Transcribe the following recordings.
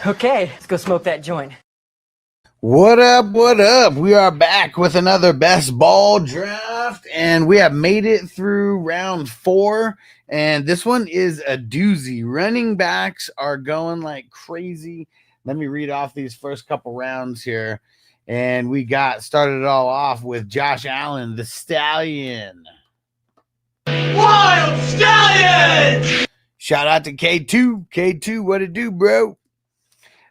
Okay, let's go smoke that joint. What up? What up? We are back with another best ball draft, and we have made it through round 4. And this one is a doozy. Running backs are going like crazy. Let me read off these first couple rounds here. And we got started it all off with Josh Allen, the Stallion. Wild Stallion! Shout out to K2. K2, what it do, bro?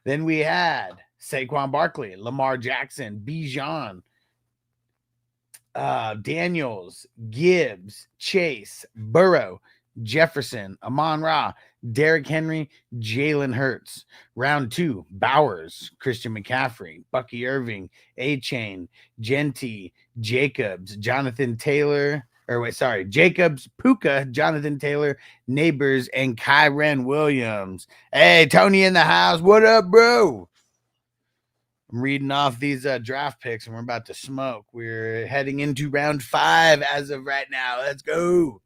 Then we had Saquon Barkley, Lamar Jackson, Bijan, Daniels, Gibbs, Chase, Burrow, Jefferson, Amon-Ra, Derrick Henry, Jalen Hurts. Round 2, Bowers, Christian McCaffrey, Bucky Irving, A-Chain, Genty, Jacobs, Jacobs, Puka, Jonathan Taylor, Neighbors, and Kyren Williams. Hey, Tony in the house. What up, bro? I'm reading off these draft picks, and we're about to smoke. We're heading into round 5 as of right now. Let's go.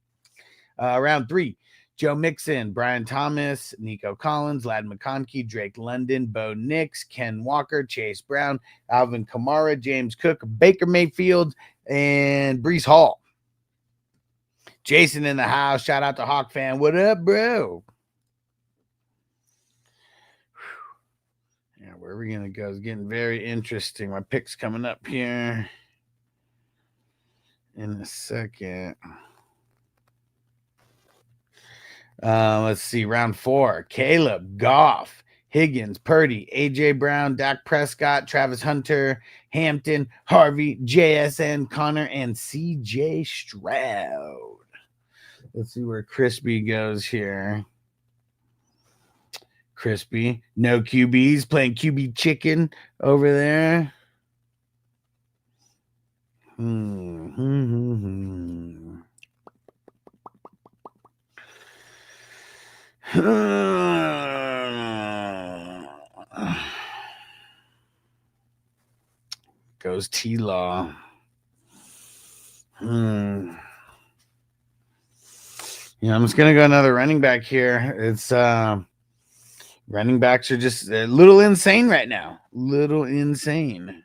Round 3, Joe Mixon, Brian Thomas, Nico Collins, Ladd McConkey, Drake London, Bo Nix, Ken Walker, Chase Brown, Alvin Kamara, James Cook, Baker Mayfield, and Breece Hall. Jason in the house. Shout out to Hawk fan. What up, bro? Yeah, where are we going to go? It's getting very interesting. My pick's coming up here in a second. Let's see. Round 4. Caleb, Goff, Higgins, Purdy, A.J. Brown, Dak Prescott, Travis Hunter, Hampton, Harvey, JSN, Connor, and C.J. Stroud. Let's see where Crispy goes here. Crispy, no QBs, playing QB chicken over there. Goes T-Law. Yeah, I'm just going to go another running back here. It's running backs are just a little insane right now. Little insane.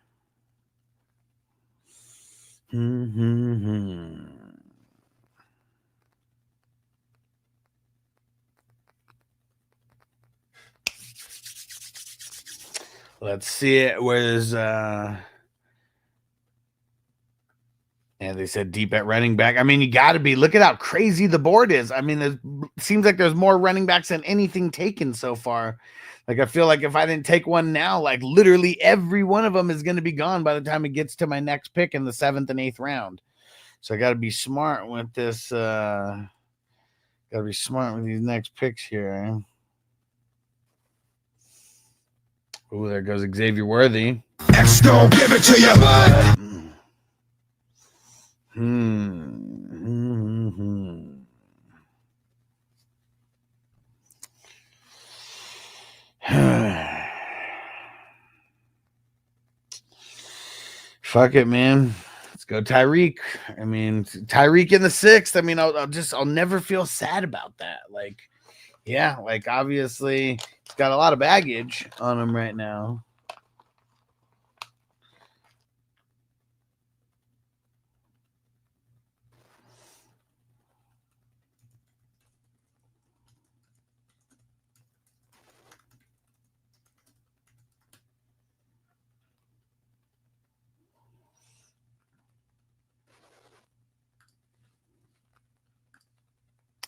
Let's see it. Where's and they said deep at running back. I mean, you got to be. Look at how crazy the board is. I mean, it seems like there's more running backs than anything taken so far. Like, I feel like if I didn't take one now, like literally every one of them is going to be gone by the time it gets to my next pick in the 7th and 8th round. So I got to be smart with this. Got to be smart with these next picks here. Oh, there goes Xavier Worthy. X gon' give it to you, bud. Fuck it, man. Let's go Tyreek. I mean, Tyreek in the 6th. I mean, I'll never feel sad about that. Like, yeah, like obviously he's got a lot of baggage on him right now.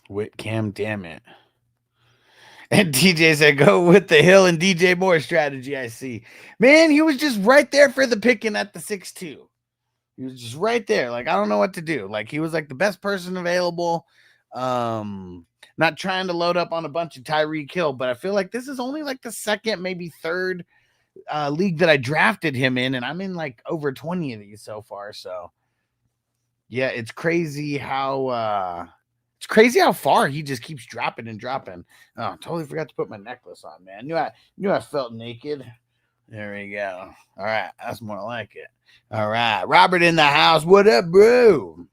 Whitcam, damn it. And DJ said, go with the Hill and DJ Moore strategy, I see. Man, he was just right there for the picking at the 6-2. He was just right there. Like, I don't know what to do. Like, he was like the best person available. Not trying to load up on a bunch of Tyreek Hill, but I feel like this is only like the 2nd, maybe 3rd league that I drafted him in, and I'm in like over 20 of these so far. So, yeah, it's crazy how far he just keeps dropping and dropping. Oh, totally forgot to put my necklace on, man. Knew I felt naked. There we go. All right, that's more like it. All right, Robert in the house. What up, bro?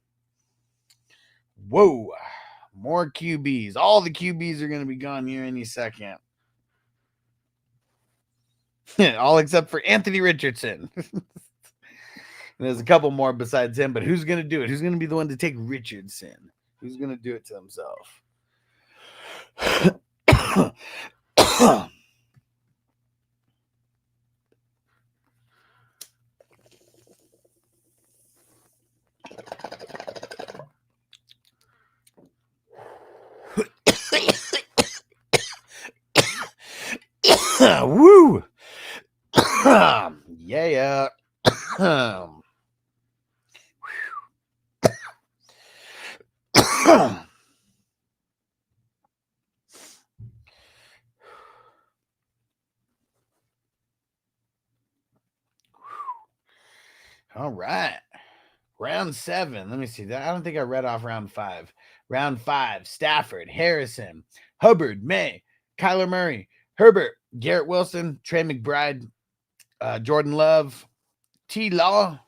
Whoa, more QBs. All the QBs are going to be gone here any second. All except for Anthony Richardson. There's a couple more besides him, but who's going to do it? Who's going to be the one to take Richardson? Who's going to do it to himself? Woo! Yeah. All right. Round 7. Let me see. I don't think I read off round 5. Round 5. Stafford, Harrison, Hubbard, May, Kyler Murray, Herbert, Garrett Wilson, Trey McBride, Jordan Love, T. Law,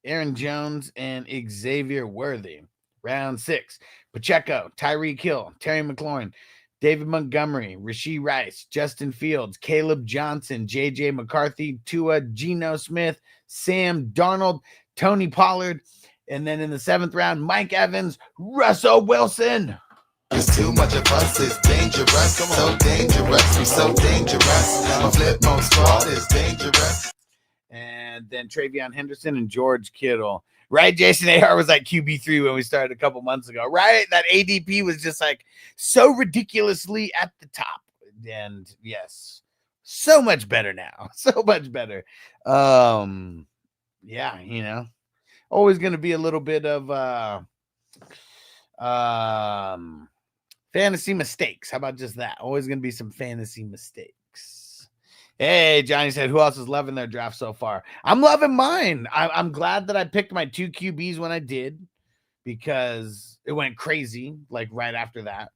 Aaron Jones, and Xavier Worthy. Round 6. Pacheco, Tyreek Hill, Terry McLaurin, David Montgomery, Rashee Rice, Justin Fields, Caleb Johnson, J.J. McCarthy, Tua, Geno Smith, Sam Darnold, Tony Pollard, and then in the 7th round, Mike Evans, Russell Wilson. It's too much of us, it's dangerous. So dangerous, we so dangerous. My flip mode squad is dangerous. And then Travion Henderson and George Kittle. Right, Jason AR was like QB3 when we started a couple months ago, right? That ADP was just like so ridiculously at the top. And yes, so much better now. So much better. Yeah, you know, always going to be a little bit of fantasy mistakes. How about just that? Always going to be some fantasy mistakes. Hey, Johnny said, who else is loving their draft so far? I'm loving mine. I'm glad that I picked my 2 QBs when I did because it went crazy like right after that.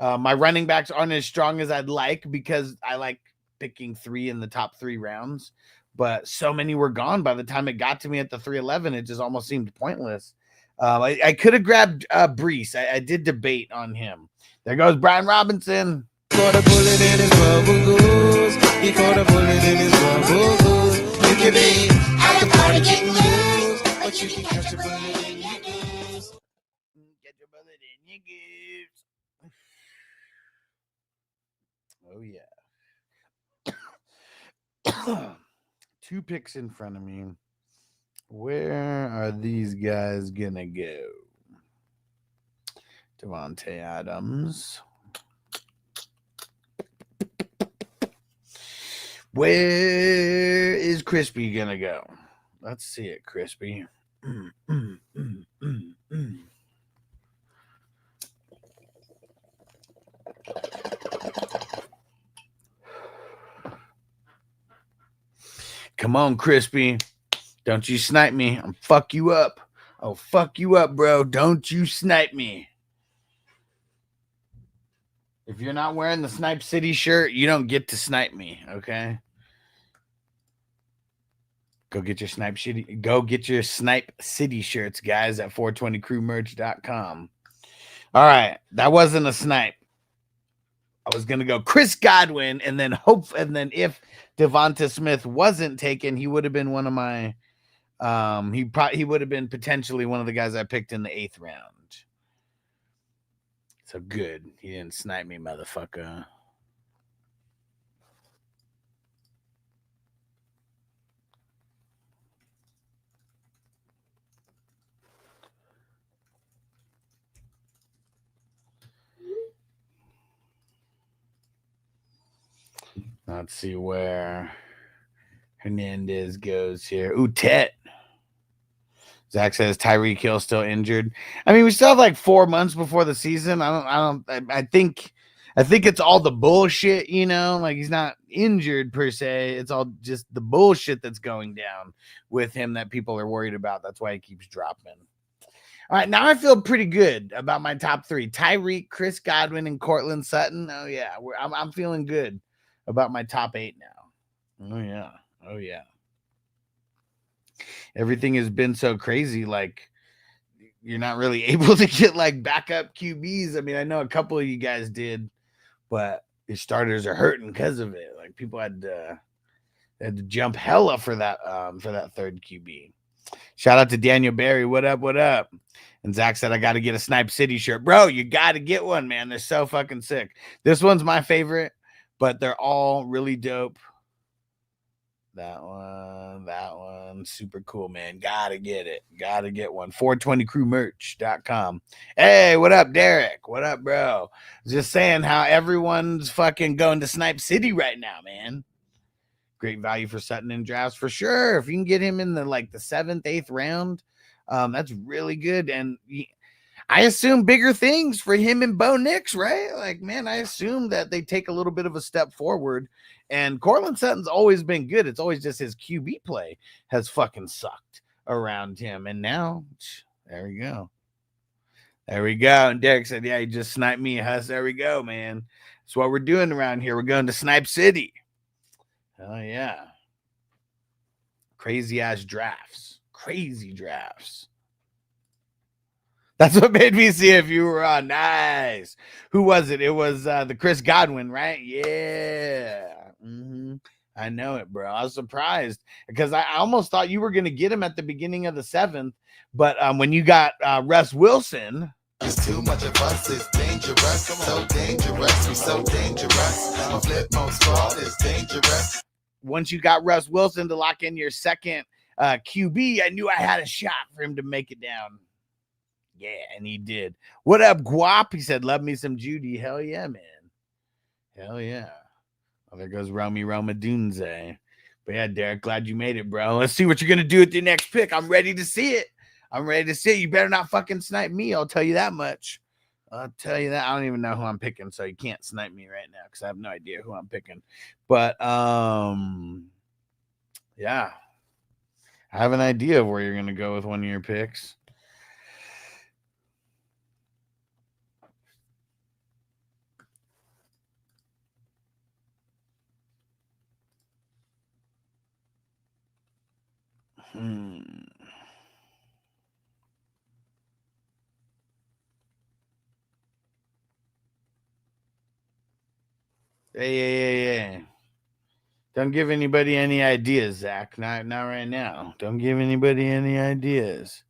My running backs aren't as strong as I'd like because I like picking 3 in the top 3 rounds, but so many were gone by the time it got to me at the 311. It just almost seemed pointless. I could have grabbed Brees. I did debate on him. There goes Brian Robinson. Caught a bullet in his rubber goose. He caught a bullet in his rubber goose. You can be at a party getting loose, but you can catch a bullet in your goose. Get your bullet in your goose. Oh, yeah. 2 picks in front of me. Where are these guys going to go? Devontae Adams. Where is Crispy gonna go? Let's see it, Crispy. Come on, Crispy. Don't you snipe me. I'll fuck you up. I'll fuck you up, bro. Don't you snipe me. If you're not wearing the Snipe City shirt, you don't get to snipe me, okay? Go get your Snipe City shirts, guys, at 420crewmerch.com. All right, that wasn't a snipe. I was gonna go Chris Godwin, and then if Devonta Smith wasn't taken, he would have been one of my he would have been potentially one of the guys I picked in the 8th round. So good. He didn't snipe me, motherfucker. Let's see where Hernandez goes here. Ooh, Tet. Zach says Tyreek Hill still injured. I mean, we still have like 4 months before the season. I think it's all the bullshit, you know, like he's not injured per se. It's all just the bullshit that's going down with him that people are worried about. That's why he keeps dropping. All right, now I feel pretty good about my top 3. Tyreek, Chris Godwin, and Cortland Sutton. Oh, yeah, I'm feeling good about my top 8 now. Oh, yeah. Everything has been so crazy. Like, you're not really able to get like backup QBs. I mean, I know a couple of you guys did, but your starters are hurting because of it. Like, people had to They had to jump hella for that third QB. Shout out to Daniel Barry. What up? What up? And Zach said, I got to get a Snipe City shirt. Bro, you got to get one, man. They're so fucking sick. This one's my favorite, but they're all really dope. That one, super cool, man. Gotta get it. Gotta get one. 420crewmerch.com. Hey, what up, Derek? What up, bro? Just saying how everyone's fucking going to Snipe City right now, man. Great value for Sutton in drafts for sure. If you can get him in the 7th, 8th round, that's really good. And I assume bigger things for him and Bo Nix, right? Like, man, I assume that they take a little bit of a step forward. And Cortland Sutton's always been good. It's always just his QB play has fucking sucked around him. And now, there we go. There we go. And Derek said, yeah, he just sniped me, Huss. There we go, man. That's what we're doing around here. We're going to Snipe City. Oh, yeah. Crazy ass drafts. Crazy drafts. That's what made me see if you were on. Nice. Who was it? It was the Chris Godwin, right? Yeah. I know it, bro. I was surprised because I almost thought you were going to get him at the beginning of the 7th. But when you got Russ Wilson. It's too much of us, it's dangerous. So dangerous, we so dangerous. My flip mode squad is dangerous. Once you got Russ Wilson to lock in your second QB, I knew I had a shot for him to make it down. Yeah, and he did. What up, Guap? He said, love me some Judy. Hell yeah, man. Hell yeah. Oh, there goes Romy Roma Dunze. But yeah, Derek, glad you made it, bro. Let's see what you're going to do with your next pick. I'm ready to see it. I'm ready to see it. You better not fucking snipe me. I'll tell you that much. I'll tell you that. I don't even know who I'm picking, so you can't snipe me right now because I have no idea who I'm picking. But, yeah. I have an idea of where you're going to go with one of your picks. Hey. Don't give anybody any ideas, Zach. Not right now. Don't give anybody any ideas.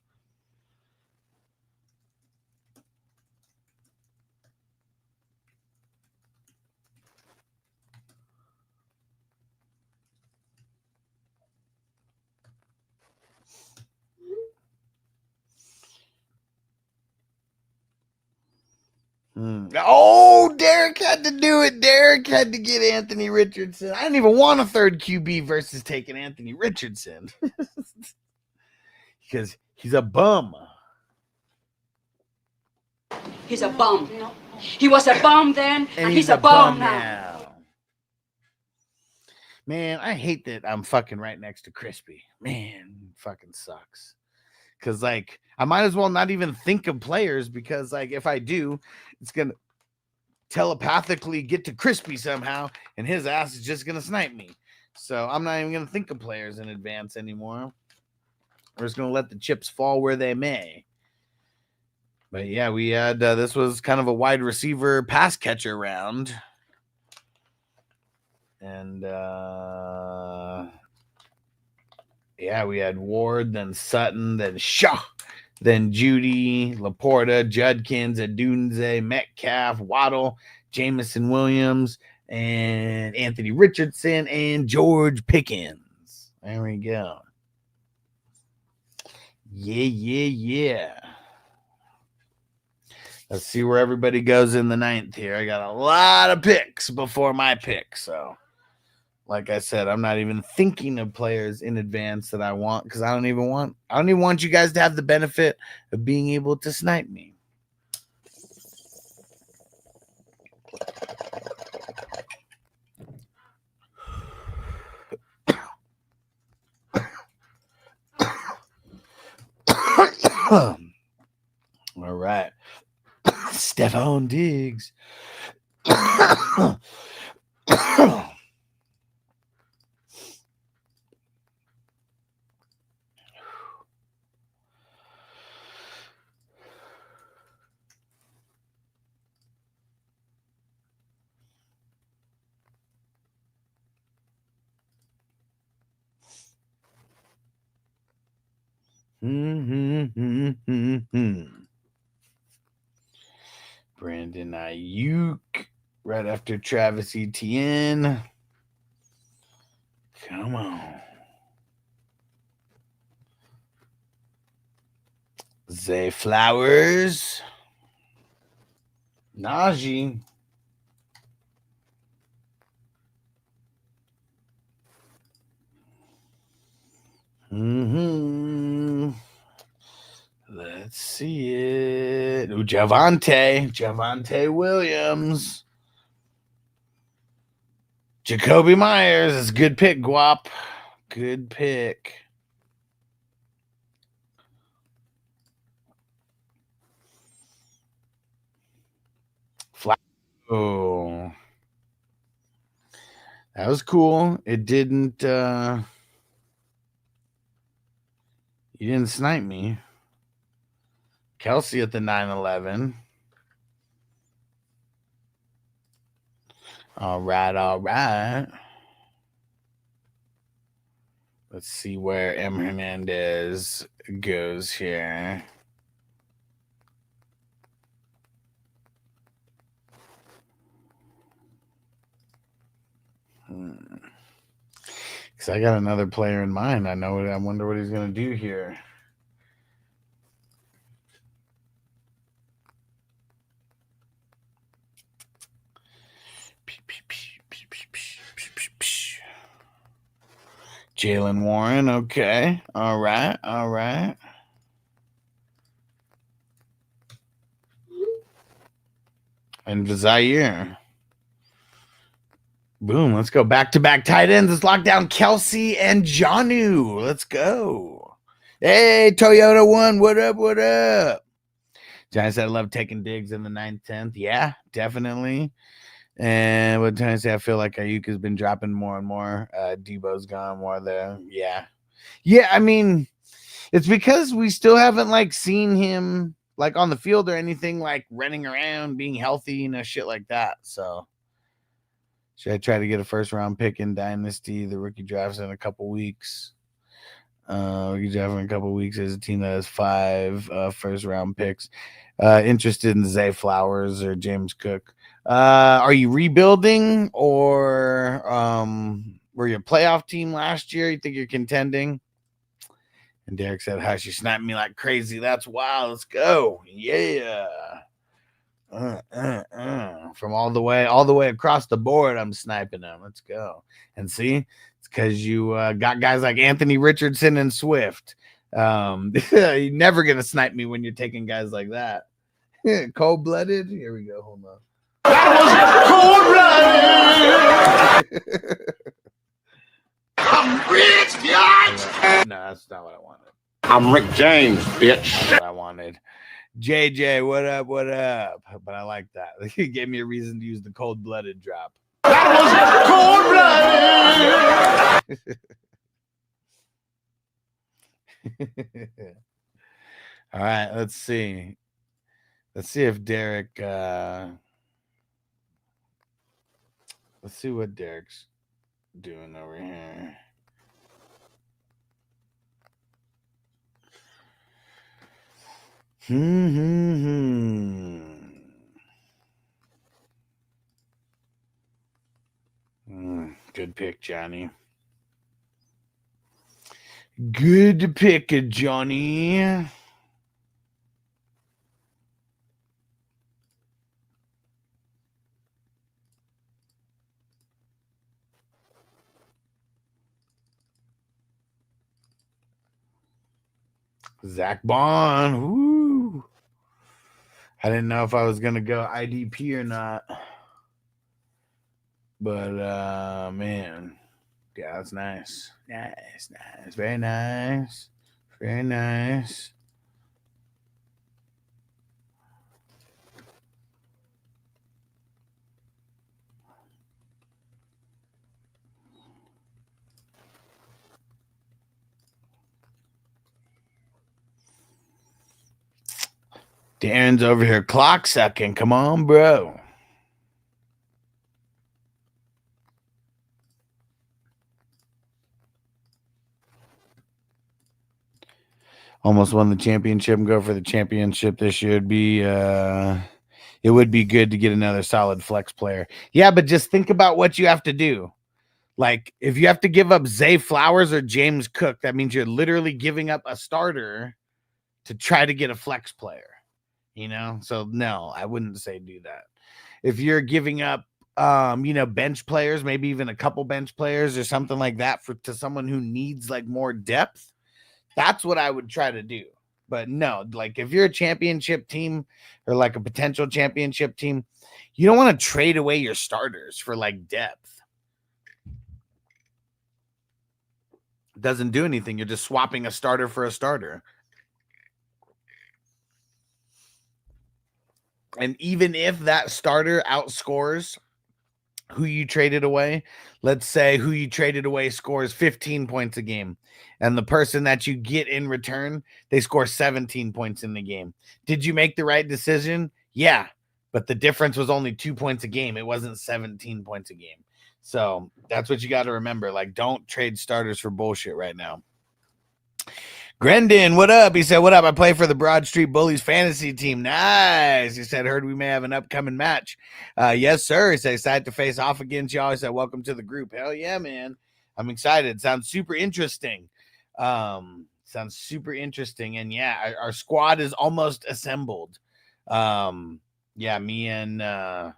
Oh, Derek had to do it. Derek had to get Anthony Richardson. I didn't even want a third QB versus taking Anthony Richardson because he's a bum. He's a bum. He was a bum then, and he's a bum now. Man, I hate that I'm fucking right next to Crispy. Man, fucking sucks. Because, I might as well not even think of players because, if I do, it's going to telepathically get to Crispy somehow, and his ass is just going to snipe me. So I'm not even going to think of players in advance anymore. We're just going to let the chips fall where they may. But, yeah, we had this was kind of a wide receiver pass catcher round. And, yeah, we had Ward, then Sutton, then Shaw, then Judy, Laporta, Judkins, Adunze, Metcalf, Waddle, Jamison Williams, and Anthony Richardson, and George Pickens. There we go. Yeah. Let's see where everybody goes in the 9th here. I got a lot of picks before my pick, so... Like I said, I'm not even thinking of players in advance that I want because I don't even want you guys to have the benefit of being able to snipe me. All right. Stephon Diggs. Brandon Ayuk right after Travis Etienne. Come on. Zay Flowers. Najee. Let's see it. Ooh, Javonte Williams. Jacoby Myers. It's a good pick, Guap. Good pick. Oh, that was cool. It didn't you didn't snipe me. Kelsey at the 9-11. All right. Let's see where M. Hernandez goes here. Because I got another player in mind. I wonder what he's going to do here. Jalen Warren. Okay. All right. And Zaire. Boom. Let's go back-to-back tight ends. Let's lock down Kelsey and Jonnu. Let's go. Hey, Toyota 1. What up? Giants said I love taking digs in the 9th, 10th. Yeah, definitely. And what Giants say, I feel like Ayuk has been dropping more and more. Debo's gone more there. Yeah. I mean, it's because we still haven't seen him on the field or anything, running around, being healthy, shit like that. So should I try to get a first round pick in Dynasty? The rookie drafts in a couple weeks. Rookie draft in a couple weeks as a team that has 5 first round picks. Interested in Zay Flowers or James Cook. Are you rebuilding or were you a playoff team last year? You think you're contending? And Derek said, "How she snapped me like crazy. That's wild. Let's go. Yeah. From all the way across the board, I'm sniping them. Let's go." And see, it's because you got guys like Anthony Richardson and Swift. You're never gonna snipe me when you're taking guys like that. Cold-blooded. Here we go. Hold on. That was cold-blooded. I'm rich, bitch. No, that's not what I wanted. I'm Rick James, bitch. That's what I wanted. JJ, what up? But I like that. He gave me a reason to use the cold-blooded drop. That was cold-blooded. All right, let's see. Let's see if Derek let's see what Derek's doing over here. Good pick, Johnny. Good pick, Johnny. Zach Bond. Woo. I didn't know if I was going to go IDP or not. But, man. Yeah, that's nice. Nice. Very nice. Very nice. Darren's over here clock sucking. Come on, bro. Almost won the championship and go for the championship this year. It would be good to get another solid flex player. Yeah, but just think about what you have to do. Like, if you have to give up Zay Flowers or James Cook, that means you're literally giving up a starter to try to get a flex player, you know? So, no, I wouldn't say do that. If you're giving up, bench players, maybe even a couple bench players or something like that to someone who needs, like, more depth, that's what I would try to do. But no, like, if you're a championship team or, like, a potential championship team, you don't want to trade away your starters for, like, depth. Doesn't do anything. You're just swapping a starter for a starter. And even if that starter outscores who you traded away, let's say who you traded away scores 15 points a game, and the person that you get in return, they score 17 points in the game. Did you make the right decision? Yeah, but the difference was only 2 points a game. It wasn't 17 points a game. So that's what you got to remember. Like, don't trade starters for bullshit right now. Grendon, what up? He said, what up? I play for the Broad Street Bullies fantasy team. Nice. He said, heard we may have an upcoming match. Yes, sir. He said, excited to face off against y'all. He said, welcome to the group. Hell yeah, man. I'm excited. Sounds super interesting. And yeah, our squad is almost assembled. Me and I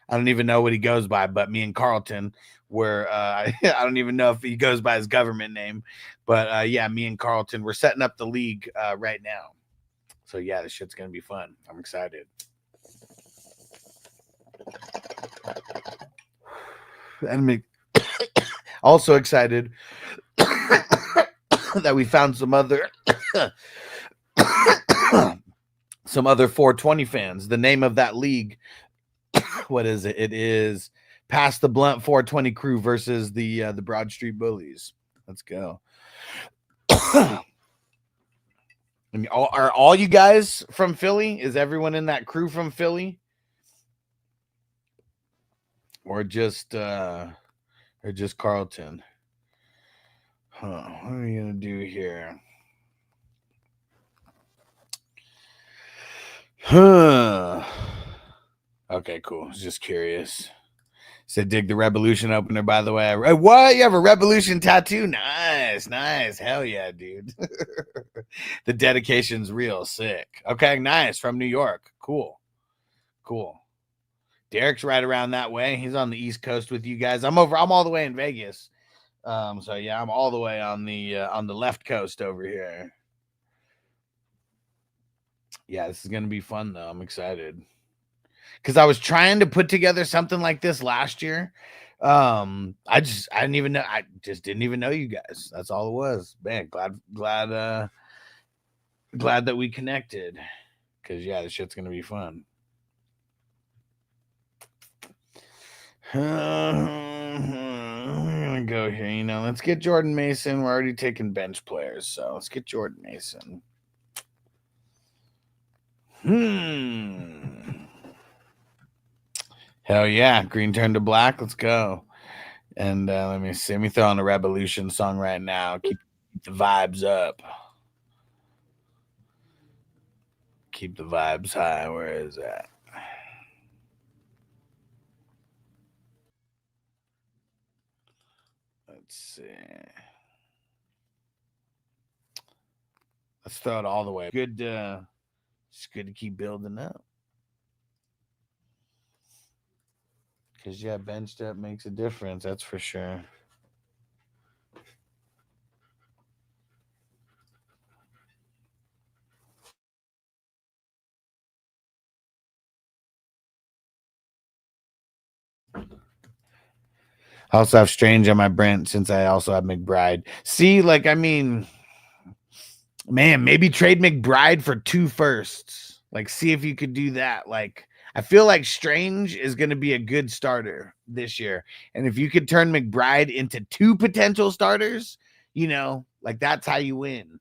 don't even know what he goes by, but me and Carlton were, I don't even know if he goes by his government name, but me and Carlton, we're setting up the league right now. So yeah, this shit's going to be fun. I'm excited. And also excited that we found some other 420 fans. The name of that league, what is it? It is Pass the Blunt 420 Crew versus the Broad Street Bullies. Let's go. And are all you guys from Philly? Is everyone in that crew from Philly? Or just Carlton? What are we gonna do here? Okay, cool. Just curious. Said dig the Revolution opener, by the way. What? You have a Revolution tattoo? Nice. Hell yeah, dude. The dedication's real sick. Okay, nice. From New York. Cool. Derek's right around that way. He's on the East Coast with you guys. I'm all the way in Vegas. So yeah, I'm all the way on the left coast over here. Yeah, this is gonna be fun though. I'm excited. Because I was trying to put together something like this last year. I didn't even know. I just didn't even know you guys. That's all it was. Man, glad that we connected. Because yeah, this shit's gonna be fun. We're gonna go here. Let's get Jordan Mason. We're already taking bench players, so let's get Jordan Mason. Hell yeah. Green turned to black. Let's go. And let me see. Let me throw on a Revolution song right now. Keep the vibes up. Keep the vibes high. Where is that? Let's see. Let's throw it all the way. Good. It's good to keep building up. Because, yeah, bench depth makes a difference. That's for sure. I also have Strange on my Brent since I also have McBride. See, man, maybe trade McBride for 2 firsts. See if you could do that. I feel like Strange is going to be a good starter this year. And if you could turn McBride into 2 potential starters, that's how you win.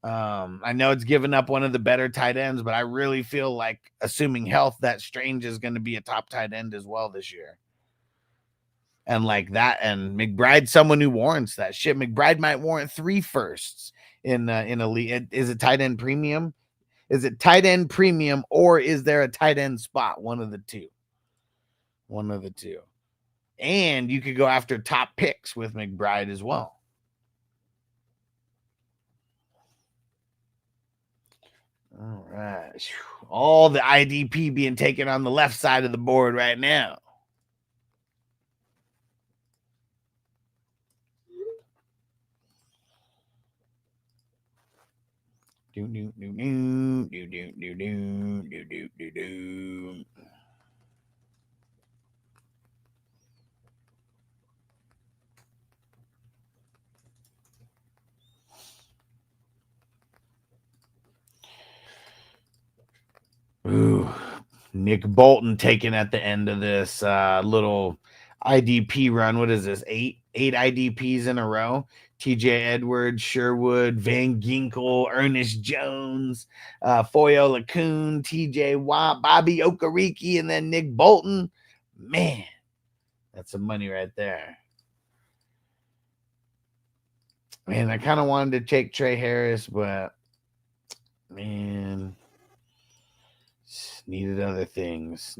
I know it's given up one of the better tight ends, but I really feel like, assuming health, that Strange is going to be a top tight end as well this year. And like that, and McBride's someone who warrants that shit. McBride might warrant 3 firsts in a league. Is it tight end premium? Is it tight end premium, or is there a tight end spot? One of the two. One of the two. And you could go after top picks with McBride as well. All right. All the IDP being taken on the left side of the board right now. Do do do do do do do do do do do. Ooh, Nick Bolton taken at the end of this little IDP run. What is this? Eight IDPs in a row. TJ Edwards, Sherwood, Van Ginkel, Ernest Jones, Foyo Lacoon, TJ Watt, Bobby Okereke, and then Nick Bolton. Man, that's some money right there. Man, I kind of wanted to take Trey Harris, but man, needed other things.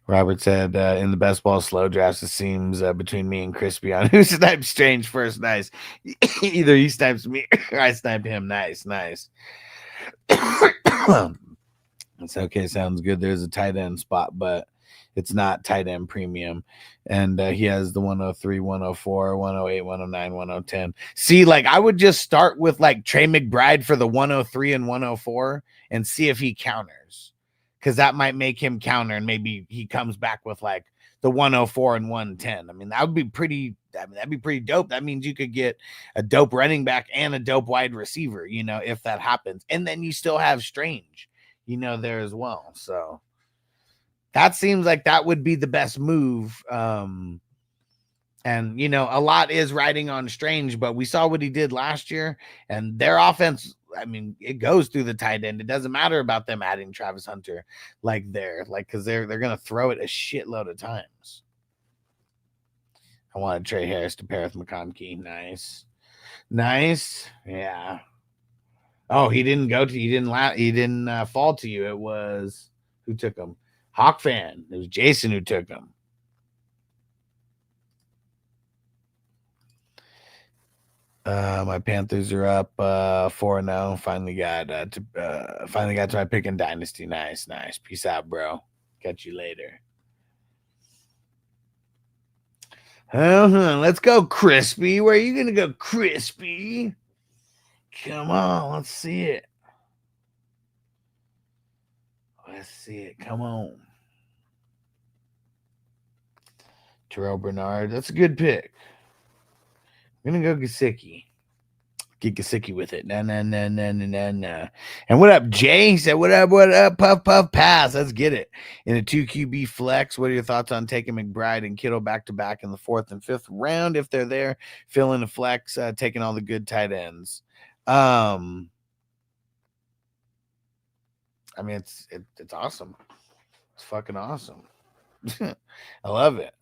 Robert said, in the best ball slow drafts, it seems between me and Crispy on who sniped Strange first. Nice. Either he snipes me or I sniped him. Nice. It's okay. Sounds good. There's a tight end spot, but it's not tight end premium. And he has the 103, 104, 108, 109, 110. See, like I would just start with like Trey McBride for the 103 and 104 and see if he counters. Because that might make him counter, and maybe he comes back with like the 104 and 110. I mean, that would be pretty. That'd be pretty dope. That means you could get a dope running back and a dope wide receiver, you know, if that happens. And then you still have Strange, you know, there as well. So that seems like that would be the best move. And you know, a lot is riding on Strange, but we saw what he did last year, and their offense. I mean, it goes through the tight end. It doesn't matter about them adding Travis Hunter because they're gonna throw it a shitload of times. I wanted Trey Harris to pair with McConkey. Nice. Yeah. Oh, he didn't fall to you. It was who took him? Hawk fan. It was Jason who took him. My Panthers are up 4-0. Finally got to my pick in Dynasty. Nice. Peace out, bro. Catch you later. Let's go, Crispy. Where are you gonna go, Crispy? Come on, let's see it. Come on. Terrell Bernard. That's a good pick. I'm gonna go Gesicki. Get Gesicki with it. Nah. And what up, Jay? He said, what up, puff, pass. Let's get it. In a 2 QB flex, what are your thoughts on taking McBride and Kittle back-to-back in the 4th and 5th round if they're there? Fill in a flex, taking all the good tight ends. I mean, it's awesome. It's fucking awesome. I love it.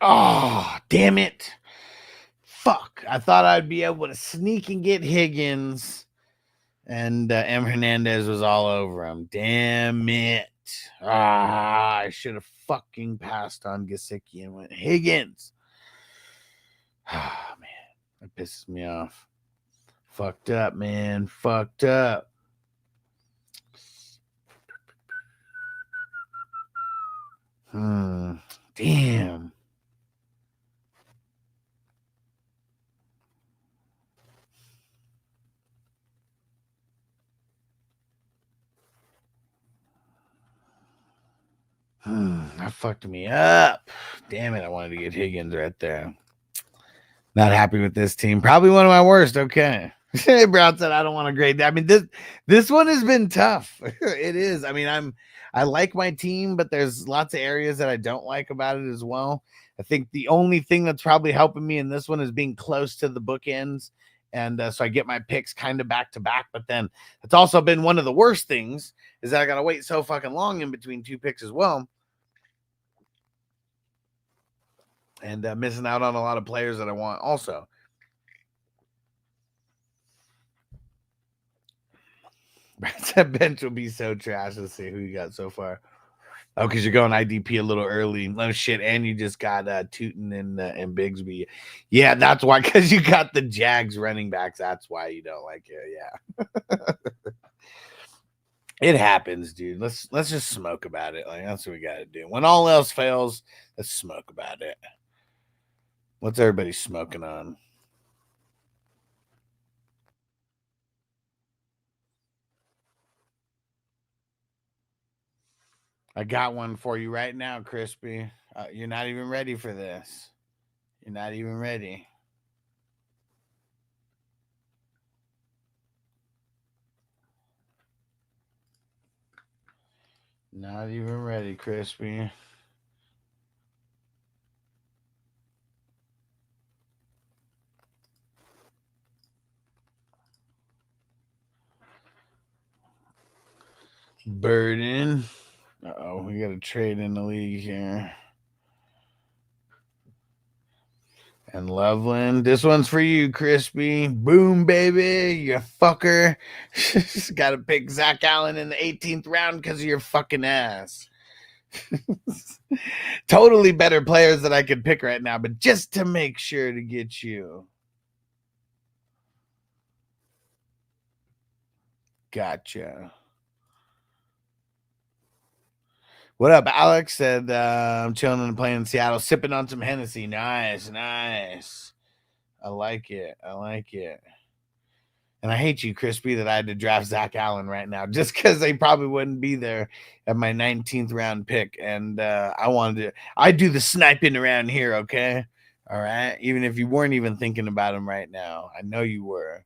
Oh, damn it. Fuck. I thought I'd be able to sneak and get Higgins. And M. Hernandez was all over him. Damn it. I should have fucking passed on Gesicki and went Higgins. Ah, man. That pisses me off. Fucked up, man. Fucked up. Damn. That fucked me up. Damn it. I wanted to get Higgins right there. Not happy with this team. Probably one of my worst. Okay. Brown said, I don't want to grade that. I mean, this one has been tough. It is. I mean, I like my team, but there's lots of areas that I don't like about it as well. I think the only thing that's probably helping me in this one is being close to the bookends. And so I get my picks kind of back to back. But then it's also been one of the worst things is that I got to wait so fucking long in between two picks as well. And missing out on a lot of players that I want also. That bench will be so trash. Let's see who you got so far. Oh, because you're going IDP a little early. No shit. And you just got Tootin and Bigsby. Yeah, that's why. Because you got the Jags running backs. That's why you don't like it. Yeah. It happens, dude. Let's just smoke about it. Like, that's what we got to do. When all else fails, let's smoke about it. What's everybody smoking on? I got one for you right now, Crispy. You're not even ready for this. You're not even ready. Not even ready, Crispy. Burden. Uh-oh, we got to trade in the league here. And Loveland. This one's for you, Crispy. Boom, baby. You fucker. Just got to pick Zach Allen in the 18th round because of your fucking ass. Totally better players that I could pick right now, but just to make sure to get you. Gotcha. What up, Alex? Said I'm chilling and playing in Seattle, sipping on some Hennessy. Nice. I like it. And I hate you, Crispy, that I had to draft Zach Allen right now just because they probably wouldn't be there at my 19th round pick. And I do the sniping around here, okay? All right? Even if you weren't even thinking about him right now. I know you were.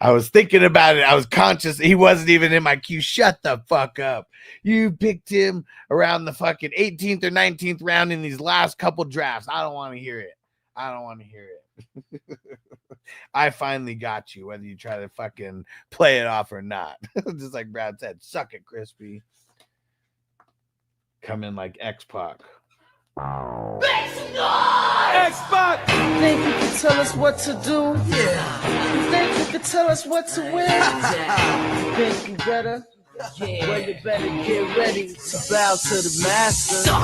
I was thinking about it. I was conscious. He wasn't even in my queue. Shut the fuck up. You picked him around the fucking 18th or 19th round in these last couple drafts. I don't want to hear it. I finally got you, whether you try to fucking play it off or not. Just like Brad said, suck it, Crispy. Come in like X-Pac. Xbox! You think you can tell us what to do? Yeah. You think you can tell us what to win? You think you better? Yeah. Well, you better get ready to bow to the master. I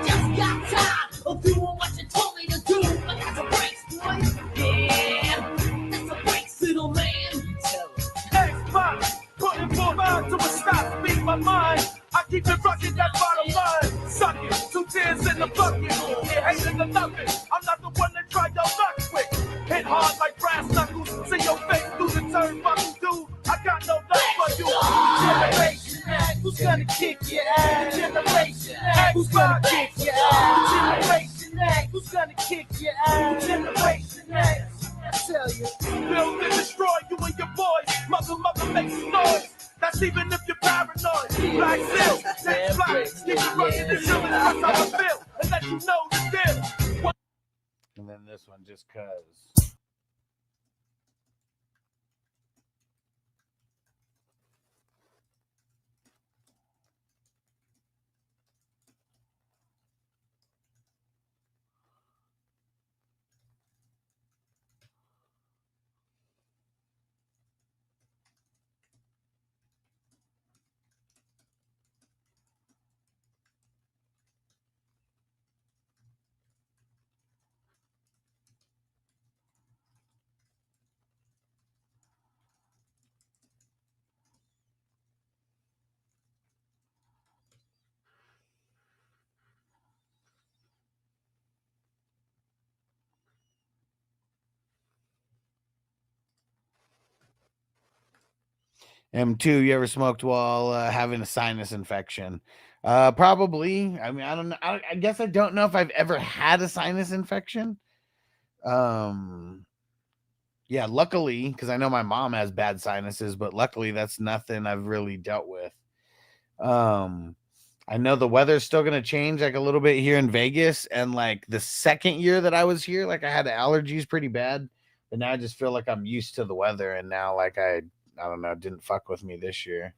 just got tired of doing what you told me to do. I got the brakes, boy. Yeah, that's a brakes, little man. Xbox! Putting full mind to a stop, beat my mind. I keep it rocking, that bottom line. Suck it, 2 tears in the bucket. Yeah, hating to nothing. I'm not the one that try your luck quick. Hit hard like brass knuckles. See your face through the turnbuckle, dude. I got no love for you. Generation X, who's gonna kick your ass? Generation X, who's gonna kick your ass? Generation X, who's gonna kick your ass? Generation X, I tell you. Build and destroy you and your boys. Mother makes some noise. That's even if you're paranoid. Black Silk, next flight, keep you running the show, that's how I feel, and let you know the deal. And then this one just cause. M2, you ever smoked while having a sinus infection? Probably. I mean, I don't know. I guess I don't know if I've ever had a sinus infection. Yeah, luckily, because I know my mom has bad sinuses, but luckily that's nothing I've really dealt with. I know the weather's still gonna change like a little bit here in Vegas, and like the second year that I was here, like I had allergies pretty bad, but now I just feel like I'm used to the weather, and now like I don't know, didn't fuck with me this year.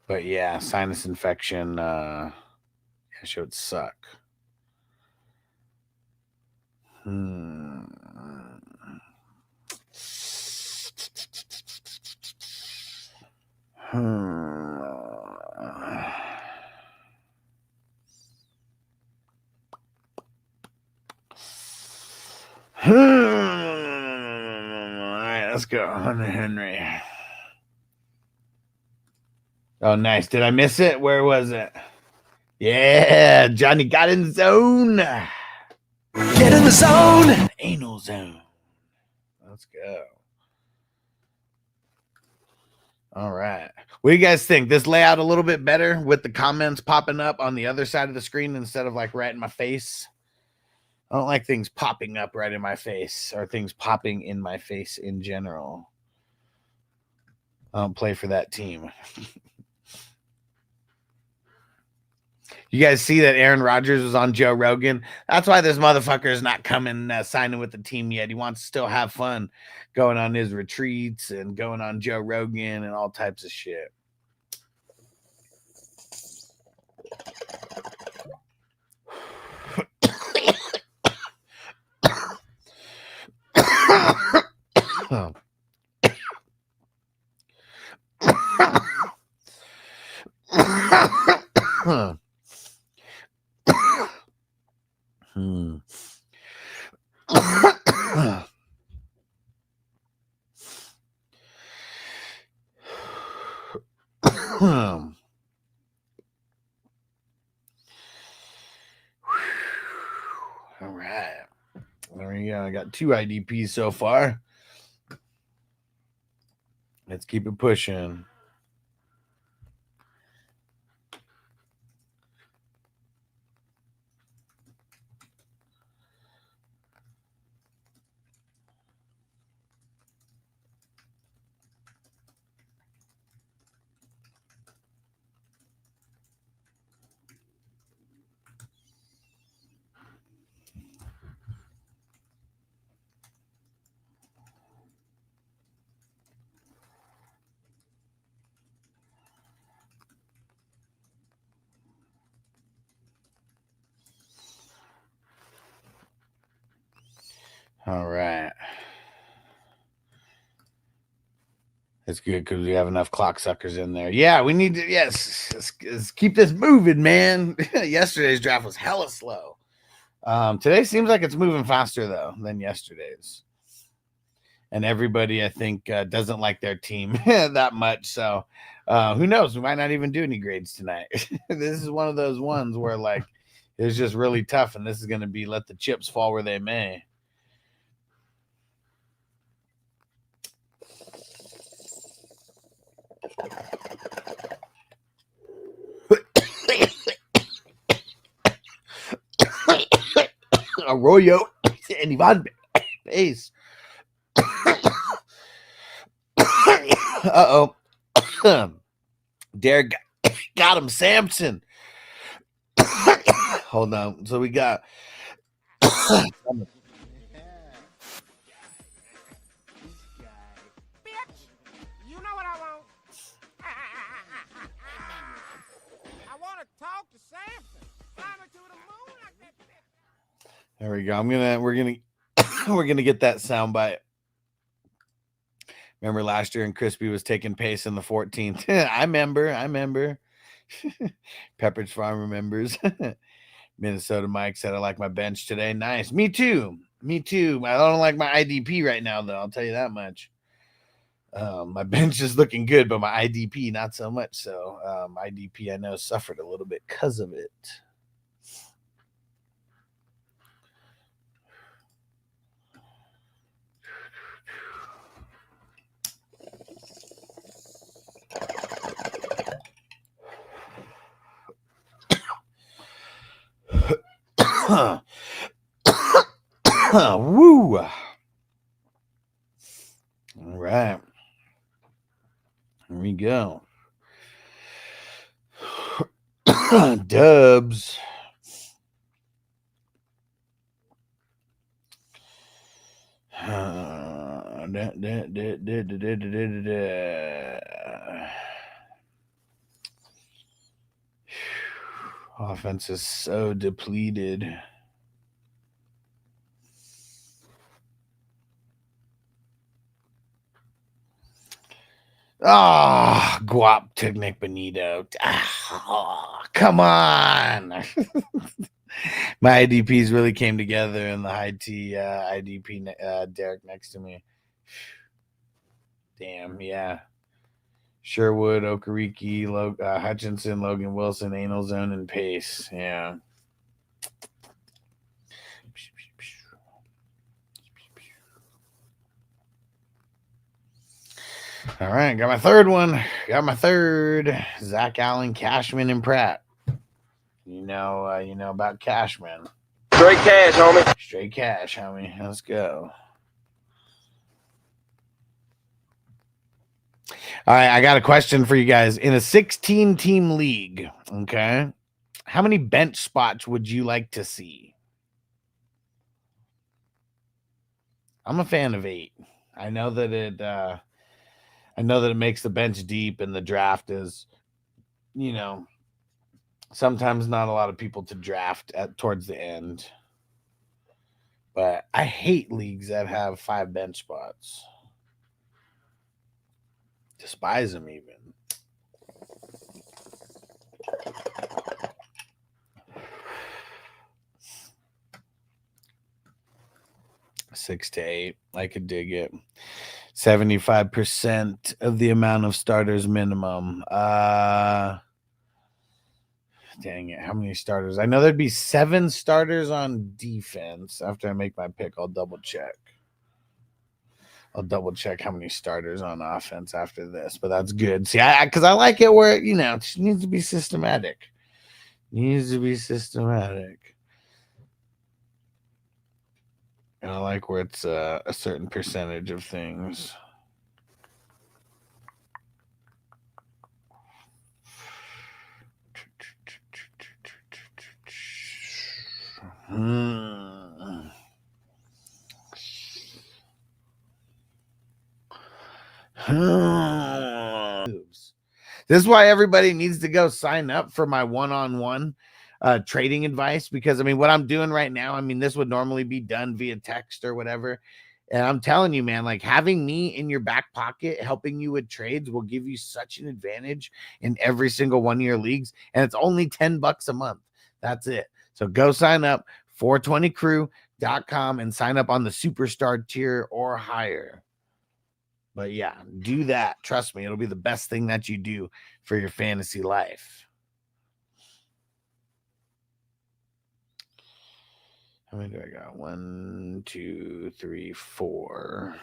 But yeah, sinus infection, yeah, sure would suck. All right, let's go. Hunter Henry. Oh, nice. Did I miss it? Where was it? Yeah, Johnny got in the zone. Get in the zone. Anal zone. Let's go. All right. What do you guys think? This layout a little bit better with the comments popping up on the other side of the screen instead of like right in my face? I don't like things popping up right in my face or things popping in my face in general. I don't play for that team. You guys see that Aaron Rodgers was on Joe Rogan? That's why this motherfucker is not coming signing with the team yet. He wants to still have fun going on his retreats and going on Joe Rogan and all types of shit. All right. There we go. I got 2 IDPs so far. Let's keep it pushing. All right. That's good because we have enough clock suckers in there. Yeah, we need to, yes, let's keep this moving, man. Yesterday's draft was hella slow. Today seems like it's moving faster, though, than yesterday's. And everybody, I think, doesn't like their team that much. So who knows? We might not even do any grades tonight. This is one of those ones where, like, it's just really tough. And this is going to be let the chips fall where they may. Arroyo and Ivan Pace. Uh-oh. Derek got him. Samson. Hold on. So we got Bitch, you know what I want? I want to talk to Samson. Fly me to the moon like that bitch. There we go. We're gonna get that soundbite. Remember last year and Crispy was taking pace in the 14th. I remember. Pepperidge Farm remembers. Minnesota Mike said I like my bench today. Nice. Me too. I don't like my IDP right now, though. I'll tell you that much. My bench is looking good, but my IDP not so much. So IDP I know suffered a little bit because of it. Woo. All right. Here we go. Dubs. Offense is so depleted. Ah, Guap took Nick Benito. Come on. My IDPs really came together in the high T IDP Derek next to me. Damn, yeah. Sherwood, Okereke, Hutchinson, Logan Wilson, Anal Zone, and Pace. Yeah. All right, got my third one. Got my third. Zach Allen, Cashman, and Pratt. You know about Cashman. Straight cash, homie. Straight cash, homie. Let's go. All right, I got a question for you guys. In a 16-team league, okay, how many bench spots would you like to see? I'm a fan of 8. I know that it makes the bench deep, and the draft is, sometimes not a lot of people to draft towards the end. But I hate leagues that have 5 bench spots. Despise them even. Six to 8. I could dig it. 75% of the amount of starters minimum. Dang it. How many starters? I know there'd be 7 starters on defense. After I make my pick, I'll double check. I'll double check how many starters on offense after this, but that's good. See, because I like it where, it just needs to be systematic. Needs to be systematic. And I like where it's a certain percentage of things. This is why everybody needs to go sign up for my one-on-one trading advice, because what I'm doing right now, this would normally be done via text or whatever. And I'm telling you, man, like having me in your back pocket, helping you with trades will give you such an advantage in every single one of your leagues. And it's only $10 a month. That's it. So go sign up, 420crew.com, and sign up on the superstar tier or higher. But yeah, do that. Trust me, it'll be the best thing that you do for your fantasy life. How many do I got? 1, 2, 3, 4.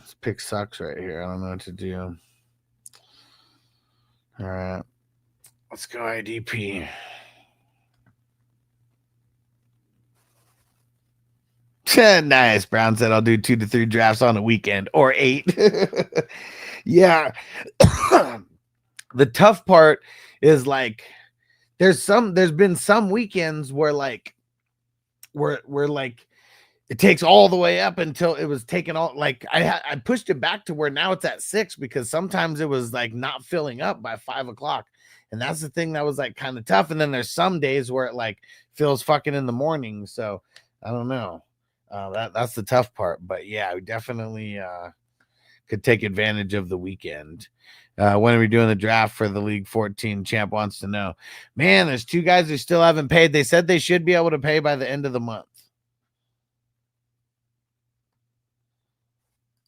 This pick sucks right here. I don't know what to do. All right. Let's go IDP. Nice. Brown said I'll do 2 to 3 drafts on a weekend, or 8. Yeah. The tough part is like there's been some weekends where like we're like it takes all the way up until it was taken all, like I pushed it back to where now it's at 6, because sometimes it was like not filling up by 5 o'clock. And that's the thing that was like kind of tough. And then there's some days where it like fills fucking in the morning. So I don't know. That's the tough part. But yeah, we definitely could take advantage of the weekend. When are we doing the draft for the League 14? Champ wants to know. Man, there's 2 guys who still haven't paid. They said they should be able to pay by the end of the month.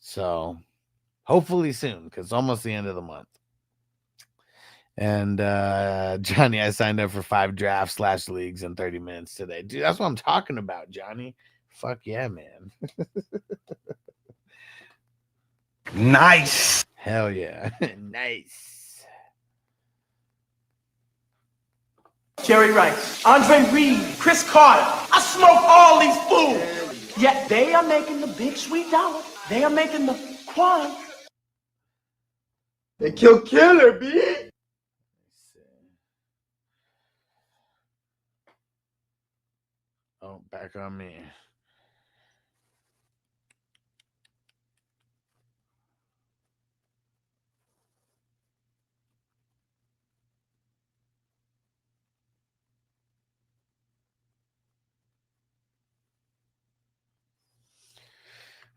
So Hopefully soon, because it's almost the end of the month. And Johnny, I signed up for 5 drafts / leagues in 30 minutes today. Dude, that's what I'm talking about, Johnny. Fuck yeah, man. Nice. Hell yeah. Nice. Jerry Rice, Andre Reed, Chris Carter. I smoke all these fools. Yet they are making the big sweet dollar. They are making the quad. They kill Killer, B. Oh, back on me.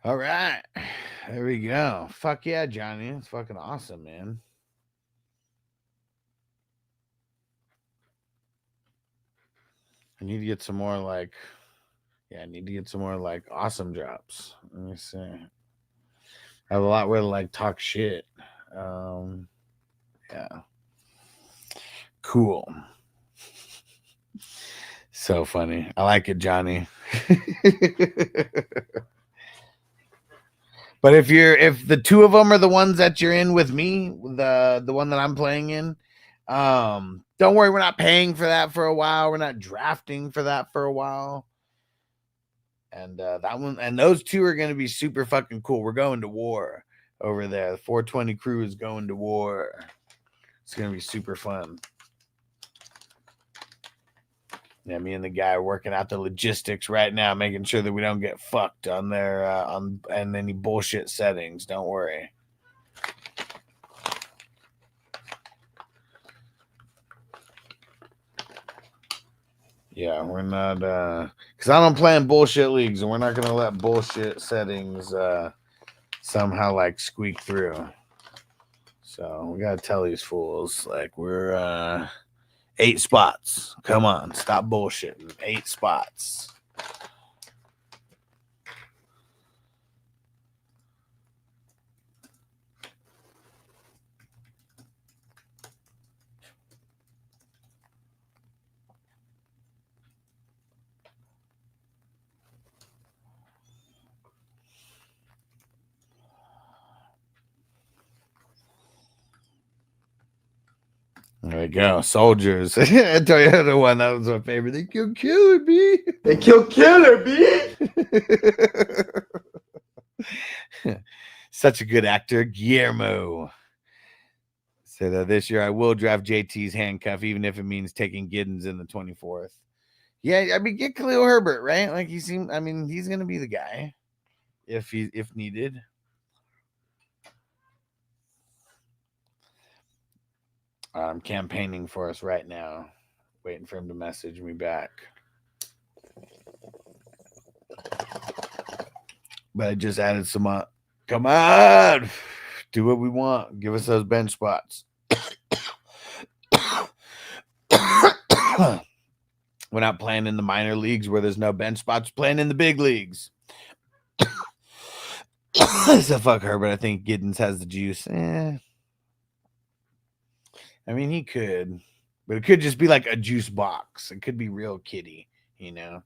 All right. There we go. Fuck yeah, Johnny. It's fucking awesome, man. I need to get some more like, yeah, I need to get some more like awesome drops. Let me see. I have a lot where to like talk shit. Yeah. Cool. So funny. I like it, Johnny. But if the 2 of them are the ones that you're in with me, the one that I'm playing in, don't worry, we're not paying for that for a while. We're not drafting for that for a while. And that one and those 2 are going to be super fucking cool. We're going to war over there. The 420 crew is going to war. It's going to be super fun. Yeah, me and the guy are working out the logistics right now, making sure that we don't get fucked on their on any bullshit settings. Don't worry. Yeah, we're not because I don't play in bullshit leagues, and we're not gonna let bullshit settings somehow like squeak through. So we gotta tell these fools like we're 8 spots. Come on, stop bullshitting. 8 spots. There we go. Soldiers. I tell you the one that was my favorite. They kill Killer B. They kill Killer, B. Such a good actor, Guillermo. Said this year I will draft JT's handcuff, even if it means taking Giddens in the 24th. Yeah, I mean, get Khalil Herbert, right? Like he's gonna be the guy if needed. I'm campaigning for us right now, waiting for him to message me back. But I just added some up. Come on, do what we want. Give us those bench spots. We're not playing in the minor leagues where there's no bench spots. We're playing in the big leagues. So fuck her, but I think Giddens has the juice. I mean, he could, but it could just be like a juice box. It could be real kitty, you know.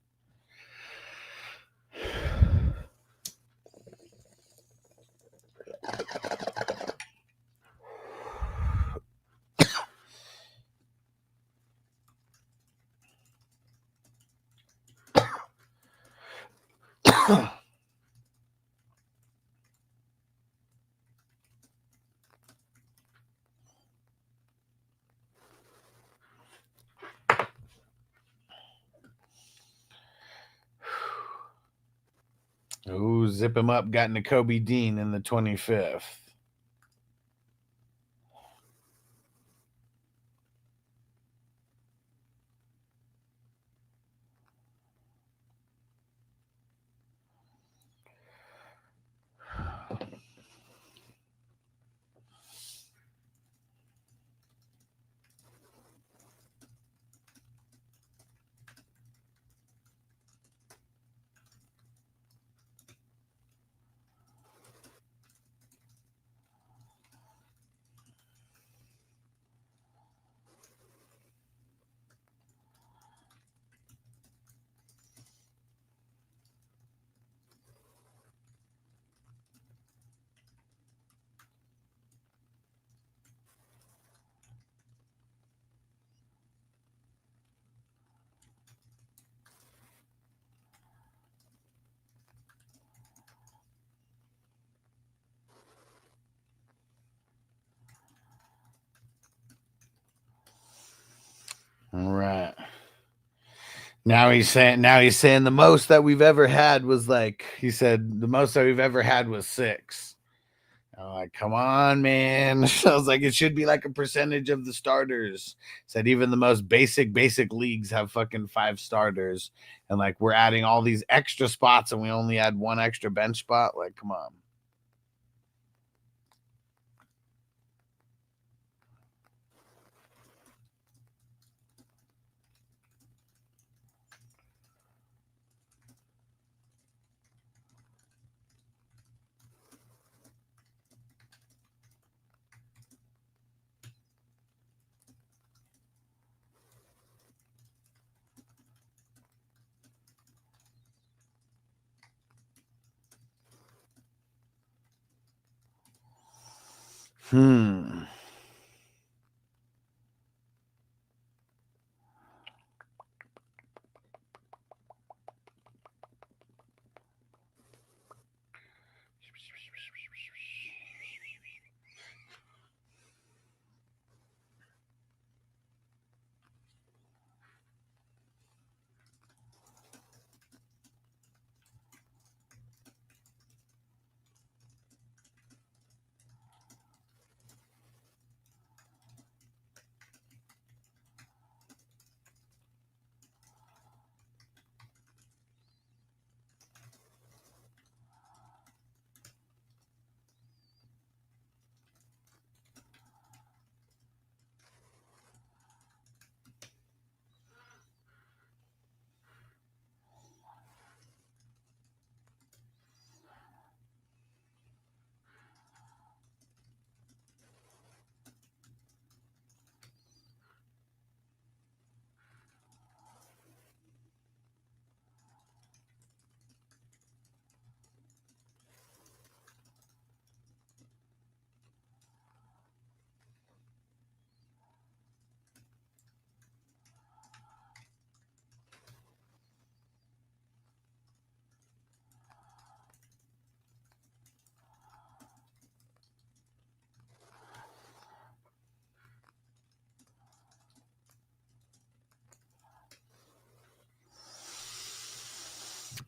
Ooh, zip him up. Got Kobe Dean in the 25th. Right. Now he's saying the most that we've ever had was like, he said the most that we've ever had was 6. I'm like, come on, man. I was like, it should be like a percentage of the starters. Said even the most basic leagues have fucking 5 starters. And like we're adding all these extra spots and we only add 1 extra bench spot. Like, come on.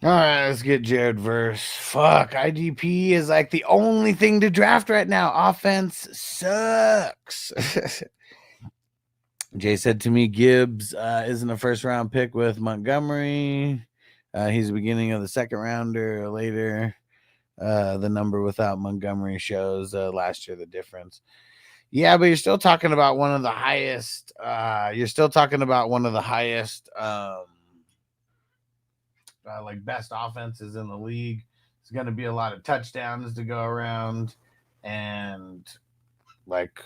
All right, let's get Jared Verse. Fuck, IDP is like the only thing to draft right now. Offense sucks. Jay said to me, Gibbs isn't a first round pick with Montgomery. He's the beginning of the second rounder or later. The number without Montgomery shows last year the difference. Yeah, but you're still talking about one of the highest. Like best offenses in the league. It's going to be a lot of touchdowns to go around, and like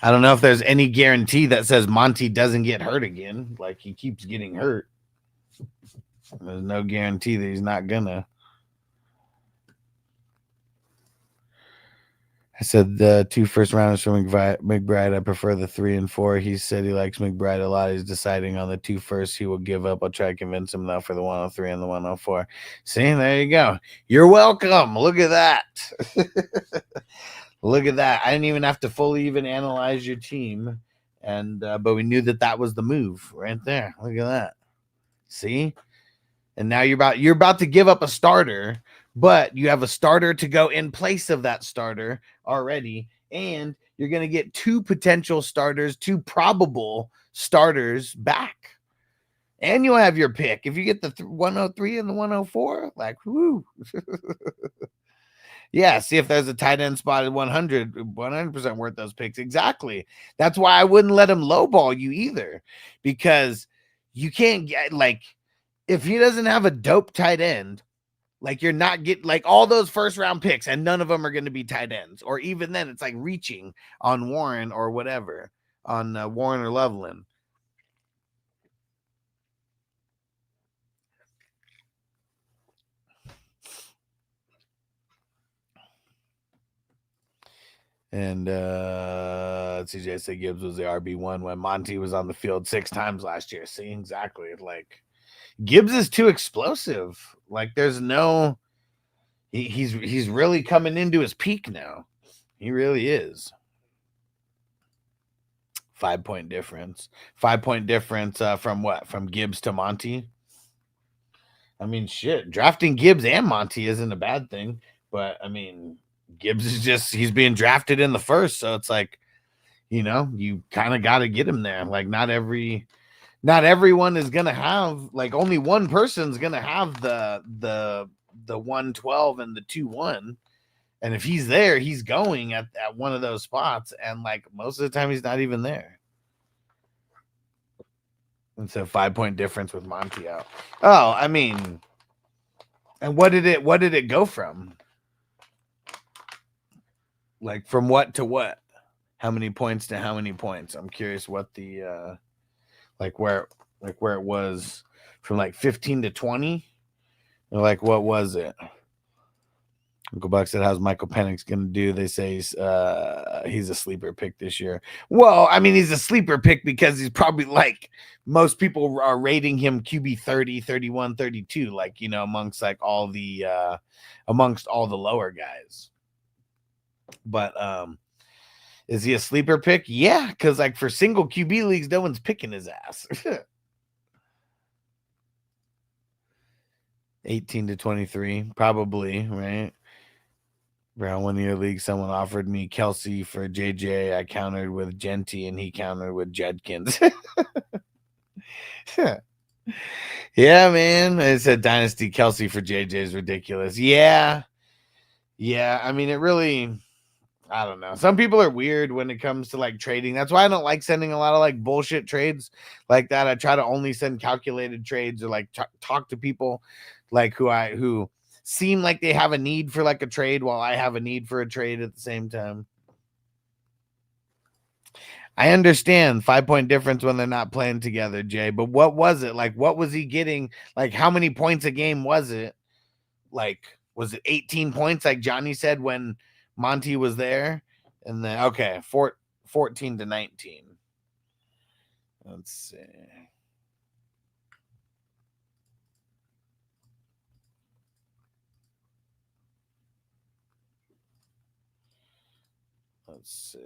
I don't know if there's any guarantee that says Monty doesn't get hurt again. Like he keeps getting hurt. There's no guarantee that he's not gonna. I said the 2 first rounders for McBride. I prefer the 3 and 4. He said he likes McBride a lot. He's deciding on the 2 first. He will give up. I'll try to convince him though for the 103 and the 104. See, there you go. You're welcome. Look at that. Look at that. I didn't even have to fully even analyze your team, and but we knew that was the move right there. Look at that. See, and now you're about to give up a starter. But you have a starter to go in place of that starter already, and you're going to get 2 potential starters, 2 probable starters back. And you'll have your pick. If you get the 103 and the 104, like, whoo. Yeah, see if there's a tight end spot at 100% worth those picks. Exactly. That's why I wouldn't let him lowball you either, because you can't get, like, if he doesn't have a dope tight end, like you're not getting like all those first round picks and none of them are going to be tight ends, or even then it's like reaching on Warren or whatever on Warren or Loveland. And CJ said Gibbs was the RB1 when Monty was on the field 6 times last year. See, exactly. Like Gibbs is too explosive. Like there's no, he's really coming into his peak now. He really is. 5-point difference. 5-point difference from what? From Gibbs to Monty? I mean, shit. Drafting Gibbs and Monty isn't a bad thing. But, I mean, Gibbs is just, he's being drafted in the first. So it's like, you know, you kind of got to get him there. Like, not everyone is going to have, like, only one person's going to have the 112 and the 2-1. And if he's there, he's going at one of those spots. And, like, most of the time, he's not even there. And so 5-point difference with Monty out. Oh, I mean, and what did it go from? Like, from what to what? How many points to how many points? I'm curious what the where it was from, like, 15 to 20. Or, like, what was it? Uncle Buck said, how's Michael Penix going to do? They say he's a sleeper pick this year. Well, I mean, he's a sleeper pick because he's probably, like, most people are rating him QB 30, 31, 32, like, you know, amongst all the lower guys. But is he a sleeper pick? Yeah, because, like, for single QB leagues, no one's picking his ass. 18 to 23, probably, right? Brown 1-year league, someone offered me Kelsey for JJ. I countered with Genty, and he countered with Judkins. Yeah, man. I said Dynasty Kelsey for JJ is ridiculous. Yeah. I mean, it really, I don't know. Some people are weird when it comes to, like, trading. That's why I don't like sending a lot of, like, bullshit trades like that. I try to only send calculated trades, or, like, talk to people, like, who seem like they have a need for, like, a trade while I have a need for a trade at the same time. I understand 5-point difference when they're not playing together, Jay, but what was it? Like, what was he getting? Like, how many points a game was it? Like, was it 18 points, like Johnny said, when Monty was there? And then, okay, 14 to 19. Let's see. Let's see.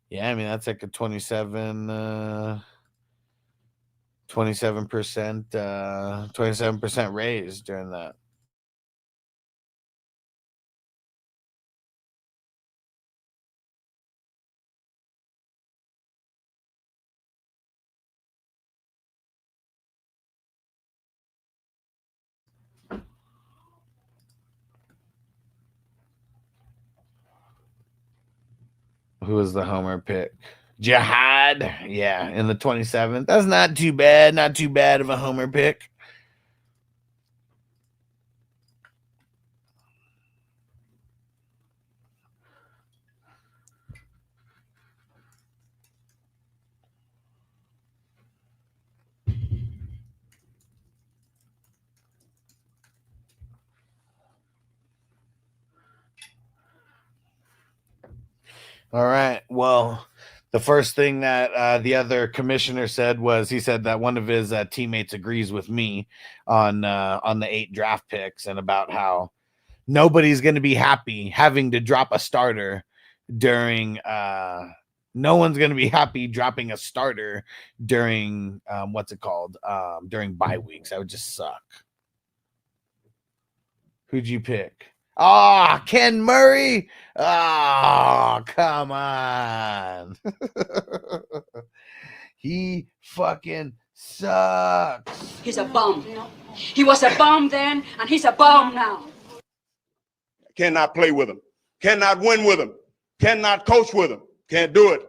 Yeah, I mean, that's like a 27%, 27% raise during that. Who was the homer pick? Jihad. Yeah, in the 27th. That's not too bad. Not too bad of a homer pick. All right. Well, the first thing that the other commissioner said was, he said that one of his teammates agrees with me on the 8 draft picks, and about how nobody's going to be happy having to drop a starter during no one's going to be happy dropping a starter during during bye weeks. That would just suck. Who'd you pick? Ah, Ken Murray. Oh, come on. He fucking sucks. He's a bum. He was a bum then, and he's a bum now. Cannot play with him. Cannot win with him. Cannot coach with him. Can't do it.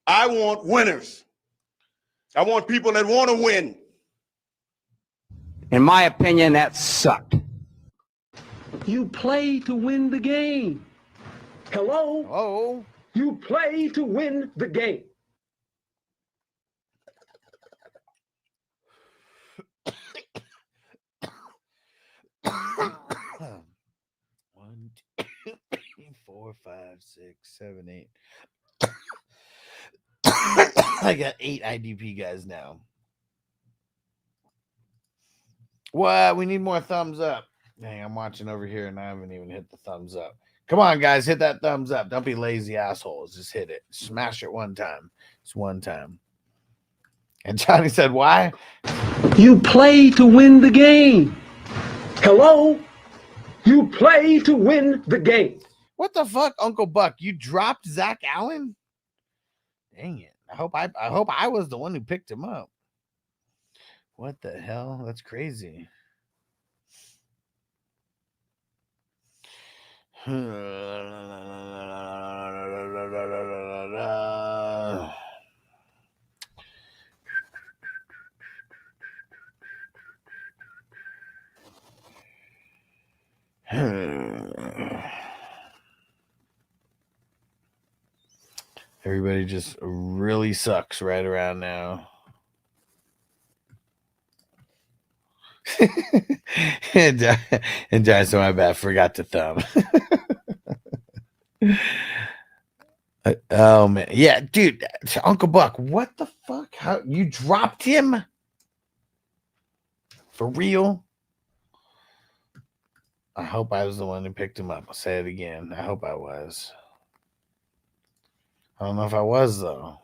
I want winners. I want people that want to win. In my opinion, that sucked. You play to win the game. Hello? Hello? You play to win the game. One, 2, 3, 4, 5, 6, 7, 8. I got 8 IDP guys now. What? We need more thumbs up. Dang, I'm watching over here and I haven't even hit the thumbs up. Come on, guys, hit that thumbs up. Don't be lazy assholes. Just hit it. Smash it one time. It's one time. And Johnny said, why? You play to win the game. Hello? You play to win the game. What the fuck, Uncle Buck? You dropped Zach Allen? Dang it. I hope I was the one who picked him up. What the hell? That's crazy. Everybody just really sucks right around now. and John, so my bad, forgot to thumb. Oh man, yeah, dude, Uncle Buck, what the fuck? How you dropped him? For real? I hope I was the one who picked him up. I'll say it again. I hope I was. I don't know if I was though.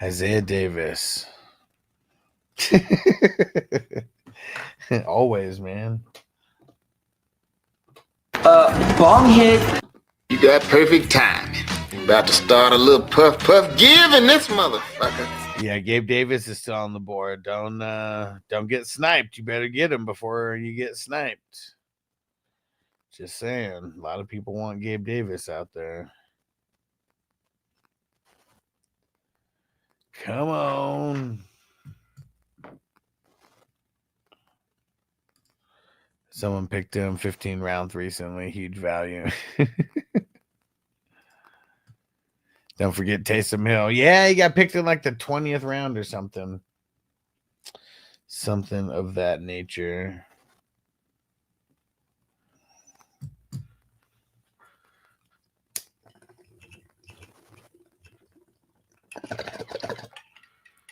Isaiah Davis. Always, man. Bong hit. You got perfect timing. You about to start a little puff give in this motherfucker. Yeah, Gabe Davis is still on the board. Don't get sniped. You better get him before you get sniped. Just saying. A lot of people want Gabe Davis out there. Come on. Someone picked him 15 rounds recently. Huge value. Don't forget Taysom Hill. Yeah, he got picked in like the 20th round or something. Something of that nature.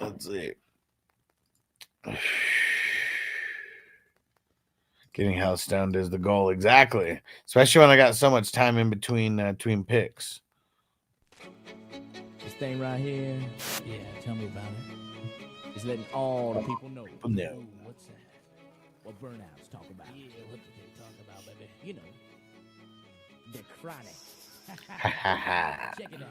Let's see. Getting house stoned is the goal. Exactly. Especially when I got so much time in between picks. This thing right here, yeah, tell me about it. It's letting all the people know. No. Ooh, what's that? What burnouts talk about? Yeah, what do they talk about, baby? You know, the chronic. Check it out.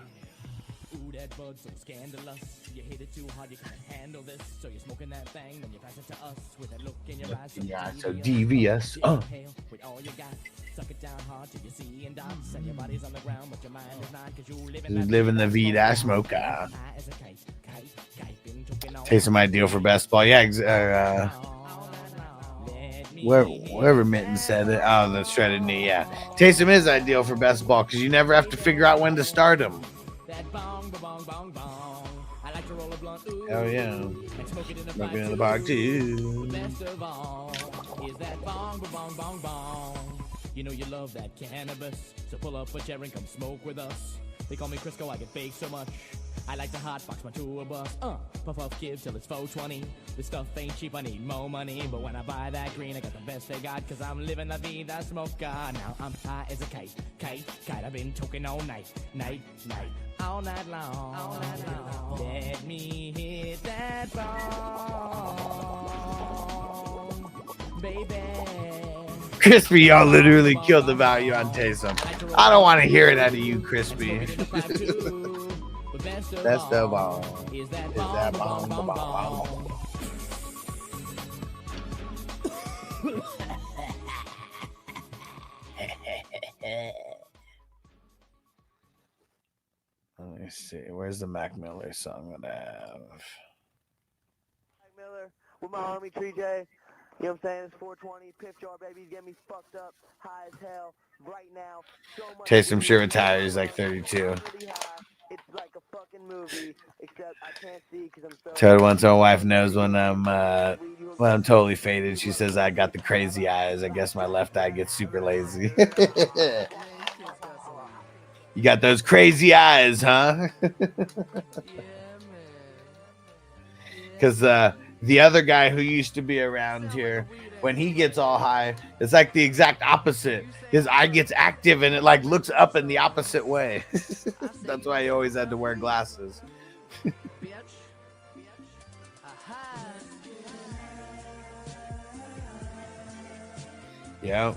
Ooh, that bud so scandalous. You hit it too hard, you can't handle this. So you're smoking that thing, then you pass it to us with that look in your eyes. Yeah, so devious. With all you got, suck it down hard till you see and dots. And your body's on the ground, but your mind is not. Cause you live in the vida smoker. Taysom ideal for best ball. Yeah, whoever Mitten said it. Oh, the shredded knee. Yeah, Taysom is ideal for best ball because you never have to figure out when to start him. Hell yeah. Smoking in the park too. Best of all is that bong, bong, bong, bong. You know you love that cannabis, so pull up a chair and come smoke with us. They call me Crisco, I get baked so much. I like to hotbox my tour bus. Puff up give till it's 420. This stuff ain't cheap, I need more money. But when I buy that green, I got the best they got. Cause I'm living la vida smoker. Now I'm high as a kite. I've been toking all night. All night long. Let me hit that bong, baby. Crispy, y'all literally killed the value on Taysom. I don't want to hear it out of you, Crispy. Best of all is that bong. Let me see. Where's the Mac Miller song that I have? Mac Miller with my homie Tree J. You know what I'm saying? It's 420. Pip jar, baby. He's getting me fucked up. High as hell right now. So much Taysom should retire. He's like 32. It's like a fucking movie, except I can't see because I'm so. Toad once my wife knows when I'm totally faded. She says I got the crazy eyes. I guess my left eye gets super lazy. You got those crazy eyes, huh? Because the other guy who used to be around here, when he gets all high, it's like the exact opposite. His eye gets active and it like looks up in the opposite way. That's why he always had to wear glasses. Yeah,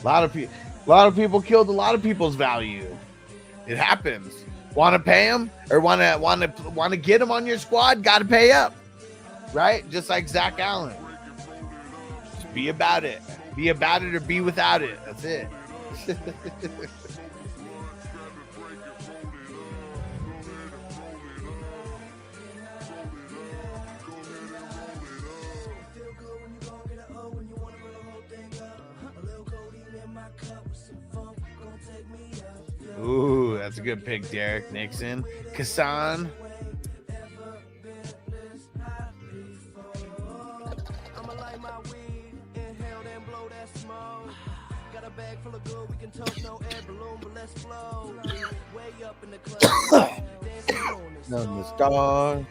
a lot of people killed a lot of people's value. It happens. Want to pay them or want to get them on your squad? Got to pay up, right? Just like Zach Allen. Just be about it. Be about it or be without it. That's it. Ooh, that's a good pick, Derek Nixon. Kassan. On the star.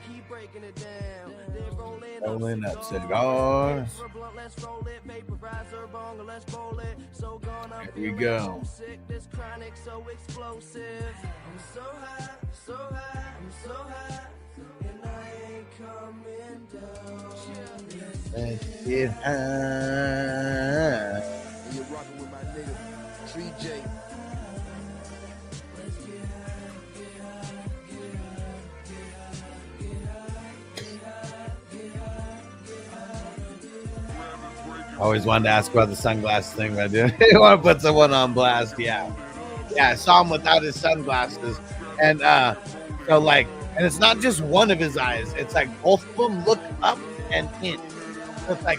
Rolling up cigars. Here we go. Let's get high. You're rocking with my nigga 3J. Always wanted to ask about the sunglasses thing, but I didn't want to put someone on blast. Yeah, I saw him without his sunglasses, and so like, and it's not just one of his eyes; it's like both of them look up and in. So it's like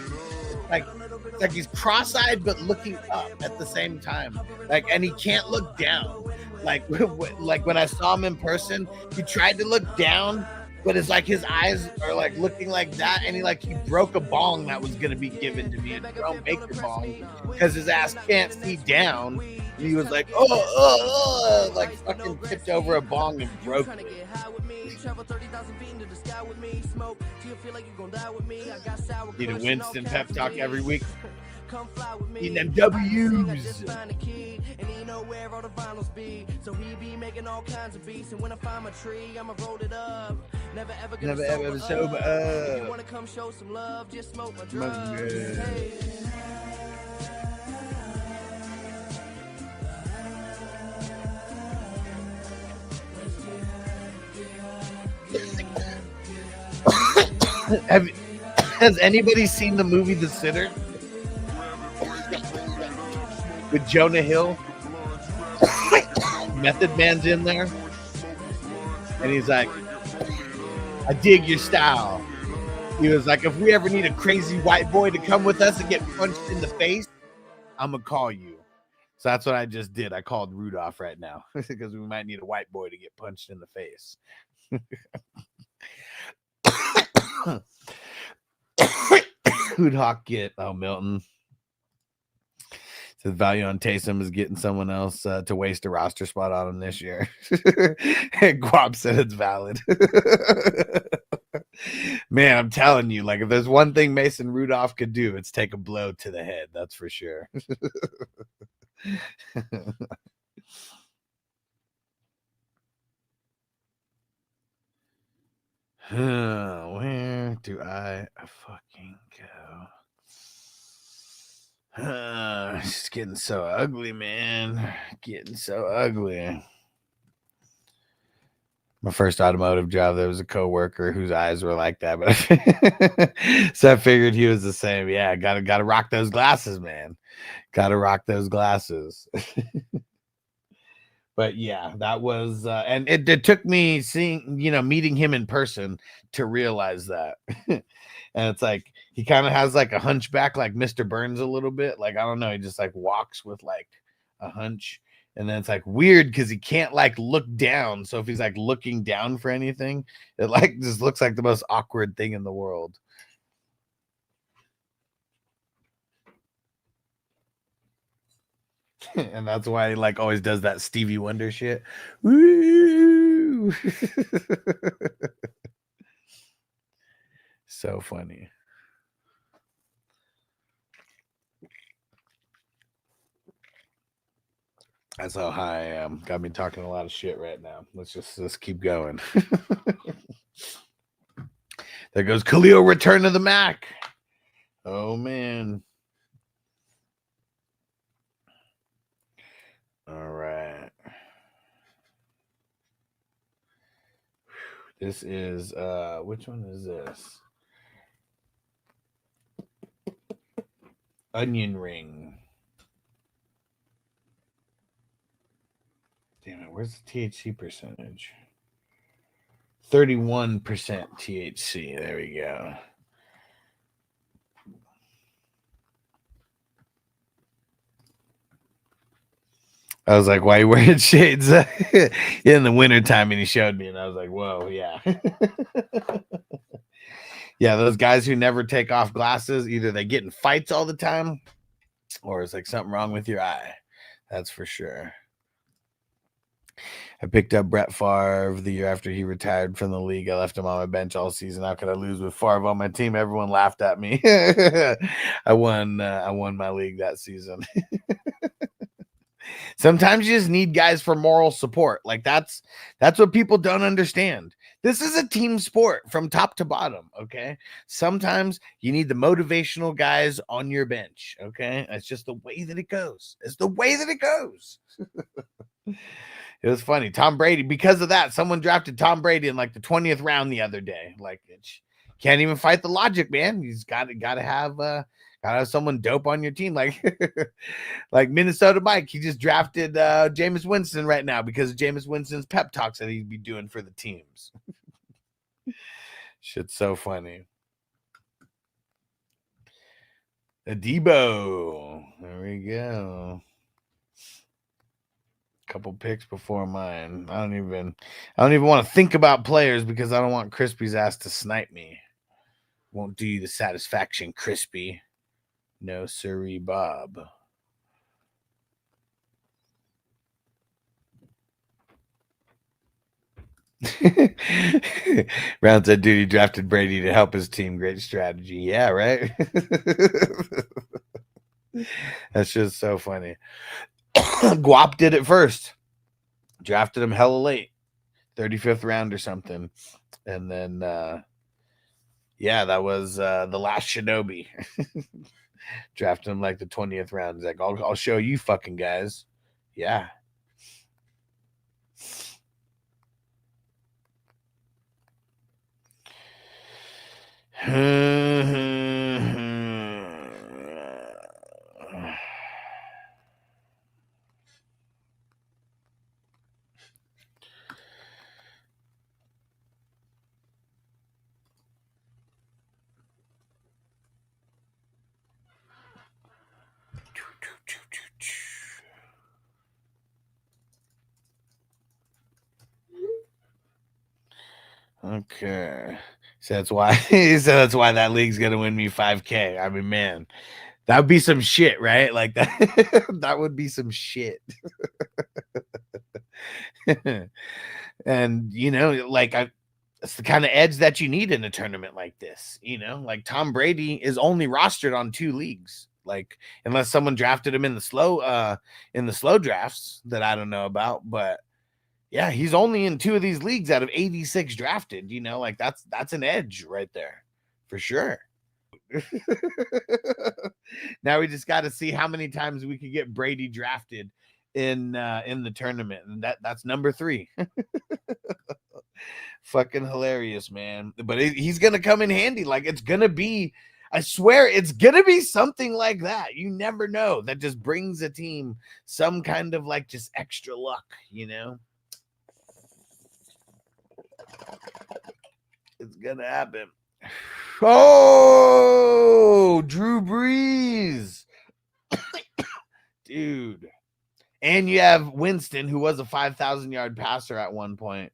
he's cross-eyed but looking up at the same time. Like, and he can't look down. Like when I saw him in person, he tried to look down. But it's like his eyes are like looking like that, and he broke a bong that was gonna be given to me, and Jerome Baker bong, because his ass can't see down. And he was like, like fucking tipped over a bong and broke it. Need a Winston pep talk every week. Eating them W's. And he know where all the vinyls be, so he be making all kinds of beats. And when I find my tree, I'ma roll it up. Never ever sober up. If you wanna come show some love, just smoke my drugs. Hey. Has anybody seen the movie The Sitter? With Jonah Hill? Method Man's in there. And he's like, I dig your style. He was like, if we ever need a crazy white boy to come with us and get punched in the face, I'm going to call you. So that's what I just did. I called Rudolph right now because we might need a white boy to get punched in the face. Who'd Hawk get? Oh, Milton. The value on Taysom is getting someone else to waste a roster spot on him this year. Guap said it's valid. Man, I'm telling you, like, if there's one thing Mason Rudolph could do, it's take a blow to the head. That's for sure. Where do I fucking go? It's getting so ugly, man. Getting so ugly. My first automotive job, there was a coworker whose eyes were like that, but so I figured he was the same. Yeah, gotta rock those glasses, man. Gotta rock those glasses. But yeah, that was, and it took me meeting him in person to realize that. And it's like, he kind of has like a hunchback, like Mr. Burns a little bit. Like, I don't know. He just like walks with like a hunch. And then it's like weird because he can't like look down. So if he's like looking down for anything, it like just looks like the most awkward thing in the world. And that's why he like always does that Stevie Wonder shit. Woo! So funny. That's how high I am. Got me talking a lot of shit right now. Let's keep going. There goes Khalil, return to the Mac. Oh man. All right. This is which one is this? Onion ring. Damn it, where's the THC percentage? 31% THC. There we go. I was like, why are you wearing shades in the wintertime? And he showed me, and I was like, whoa, yeah. Yeah, those guys who never take off glasses, either they get in fights all the time or it's like something wrong with your eye. That's for sure. I picked up Brett Favre the year after he retired from the league. I left him on my bench all season. How could I lose with Favre on my team? Everyone laughed at me. I won my league that season. Sometimes you just need guys for moral support. Like that's what people don't understand. This is a team sport from top to bottom, okay? Sometimes you need the motivational guys on your bench, okay? It's just the way that it goes. It's the way that it goes. It was funny. Tom Brady, because of that, someone drafted Tom Brady in like the 20th round the other day. Like, can't even fight the logic, man. He's got to have someone dope on your team. Like, like Minnesota Mike, he just drafted Jameis Winston right now because of Jameis Winston's pep talks that he'd be doing for the teams. Shit's so funny. Adebo. There we go. Couple picks before mine. I don't even want to think about players because I don't want Crispy's ass to snipe me. Won't do you the satisfaction, Crispy. No sirree, Bob. Round said, dude, he drafted Brady to help his team. Great strategy. Yeah, right? That's just so funny. Guap did it first. Drafted him hella late. 35th round or something. And then, yeah, that was the last Shinobi. Drafted him like the 20th round. He's like, I'll show you fucking guys. Yeah. Okay. So that's why that's why that league's gonna win me 5K. I mean, man, that would be some shit, right? Like that that would be some shit. And you know, like it's the kind of edge that you need in a tournament like this. You know, like Tom Brady is only rostered on 2 leagues. Like unless someone drafted him in the slow drafts that I don't know about, but yeah, he's only in 2 of these leagues out of 86 drafted. You know, like that's an edge right there for sure. Now we just got to see how many times we could get Brady drafted in the tournament, and that's number 3. Fucking hilarious, man. But he's gonna come in handy. Like it's gonna be, I swear, it's gonna be something like that. You never know. That just brings a team some kind of like just extra luck, you know. It's gonna happen. Oh, Drew Brees. Dude. And you have Winston, who was a 5,000-yard passer at one point.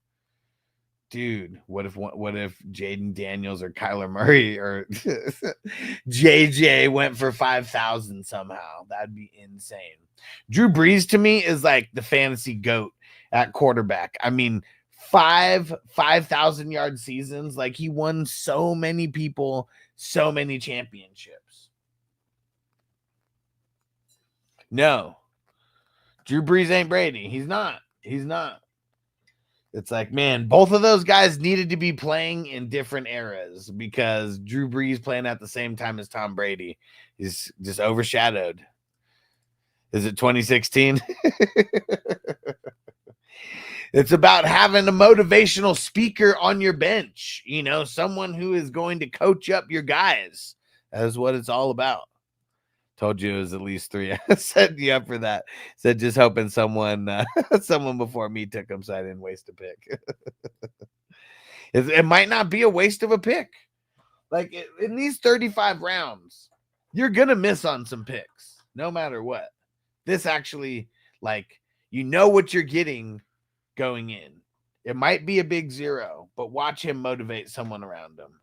dude, what if Jaden Daniels or Kyler Murray or JJ went for 5,000 somehow? That'd be insane. Drew Brees to me is like the fantasy GOAT at quarterback. I mean, 5,000-yard seasons. Like, he won so many people so many championships. No, Drew Brees ain't Brady. He's not. It's like, man, both of those guys needed to be playing in different eras, because Drew Brees playing at the same time as Tom Brady is just overshadowed. Is it 2016? It's about having a motivational speaker on your bench, someone who is going to coach up your guys. That is what it's all about. Told you it was at least 3. I set you up for that. Said just hoping someone before me took him so I didn't waste a pick. It might not be a waste of a pick. Like, in these 35 rounds, you're going to miss on some picks, no matter what. This actually, like, what you're getting going in. It might be a big 0, but watch him motivate someone around him.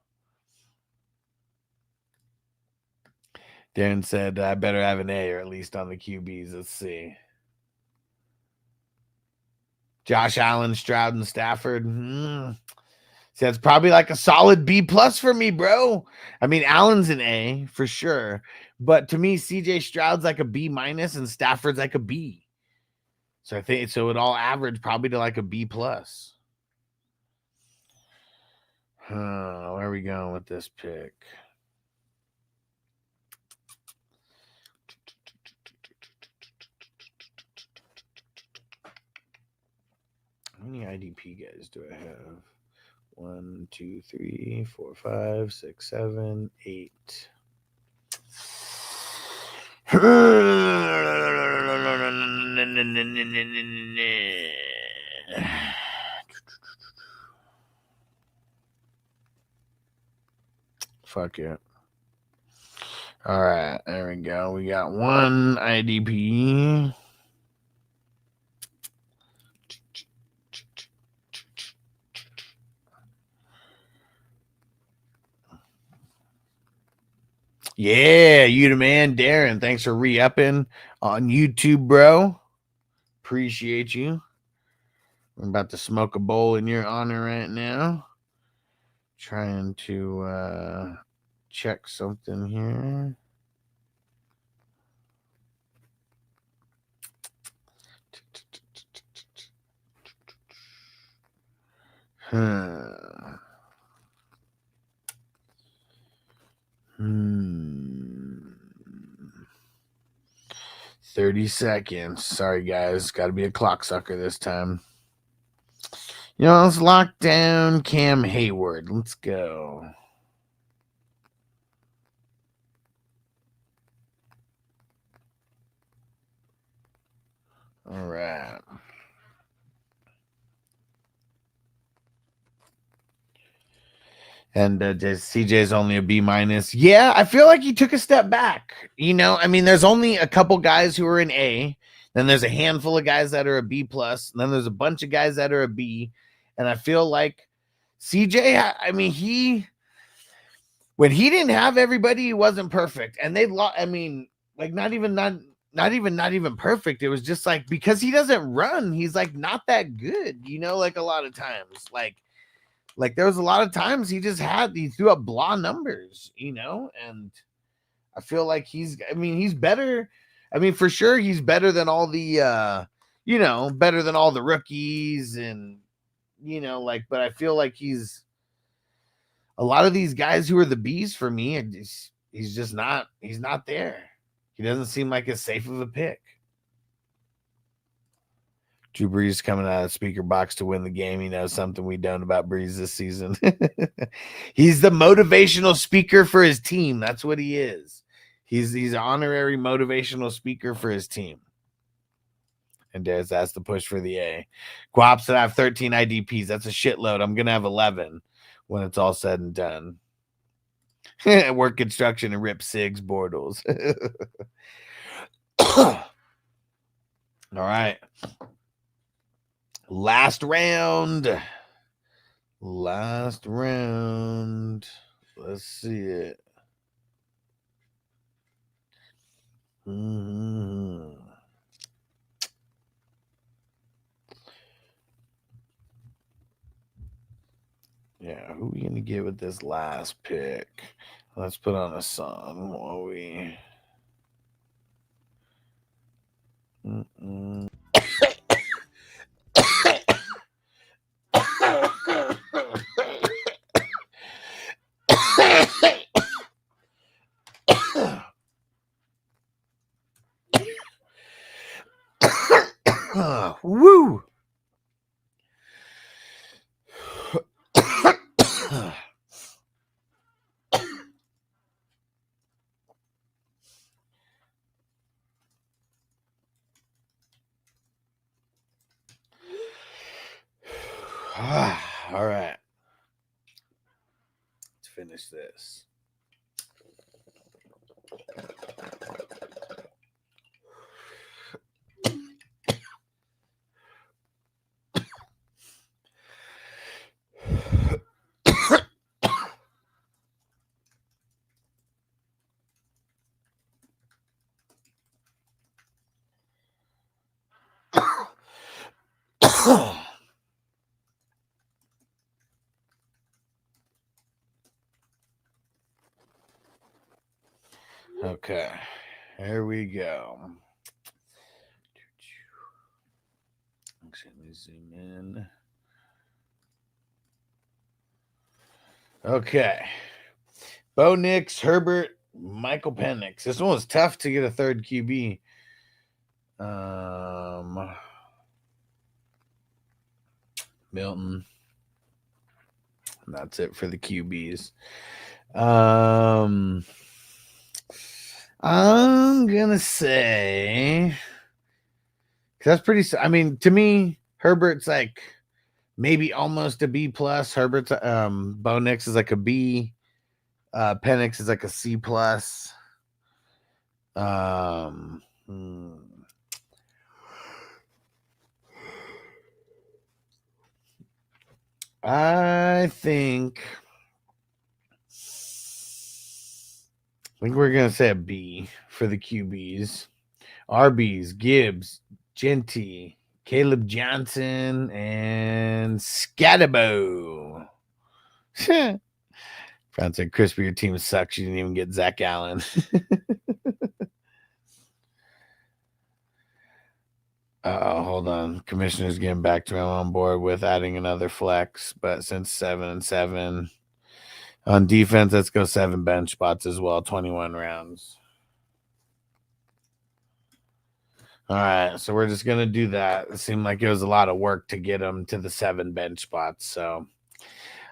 Darren said, I better have an A, or at least on the QBs. Let's see. Josh Allen, Stroud, and Stafford. See, that's probably like a solid B+ for me, bro. I mean, Allen's an A for sure. But to me, CJ Stroud's like a B- and Stafford's like a B. So I think it all averaged probably to like a B+. Where are we going with this pick? How many IDP guys do I have? 1, 2, 3, 4, 5, 6, 7, 8. Fuck it. All right, there we go. We got 1 IDP. Yeah, you the man, Darren. Thanks for re-upping on YouTube, bro. Appreciate you. I'm about to smoke a bowl in your honor right now. Trying to check something here. Huh. 30 seconds. Sorry, guys. Got to be a clock sucker this time. Let's lock down Cam Hayward. Let's go. All right. And CJ's only a B-. Yeah, I feel like he took a step back. I mean, there's only a couple guys who are an A. Then there's a handful of guys that are a B+. And then there's a bunch of guys that are a B. And I feel like CJ, I mean, when he didn't have everybody, he wasn't perfect. And they lost. I mean, like, not even perfect. It was just like, because he doesn't run, he's like not that good, like a lot of times. Like there was a lot of times he threw up blah numbers, and I feel like he's better. I mean, for sure, he's better than all the, better than all the rookies and, but I feel like he's a lot of these guys who are the B's for me. He's not there. He doesn't seem like as safe of a pick. Drew Brees coming out of the speaker box to win the game. He knows something we don't about Brees this season. He's the motivational speaker for his team. That's what he is. He's an honorary motivational speaker for his team. And that's the push for the A. Guap said I have 13 IDPs. That's a shitload. I'm going to have 11 when it's all said and done. Work construction and rip Sigs Bortles. All right. Last round. Last round. Let's see it. Yeah, who are we gonna get with this last pick? Let's put on a song while we. Woo! All right. Let's finish this. Okay, here we go. Actually, let me zoom in. Okay. Bo Nix, Herbert, Michael Penix. This one was tough to get a third QB. Milton. And that's it for the QBs. I'm gonna say, because that's pretty. I mean, to me, Herbert's like maybe almost a B plus. Herbert's Bo Nix is like a B. Penix is like a C plus. I think we're gonna say a B for the QBs. RBs, Gibbs, Genty, Caleb Johnson, and Scatterbo. Brown said, Crispy, your team sucks. You didn't even get Zach Allen. Hold on. Commissioner's getting back to me. I'm on board with adding another flex, but since 7 and 7 on defense, let's go 7 bench spots as well. 21 rounds. All right, so we're just gonna do that. It seemed like it was a lot of work to get them to the 7 bench spots. So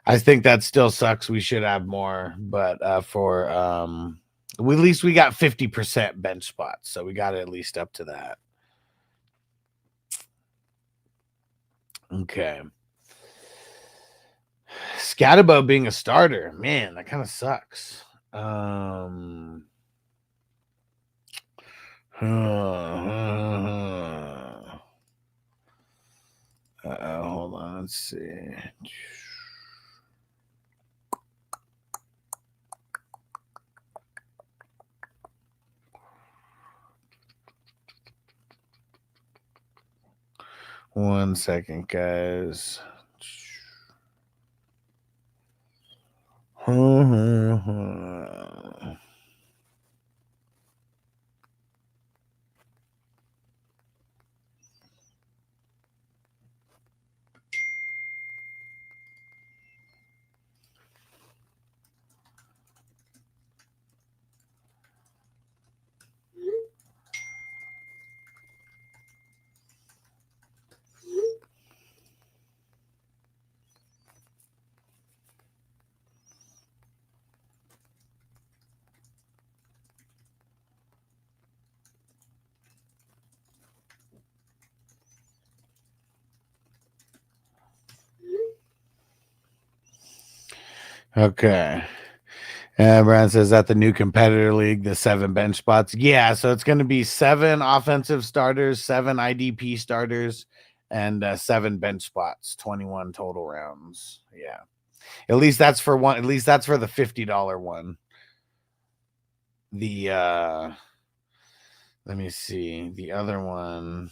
I think that still sucks. We should have more, but at least we got 50% bench spots, so we got at least up to that. Okay. Scatterbo being a starter, man, that kind of sucks. Hold on, let's see. One second, guys. Okay. Brian says that the new competitor league, the 7 bench spots. Yeah, so it's going to be 7 offensive starters, 7 IDP starters, and 7 bench spots, 21 total rounds. Yeah. At least that's for one. At least that's for the $50 one. The let me see. The other one.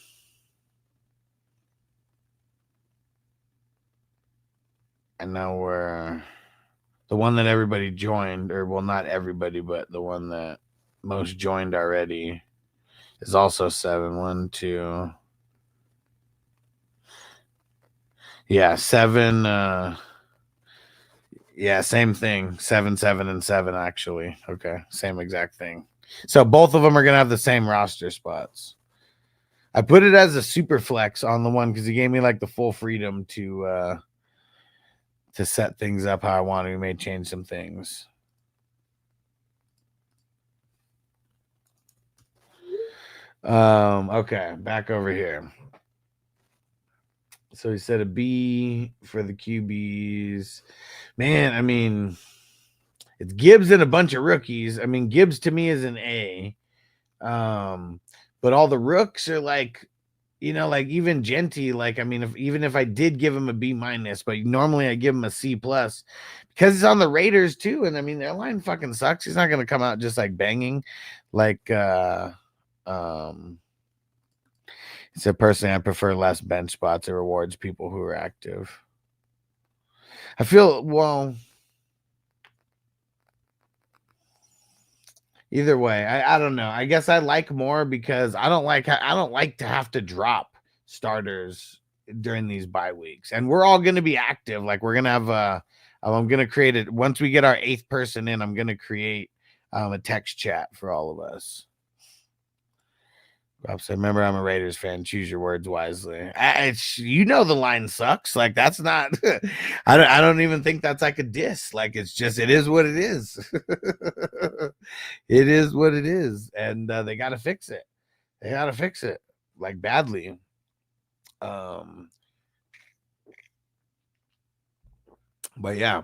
And now we're the one that everybody joined, or well, not everybody, but the one that most joined already is also 7. 1, 2. Yeah, 7. Yeah, same thing. 7, 7, and 7, actually. Okay, same exact thing. So both of them are gonna have the same roster spots. I put it as a super flex on the one because he gave me like the full freedom to set things up how I want. We may change some things. Okay, back over here. So he said a B for the QBs. Man, I mean, it's Gibbs and a bunch of rookies. I mean, Gibbs to me is an A. But all the rooks are like, like even Genty, like, I mean, even if I did give him a B-, but normally I give him a C+ because he's on the Raiders too. And I mean, their line fucking sucks. He's not going to come out just like banging. Like, he said, personally, I prefer less bench spots. It rewards people who are active. I feel, well, either way, I don't know. I guess I like more because I don't like to have to drop starters during these bye weeks. And we're all going to be active. Like we're going to have I'm going to create it. Once we get our 8th person in, I'm going to create a text chat for all of us. Rob said, remember, I'm a Raiders fan. Choose your words wisely. The line sucks. Like, that's not, I don't even think that's like a diss. Like, it's just, it is what it is. It is what it is. And they got to fix it. They got to fix it, like, badly. But yeah.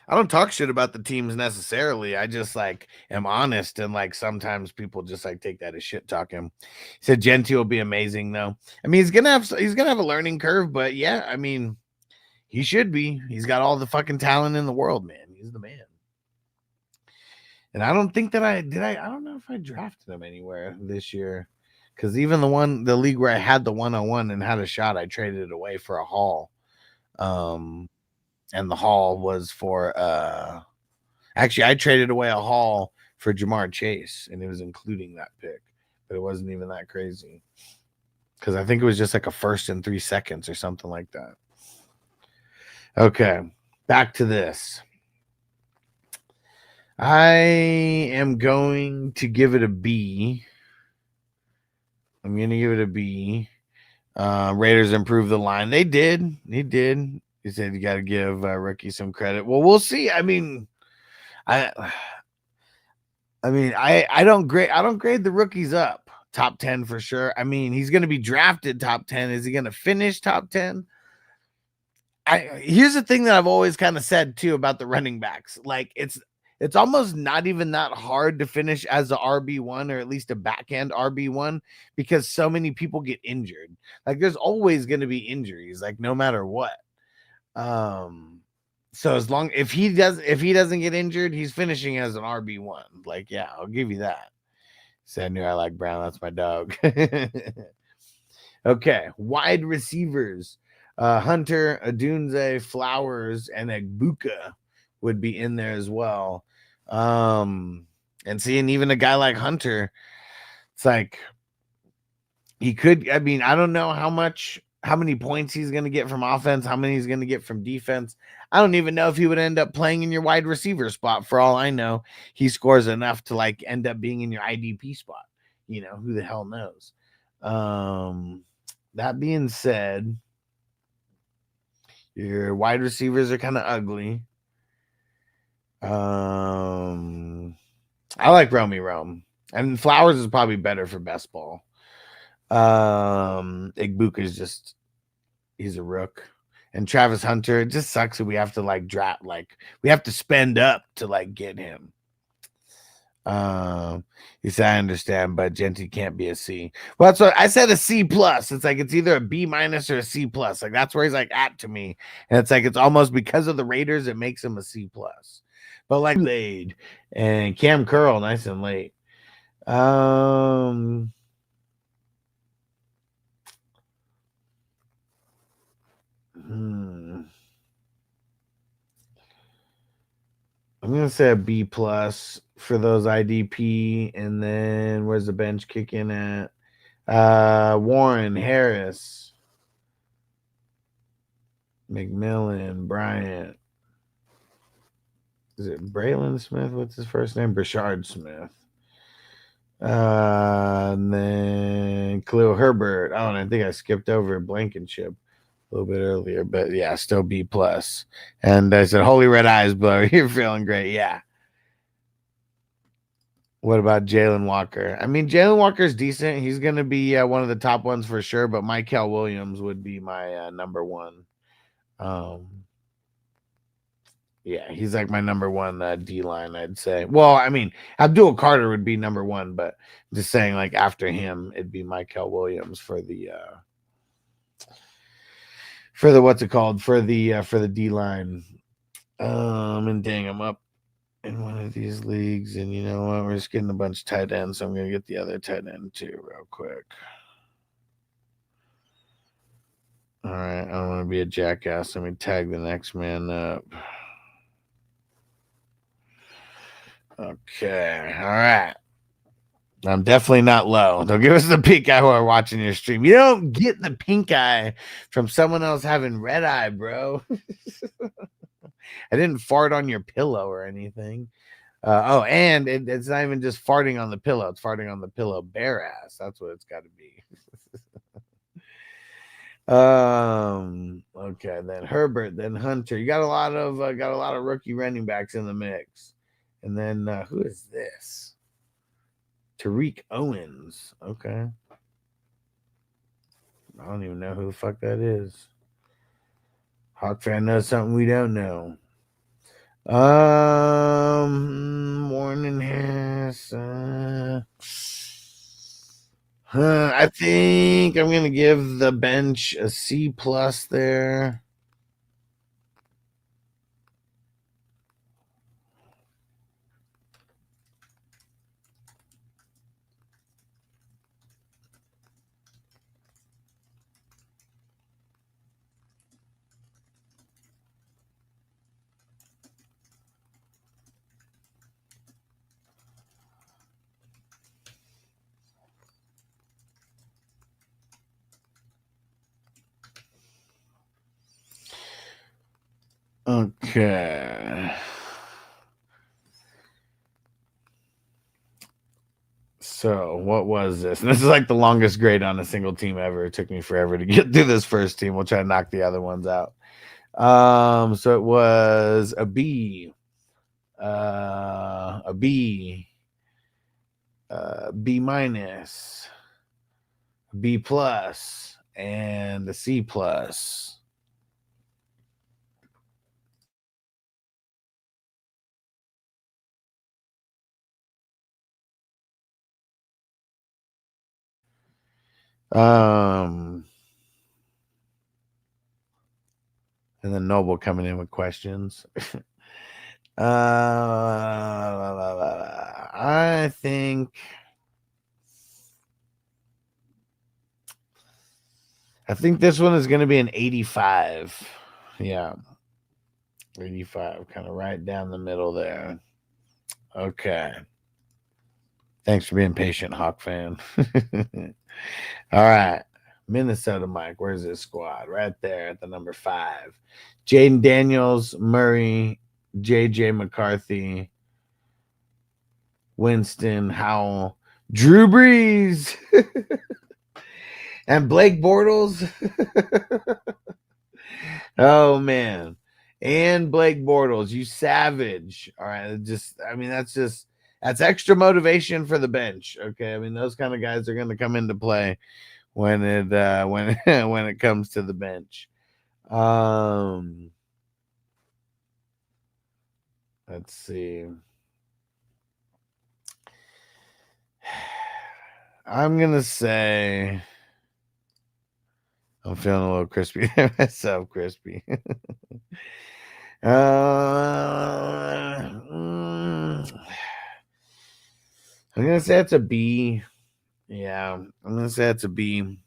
I don't talk shit about the teams necessarily. I just like am honest, and like sometimes people just like take that as shit talking. He said Genty will be amazing though. I mean, he's gonna have a learning curve, but yeah, I mean, he should be. He's got all the fucking talent in the world, man. He's the man. And I don't think that I don't know if I drafted him anywhere this year, because even the league where I had the 101 and had a shot, I traded it away for a haul. And the haul was for actually I traded away a haul for Jamar Chase, and it was including that pick, but it wasn't even that crazy because I think it was just like a 1st and 3 seconds or something like that. Okay, back to this. I am going to give it a B. I'm going to give it a B. Raiders improved the line. They did. He did. He said you got to give rookie some credit. Well, we'll see. I mean, I don't grade the rookies up top 10 for sure. I mean, he's going to be drafted top 10. Is he going to finish top 10? Here's the thing that I've always kind of said too about the running backs. Like it's almost not even that hard to finish as a RB1 or at least a back end RB1 because so many people get injured. Like there's always going to be injuries, like no matter what. So if he doesn't get injured, he's finishing as an RB1. Like, yeah, I'll give you that. Said, I knew I like Brown. That's my dog. Okay. Wide receivers. Hunter, Adunze, Flowers, and Egbuka would be in there as well. And seeing even a guy like Hunter, it's like he could, I mean, I don't know how many points he's going to get from offense, how many he's going to get from defense. I don't even know if he would end up playing in your wide receiver spot. For all I know, he scores enough to like end up being in your IDP spot. You know, who the hell knows? That being said, your wide receivers are kind of ugly. I like Romy Rome, and Flowers is probably better for best ball. Egbuka is just, he's a rook. And Travis Hunter, it just sucks that we have to like draft, like we have to spend up to like get him. He said, I understand, but Genty can't be a C. Well, that's what I said, a C plus. It's like it's either a B minus or a C plus. Like that's where he's like at to me. And it's like it's almost because of the Raiders, it makes him a C plus. But like laid and Cam Curl, nice and late. I'm gonna say a B plus for those IDP, and then where's the bench kicking at? Warren, Harris, McMillan, Bryant. Is it Braylon Smith? What's his first name? Brashard Smith. And then Khalil Herbert. Oh, and I think I skipped over Blankenship a little bit earlier, but yeah, still B plus. And I said, "Holy red eyes, bro, you're feeling great." Yeah. What about Jalen Walker? I mean, Jalen Walker's decent. He's going to be one of the top ones for sure, but Michael Williams would be my number one. Yeah, he's like my number one D-line, I'd say. Well, I mean, Abdul Carter would be number one, but just saying like after him, it'd be Michael Williams for the what's it called? For the D-line. And dang, I'm up in one of these leagues, and you know what? We're just getting a bunch of tight ends, so I'm gonna get the other tight end too, real quick. All right, I don't want to be a jackass. Let me tag the next man up. Okay, all right. I'm definitely not low. Don't give us the pink eye while we're watching your stream. You don't get the pink eye from someone else having red eye, bro. I didn't fart on your pillow or anything. And it's not even just farting on the pillow. It's farting on the pillow bare ass. That's what it's got to be. Okay, then Herbert, then Hunter. You got a lot of rookie running backs in the mix. And then who is this? Tariq Owens. Okay. I don't even know who the fuck that is. Hawk fan knows something we don't know. Morning Harris. I think I'm gonna give the bench a C plus there. Okay. So what was this? And this is like the longest grade on a single team ever. It took me forever to get through this first team. We'll try to knock the other ones out. So it was a B, B minus, B plus, and a C plus. And then Noble coming in with questions. I think this one is going to be an 85. Yeah. 85, kind of right down the middle there. Okay. Thanks for being patient, Hawk fan. All right. Minnesota Mike, where's this squad? Right there at the number 5. Jaden Daniels, Murray, JJ McCarthy, Winston, Howell, Drew Brees, and Blake Bortles. Oh, man. And Blake Bortles, you savage. All right. That's extra motivation for the bench. Okay. I mean, those kind of guys are going to come into play when it when it comes to the bench. Let's see. I'm gonna say I'm feeling a little crispy myself, crispy. I'm gonna say it's a B. Yeah, I'm gonna say it's a B.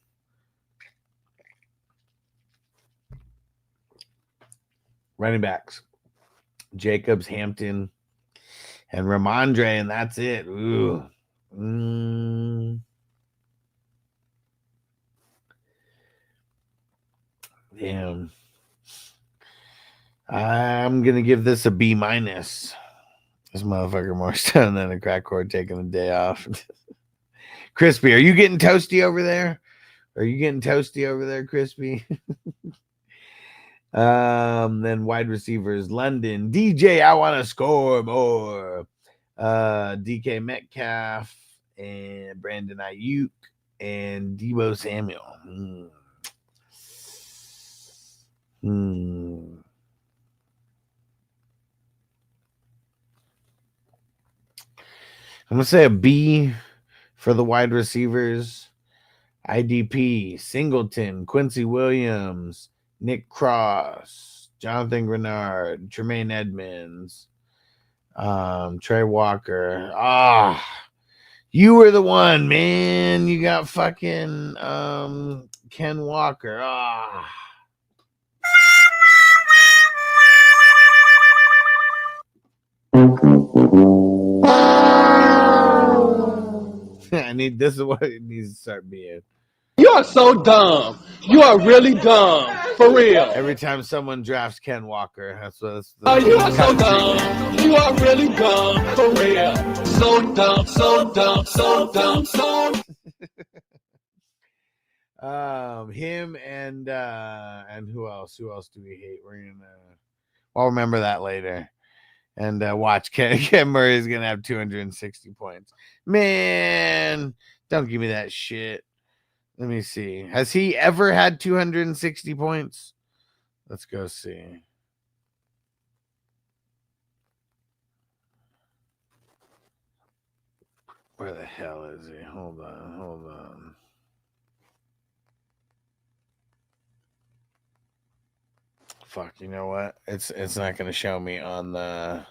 Running backs: Jacobs, Hampton, and Ramondre, and that's it. Ooh. Damn. I'm gonna give this a B minus. This motherfucker more stoned than a crack whore taking a day off. Crispy, are you getting toasty over there? Crispy? Then wide receivers: London, DJ, I want to score more. DK Metcalf and Brandon Ayuk and Deebo Samuel. I'm gonna say a B for the wide receivers. IDP, Singleton, Quincy Williams, Nick Cross, Jonathan Grenard, Tremaine Edmonds, Trey Walker. You were the one, man. You got fucking Ken Walker. This is what it needs to start being. You are so dumb. You are really dumb. For real. Every time someone drafts Ken Walker, that's what it's. You are so dumb. You are really dumb. For real. So dumb, so dumb, so dumb, so. Him and who else? Who else do we hate? I'll remember that later. And watch Ken Murray is gonna have 260 points. Man, don't give me that shit. Let me see. Has he ever had 260 points? Let's go see. Where the hell is he? Hold on. Fuck, you know what? It's not gonna show me on the.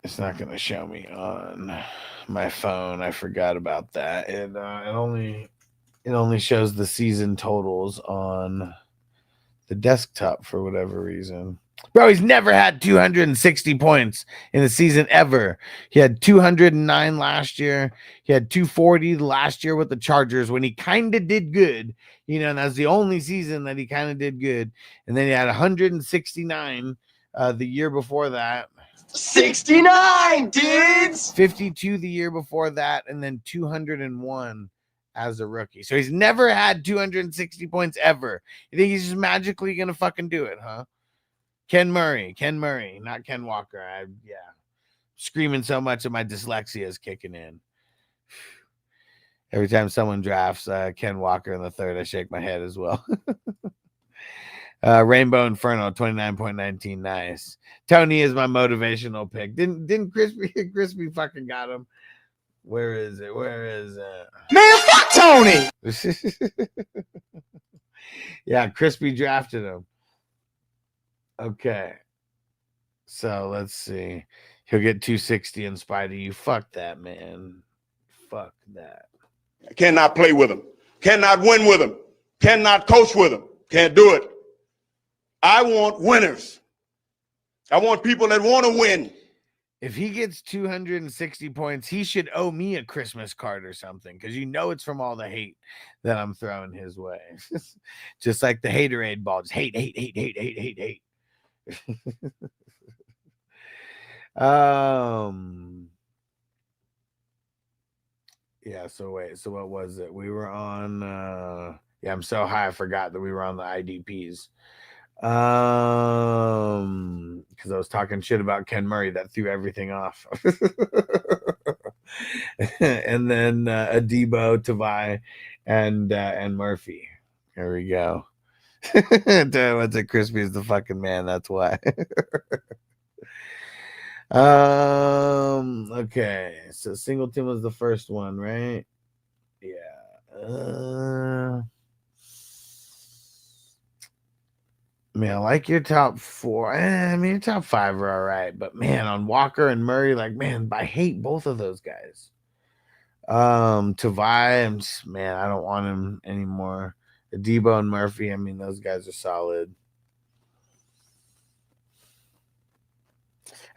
It's not gonna show me on my phone. I forgot about that. It only shows the season totals on the desktop for whatever reason. Bro, he's never had 260 points in a season ever. He had 209 last year. He had 240 last year with the Chargers when he kind of did good. And that's the only season that he kind of did good. And then he had 169 the year before that. 69, dudes! 52 the year before that, and then 201 as a rookie. So he's never had 260 points ever. You think he's just magically going to fucking do it, huh? Ken Murray, not Ken Walker. Screaming so much that my dyslexia is kicking in. Every time someone drafts Ken Walker in the third, I shake my head as well. Rainbow Inferno, 29.19. Nice. Tony is my motivational pick. Didn't Crispy fucking got him? Where is it? Man, fuck Tony! Yeah, Crispy drafted him. Okay. So let's see. He'll get 260 in spite of you. Fuck that, man. Fuck that. I cannot play with him. Cannot win with him. Cannot coach with him. Can't do it. I want winners. I want people that want to win. If he gets 260 points, he should owe me a Christmas card or something, because it's from all the hate that I'm throwing his way. Just like the haterade ball. Just hate. Yeah, so what was it? We were on I'm so high I forgot that we were on the IDPs. Because I was talking shit about Ken Murray that threw everything off. And then Adebo, Tavai, and Murphy. Here we go. What's it? Crispy is the fucking man. That's why. Okay. So Singleton was the first one, right? Yeah. I mean, I like your top four. I mean, your top five are all right, but man, on Walker and Murray, like, man, I hate both of those guys. Tavai, man, I don't want him anymore. Debo and Murphy, I mean, those guys are solid.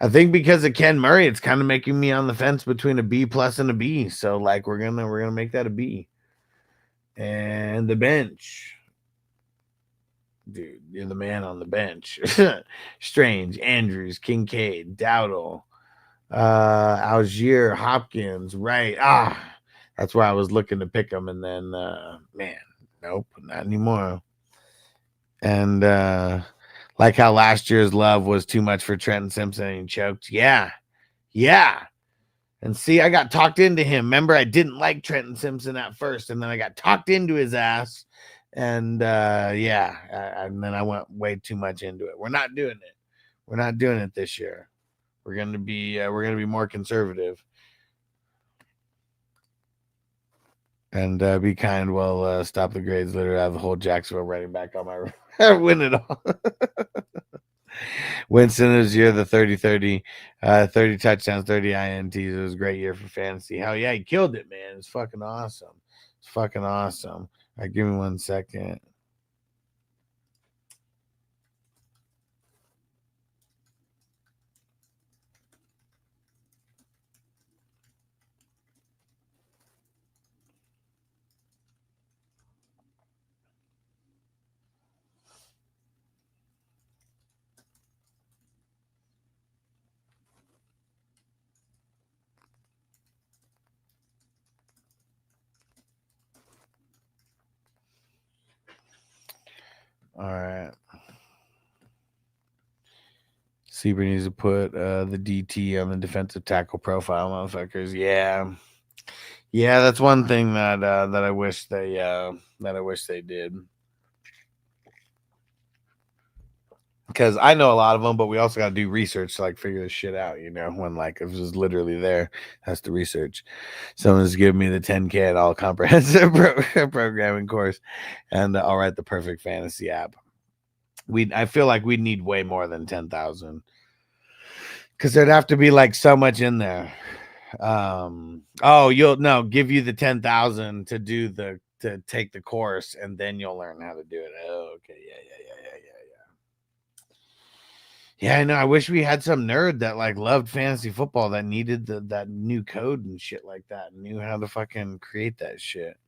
I think because of Ken Murray, it's kind of making me on the fence between a B plus and a B. So, like, we're gonna make that a B. And the bench. Dude, you're the man on the bench. Strange, Andrews, Kincaid, Dowdle, Algier, Hopkins, right? That's where I was looking to pick them, and then man, nope, not anymore. And like how last year's love was too much for Trenton Simpson and he choked. Yeah. And see, I got talked into him. Remember, I didn't like Trenton Simpson at first, and then I got talked into his ass. And and then I went way too much into it. We're not doing it. We're not doing it this year. We're gonna be more conservative. And be kind. Well, stop the grades. Literally, I have the whole Jacksonville writing back on my win it all. Winston is year the 30-30, 30 touchdowns, 30 INTs. It was a great year for fantasy. Hell yeah, he killed it, man. It's fucking awesome. It's fucking awesome. All right, give me 1 second. All right. Seaver needs to put the DT on the defensive tackle profile, motherfuckers. Yeah, that's one thing that I wish they did. Because I know a lot of them, but we also got to do research to like figure this shit out. You know, when like if it's literally there, that's the research. Someone's giving me the 10K at all comprehensive programming course, and I'll write the perfect fantasy app. I feel like we'd need way more than 10,000 because there'd have to be like so much in there. Give you the 10,000 to take the course, and then you'll learn how to do it. Oh, okay, yeah. I know. I wish we had some nerd that like loved fantasy football that needed that new code and shit like that, and knew how to fucking create that shit.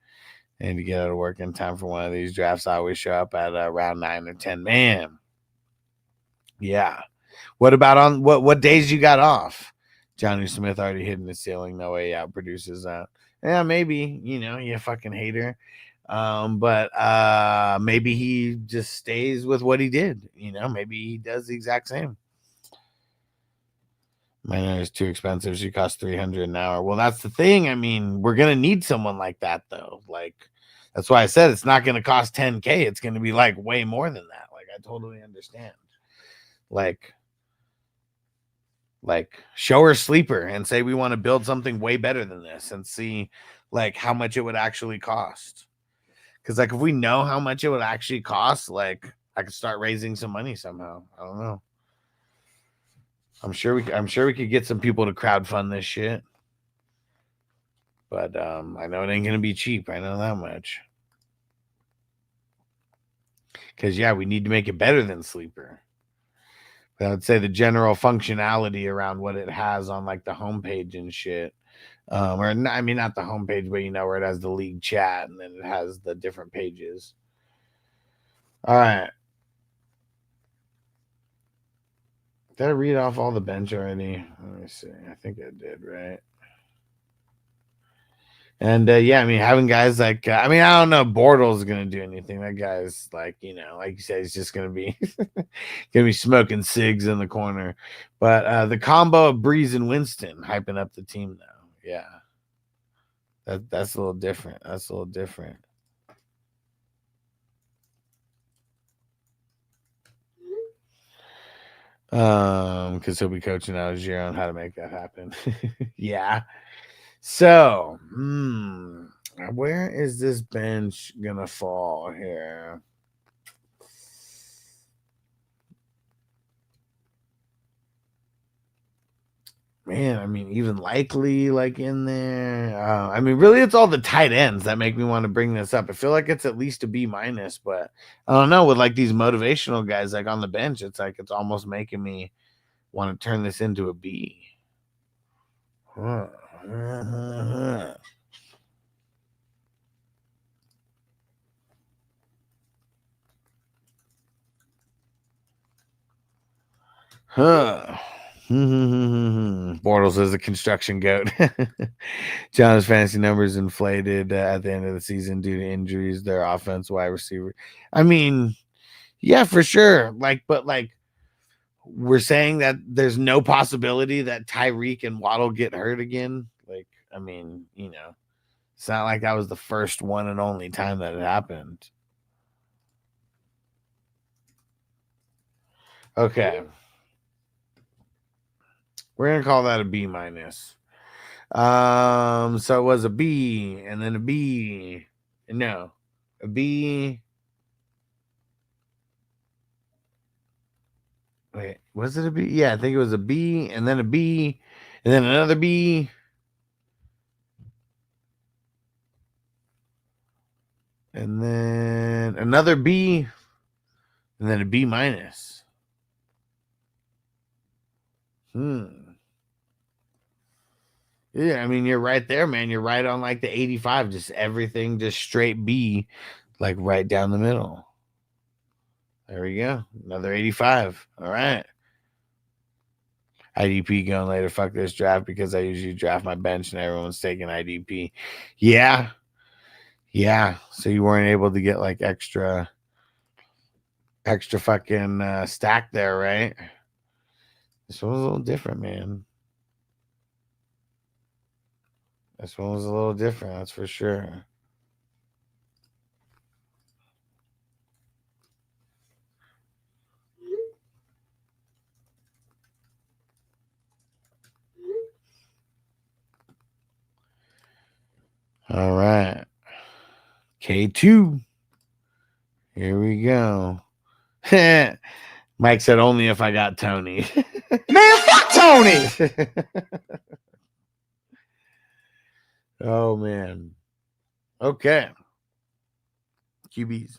And to get out of work in time for one of these drafts, I always show up at round 9 or 10. Man, yeah. What about on what days you got off? Johnny Smith already hitting the ceiling. No way out produces that. Yeah, maybe, you fucking hater. But maybe he just stays with what he did. Maybe he does the exact same. Mine is too expensive. She costs $300 an hour. Well, that's the thing. I mean, we're gonna need someone like that, though. Like, that's why I said it's not gonna cost $10K. It's gonna be like way more than that. Like, I totally understand. Like show her Sleeper and say we want to build something way better than this, and see like how much it would actually cost. Because like if we know how much it would actually cost, like I could start raising some money somehow. I don't know. I'm sure we could get some people to crowdfund this shit. But I know it ain't gonna be cheap. I know that much. Because we need to make it better than Sleeper. But I would say the general functionality around what it has on like the homepage and shit. Not the homepage, but where it has the league chat and then it has the different pages. All right. Did I read off all the bench already? Let me see. I think I did, right? And having guys like I don't know, Bortles is gonna do anything. That guy's like, like you said, he's just gonna be smoking cigs in the corner. But the combo of Breeze and Winston hyping up the team now. Yeah. That's a little different. Because he'll be coaching out his year on how to make that happen. Yeah. So, where is this bench gonna fall here? Man, I mean, even Likely like in there. I mean, really, it's all the tight ends that make me want to bring this up. I feel like it's at least a B minus, but I don't know. With like these motivational guys like on the bench, it's like it's almost making me want to turn this into a B. Huh. Bortles is a construction goat. John's fantasy numbers inflated at the end of the season due to injuries. Their offense, wide receiver. I mean, yeah, for sure. But we're saying that there's no possibility that Tyreek and Waddle get hurt again. Like, I mean, you know, it's not like that was the first one and only time that it happened. Okay. We're gonna call that a B minus. So it was a B and then a B. No, a B. Wait, was it a B? Yeah, I think it was a B and then a B and then another B. And then another B and then a B minus. Yeah, I mean, you're right there, man. You're right on like the 85. Just everything just straight B, like right down the middle. There we go. Another 85. All right. IDP going later. Fuck this draft because I usually draft my bench and everyone's taking IDP. Yeah. Yeah. So you weren't able to get like extra fucking stack there, right? This one was a little different, man. This one was a little different, that's for sure. All right. K2. Here we go. Mike said only if I got Tony. Man, fuck Tony! Oh, man. Okay. QBs.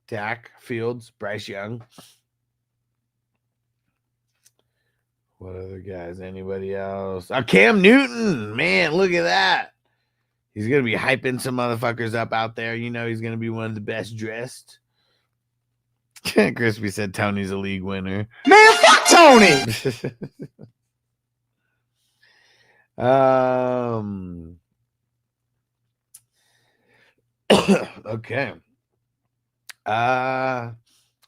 Dak, Fields, Bryce Young. What other guys? Anybody else? Cam Newton. Man, look at that. He's going to be hyping some motherfuckers up out there. You know he's going to be one of the best dressed. Crispy said Tony's a league winner. Man, fuck Tony! Okay. I'm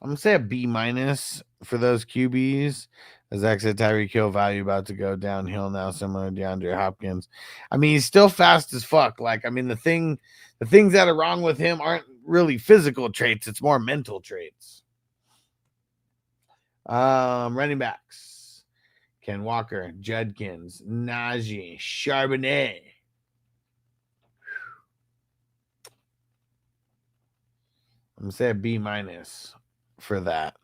gonna say a B minus for those QBs. As I said, Tyreek Hill value about to go downhill now, similar to DeAndre Hopkins. I mean, he's still fast as fuck. Like, I mean, the things that are wrong with him aren't really physical traits, it's more mental traits. Running backs. Ken Walker, Judkins, Najee, Charbonnet. I'm gonna say a B minus for that.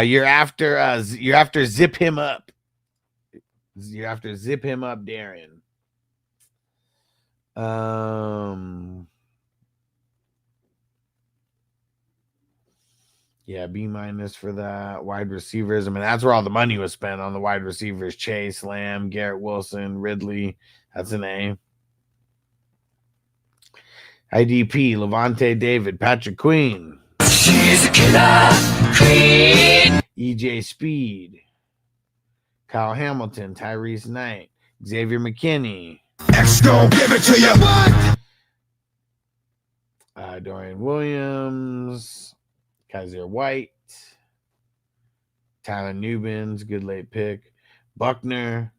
You're after zip him up. You're after zip him up, Darren. Yeah, B minus for that. Wide receivers. I mean, that's where all the money was spent on the wide receivers. Chase, Lamb, Garrett Wilson, Ridley. That's an A. IDP, Levante David, Patrick Queen. She's a killer queen. EJ Speed. Kyle Hamilton, Tyrese Knight, Xavier McKinney. X gon' give it to you. What? Dorian Williams. Kaiser White, Tyler Nubins, good late pick. Buckner,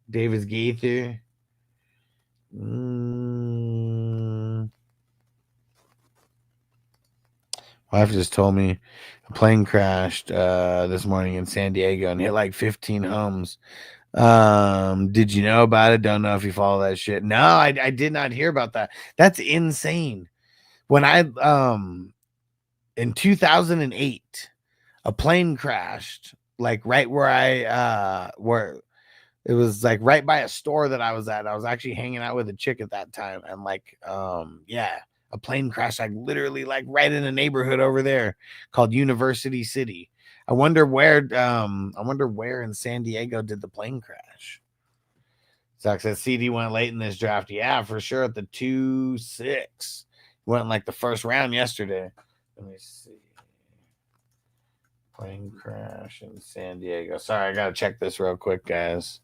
Davis Gaither. Why My wife just told me a plane crashed this morning in San Diego and hit like 15 homes. Did you know about it? Don't know if you follow that shit. No, I did not hear about that. That's insane. When I in 2008, a plane crashed like right where it was like right by a store that I was at. I was actually hanging out with a chick at that time, and like yeah, a plane crashed like literally like right in a neighborhood over there called University City. I wonder where in San Diego did the plane crash? Zach said CD went late in this draft. Yeah, for sure at the 2-6. Went like the first round yesterday. Let me see. Plane crash in San Diego. Sorry, I gotta check this real quick, guys.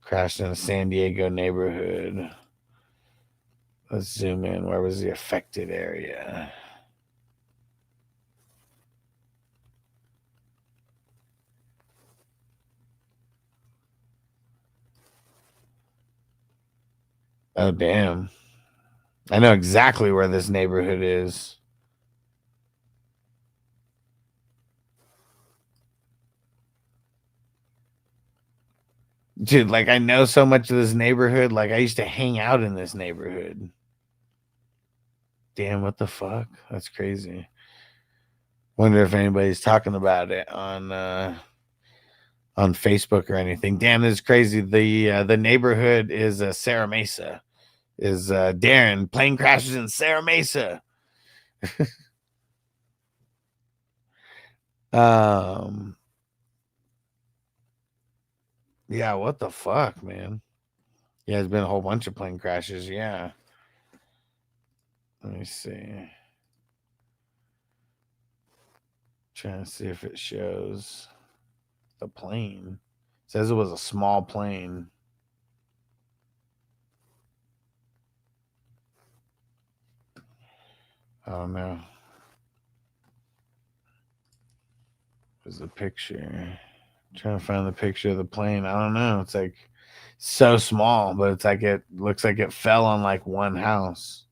Crashed in a San Diego neighborhood. Let's zoom in. Where was the affected area? Oh, damn. I know exactly where this neighborhood is. Dude, like I know so much of this neighborhood. Like I used to hang out in this neighborhood. Damn, what the fuck? That's crazy. Wonder if anybody's talking about it on Facebook or anything. Damn, this is crazy. The neighborhood is Serra Mesa. Is Darren, plane crashes in Serra Mesa. Yeah, what the fuck, man? Yeah, there's been a whole bunch of plane crashes. Yeah. Let me see. Trying to see if it shows the plane. It says it was a small plane. Oh no. There's a picture. Trying to find the picture of the plane. I don't know. It's like so small, but it's like it looks like it fell on like one house.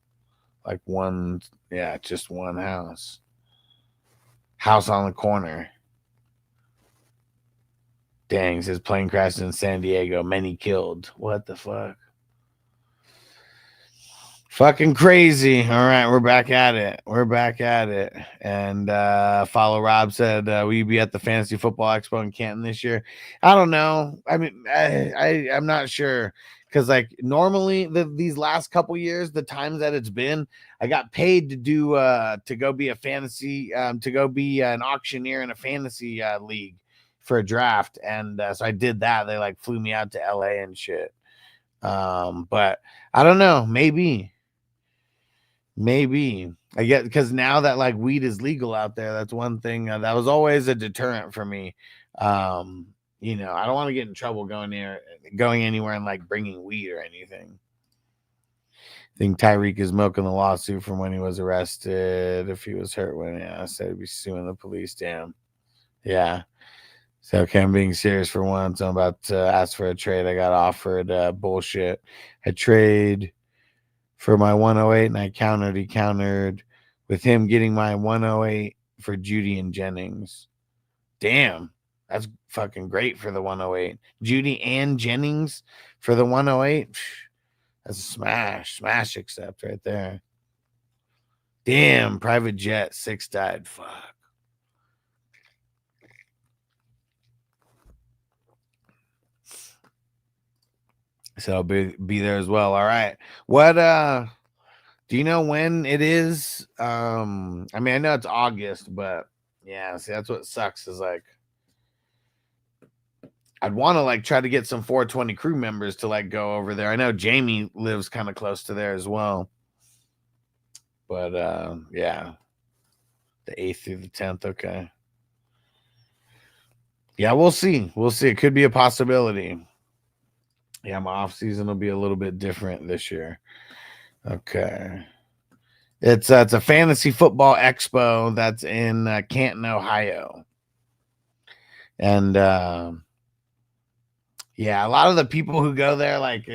Like one, yeah, just one house. House on the corner. Dang, says plane crashed in San Diego. Many killed. What the fuck? Fucking crazy. All right, we're back at it. We're back at it. And Follow Rob said, will you be at the Fantasy Football Expo in Canton this year? I don't know. I mean, I'm not sure. Because like normally these last couple years, the times that it's been, I got paid to do to go be a fantasy, to go be an auctioneer in a fantasy league for a draft. And so I did that. They like flew me out to LA and shit. But I don't know, maybe I get, because now that like weed is legal out there, that's one thing that was always a deterrent for me. You know, I don't want to get in trouble going anywhere and like bringing weed or anything. I think Tyreek is milking the lawsuit from when he was arrested. If he was hurt when I said he'd be suing the police. Damn. Yeah. So, okay, I'm being serious for once. I'm about to ask for a trade. I got offered bullshit. I trade for my 108 and I countered. He countered with him getting my 108 for Judy and Jennings. Damn. That's fucking great for the 108. Judy and Jennings for the 108. That's a smash accept right there. Damn, private jet, 6 died. Fuck. So I'll be there as well. All right. What do you know when it is? I mean, I know it's August, but yeah, see, that's what sucks is like I'd want to like try to get some 420 crew members to like go over there. I know Jamie lives kind of close to there as well. But yeah. The 8th through the 10th, okay. Yeah, we'll see. We'll see. It could be a possibility. Yeah, my off season will be a little bit different this year. Okay. It's a fantasy football expo that's in Canton, Ohio. And Yeah, a lot of the people who go there, like,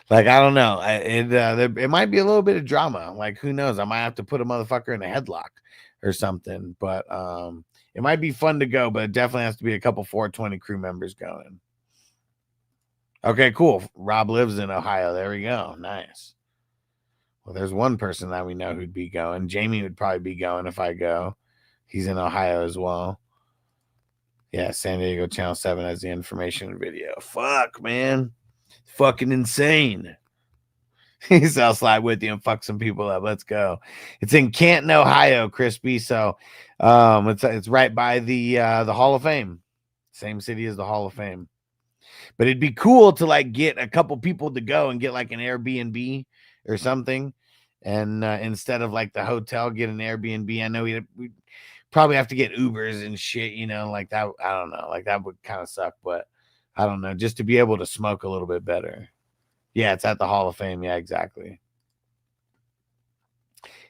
like I don't know, it might be a little bit of drama. Like, who knows? I might have to put a motherfucker in a headlock or something. But it might be fun to go, but it definitely has to be a couple 420 crew members going. Okay, cool. Rob lives in Ohio. There we go. Nice. Well, there's one person that we know who'd be going. Jamie would probably be going if I go. He's in Ohio as well. Yeah, San Diego Channel 7 has the information video. Fuck, man. Fucking insane. He's I'll slide with you and fuck some people up. Let's go. It's in Canton, Ohio, Crispy. So it's right by the Hall of Fame. Same city as the Hall of Fame. But it'd be cool to like get a couple people to go and get like an Airbnb or something. And instead of like the hotel, get an Airbnb. I know we probably have to get Ubers and shit, you know, like that. I don't know. Like that would kind of suck, but I don't know. Just to be able to smoke a little bit better. Yeah, it's at the Hall of Fame. Yeah, exactly.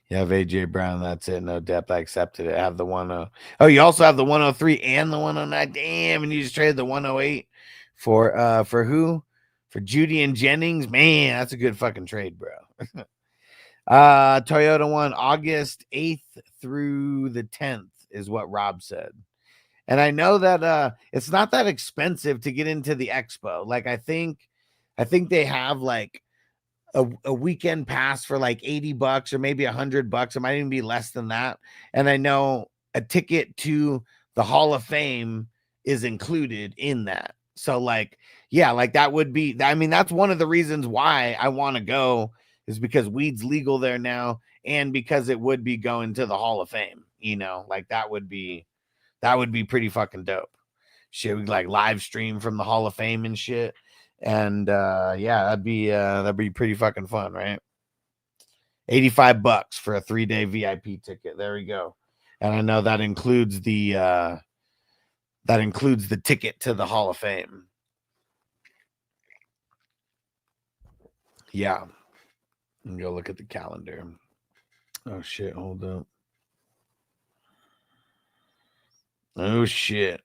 You have AJ Brown. That's it. No depth. I accepted it. I have the 10. Oh, you also have the 103 and the 109. Damn, and you just traded the 108 for who? For Judy and Jennings. Man, that's a good fucking trade, bro. Toyota won August 8th through the 10th is what Rob said. And I know that it's not that expensive to get into the expo. Like I think they have like a weekend pass for like $80 or maybe $100. It might even be less than that. And I know a ticket to the Hall of Fame is included in that. So like, yeah, like that would be, I mean, that's one of the reasons why I want to go is because weed's legal there now. And because it would be going to the Hall of Fame, you know, like that would be pretty fucking dope. Shit, we like live stream from the Hall of Fame and shit. And yeah, that'd be pretty fucking fun, right? $85 for a 3-day VIP ticket. There we go. And I know that includes the ticket to the Hall of Fame. Yeah. And go look at the calendar. Oh shit, hold up. Oh shit.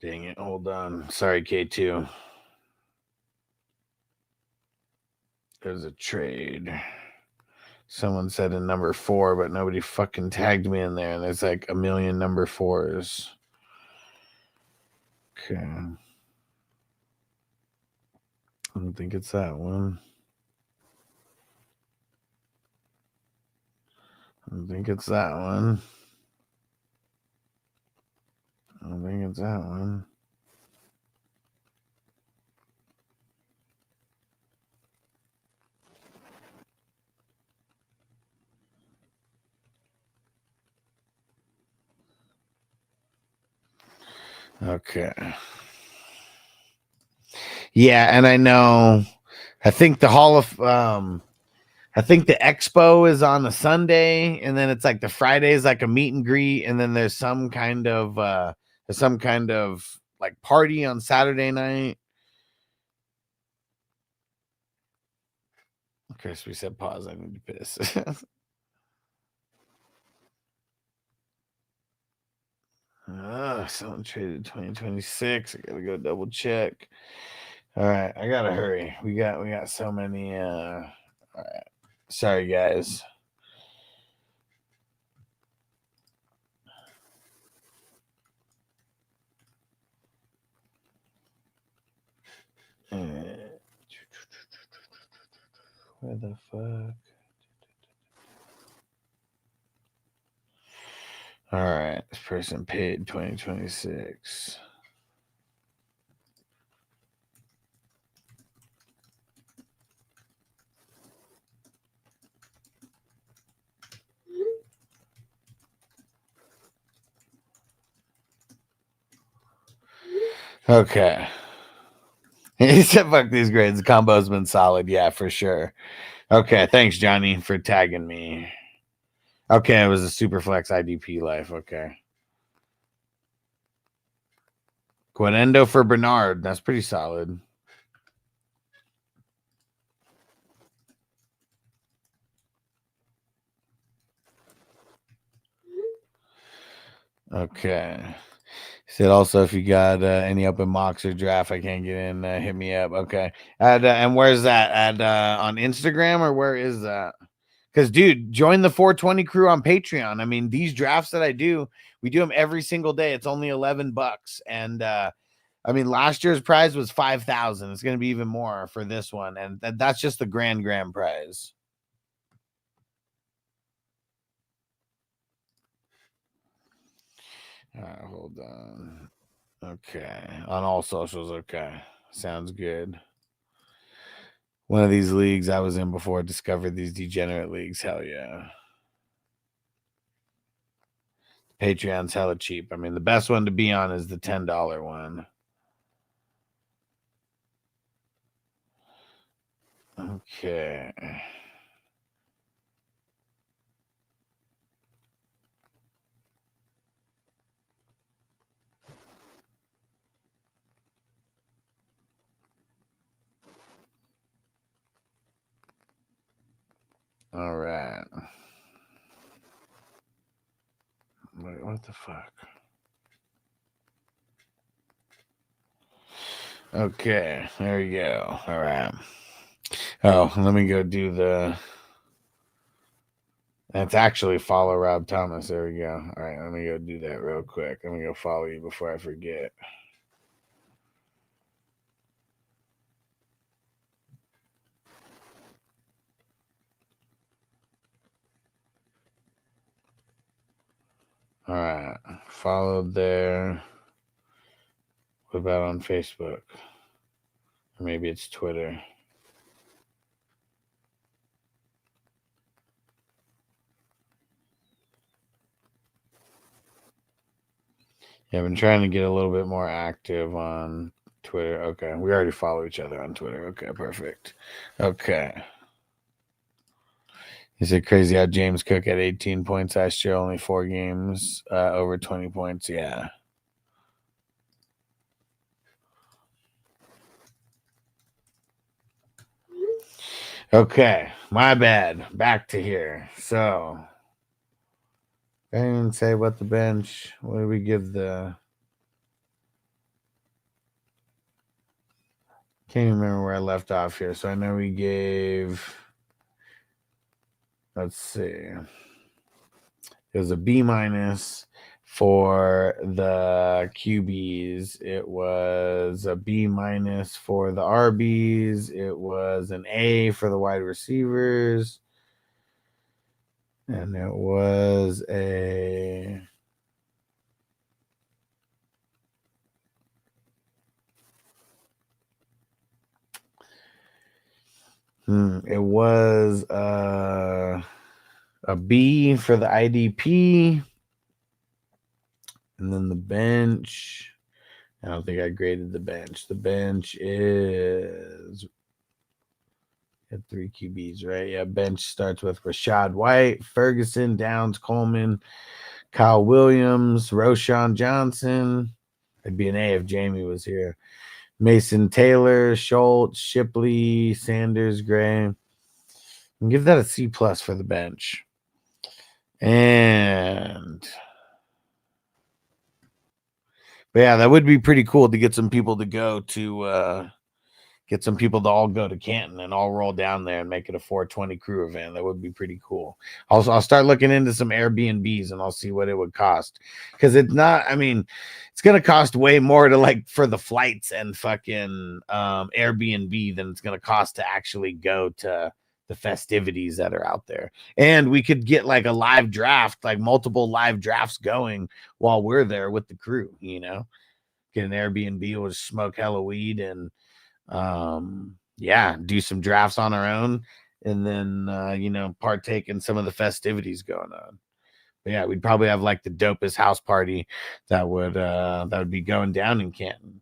Dang it, hold on. Sorry, K2. There's a trade. Someone said in number 4, but nobody fucking tagged me in there. And there's like a million number 4s. Okay. I don't think it's that one. I don't think it's that one. I don't think it's that one. Okay. Yeah, and I know I think the Hall of I think the expo is on a Sunday, and then it's like the Friday is like a meet and greet, and then there's some kind of like party on Saturday night. Chris, we said pause. I need to piss. Someone traded 2026. I gotta go double check. All right, I gotta hurry. We got so many. All right, sorry guys. Where the fuck? All right, this person paid 2026. Okay. He said, fuck these grades. The combo's been solid. Yeah, for sure. Okay. Thanks, Johnny, for tagging me. Okay. It was a Superflex IDP life. Okay. Guanendo for Bernard. That's pretty solid. Okay. He said also if you got any open mocks or draft, I can't get in. Hit me up. Okay. And where's that? On Instagram or where is that? Because dude, join the 420 crew on Patreon. I mean, these drafts that I do, we do them every single day. It's only $11, and I mean, last year's prize was 5,000. It's going to be even more for this one, and that's just the grand prize. All right, hold on. Okay, on all socials. Okay, sounds good. One of these leagues I was in before I discovered these degenerate leagues. Hell yeah. Patreon's hella cheap. I mean, the best one to be on is the $10 one. Okay. All right. Wait, what the fuck? Okay, there you go. All right. Oh, let me go do the. That's actually follow Rob Thomas. There we go. All right, let me go do that real quick. Let me go follow you before I forget. All right, followed there. What about on Facebook? Or maybe it's Twitter. Yeah, I've been trying to get a little bit more active on Twitter. Okay, we already follow each other on Twitter. Okay, perfect. Okay. Is it crazy how James Cook had 18 points last year, only 4 games, over 20 points? Yeah. Okay, my bad. Back to here. So, I didn't even say what the bench. What do we give the? Can't even remember where I left off here. So I know we gave. Let's see. It was a B- for the QBs. It was a B- for the RBs. It was an A for the wide receivers. And it was a. It was a B for the IDP. And then the bench. I don't think I graded the bench. The bench is at 3 QBs, right? Yeah, bench starts with Rashad White, Ferguson, Downs, Coleman, Kyle Williams, Roshan Johnson. It'd be an A if Jamie was here. Mason Taylor, Schultz, Shipley, Sanders, Gray. And give that a C+ for the bench. But yeah, that would be pretty cool to get some people to go to get some people to all go to Canton and all roll down there and make it a 420 crew event. That would be pretty cool. Also, I'll start looking into some Airbnbs and I'll see what it would cost. Because it's not, I mean, it's gonna cost way more to like for the flights and fucking Airbnb than it's gonna cost to actually go to the festivities that are out there. And we could get like a live draft, like multiple live drafts going while we're there with the crew, you know. Get an Airbnb, we'll just smoke hella weed and yeah, do some drafts on our own and then you know, partake in some of the festivities going on. But yeah, we'd probably have like the dopest house party that would be going down in Canton.